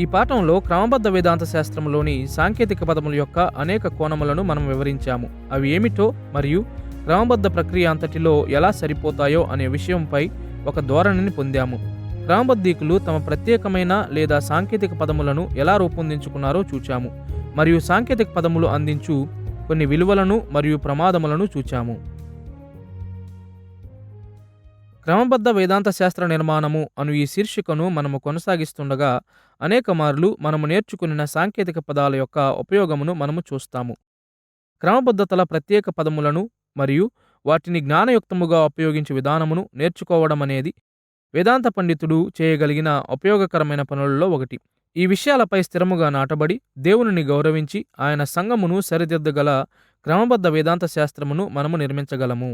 ఈ పాఠంలో క్రమబద్ధ వేదాంత శాస్త్రంలోని సాంకేతిక పదముల యొక్క అనేక కోణములను మనం వివరించాము. అవి ఏమిటో మరియు క్రమబద్ధ ప్రక్రియ అంతటిలో ఎలా సరిపోతాయో అనే విషయంపై ఒక ధోరణిని పొందాము. క్రమబద్ధీకులు తమ ప్రత్యేకమైన లేదా సాంకేతిక పదములను ఎలా రూపొందించుకున్నారో చూచాము మరియు సాంకేతిక పదములు అందించు కొన్ని విలువలను మరియు ప్రమాదములను చూచాము. క్రమబద్ధ వేదాంత శాస్త్ర నిర్మాణము అను ఈ శీర్షికను మనము కొనసాగిస్తుండగా అనేక మార్లు మనము నేర్చుకున్న సాంకేతిక పదాల యొక్క ఉపయోగమును మనము చూస్తాము. క్రమబద్ధతల ప్రత్యేక పదములను మరియు వాటిని జ్ఞానయుక్తముగా ఉపయోగించే విధానమును నేర్చుకోవడం అనేది వేదాంత పండితుడు చేయగలిగిన ఉపయోగకరమైన పనులలో ఒకటి. ఈ విషయాలపై స్థిరముగా నాటబడి దేవునిని గౌరవించి ఆయన సంఘమును సరిదిద్దగల క్రమబద్ధ వేదాంత శాస్త్రమును మనము నిర్మించగలము.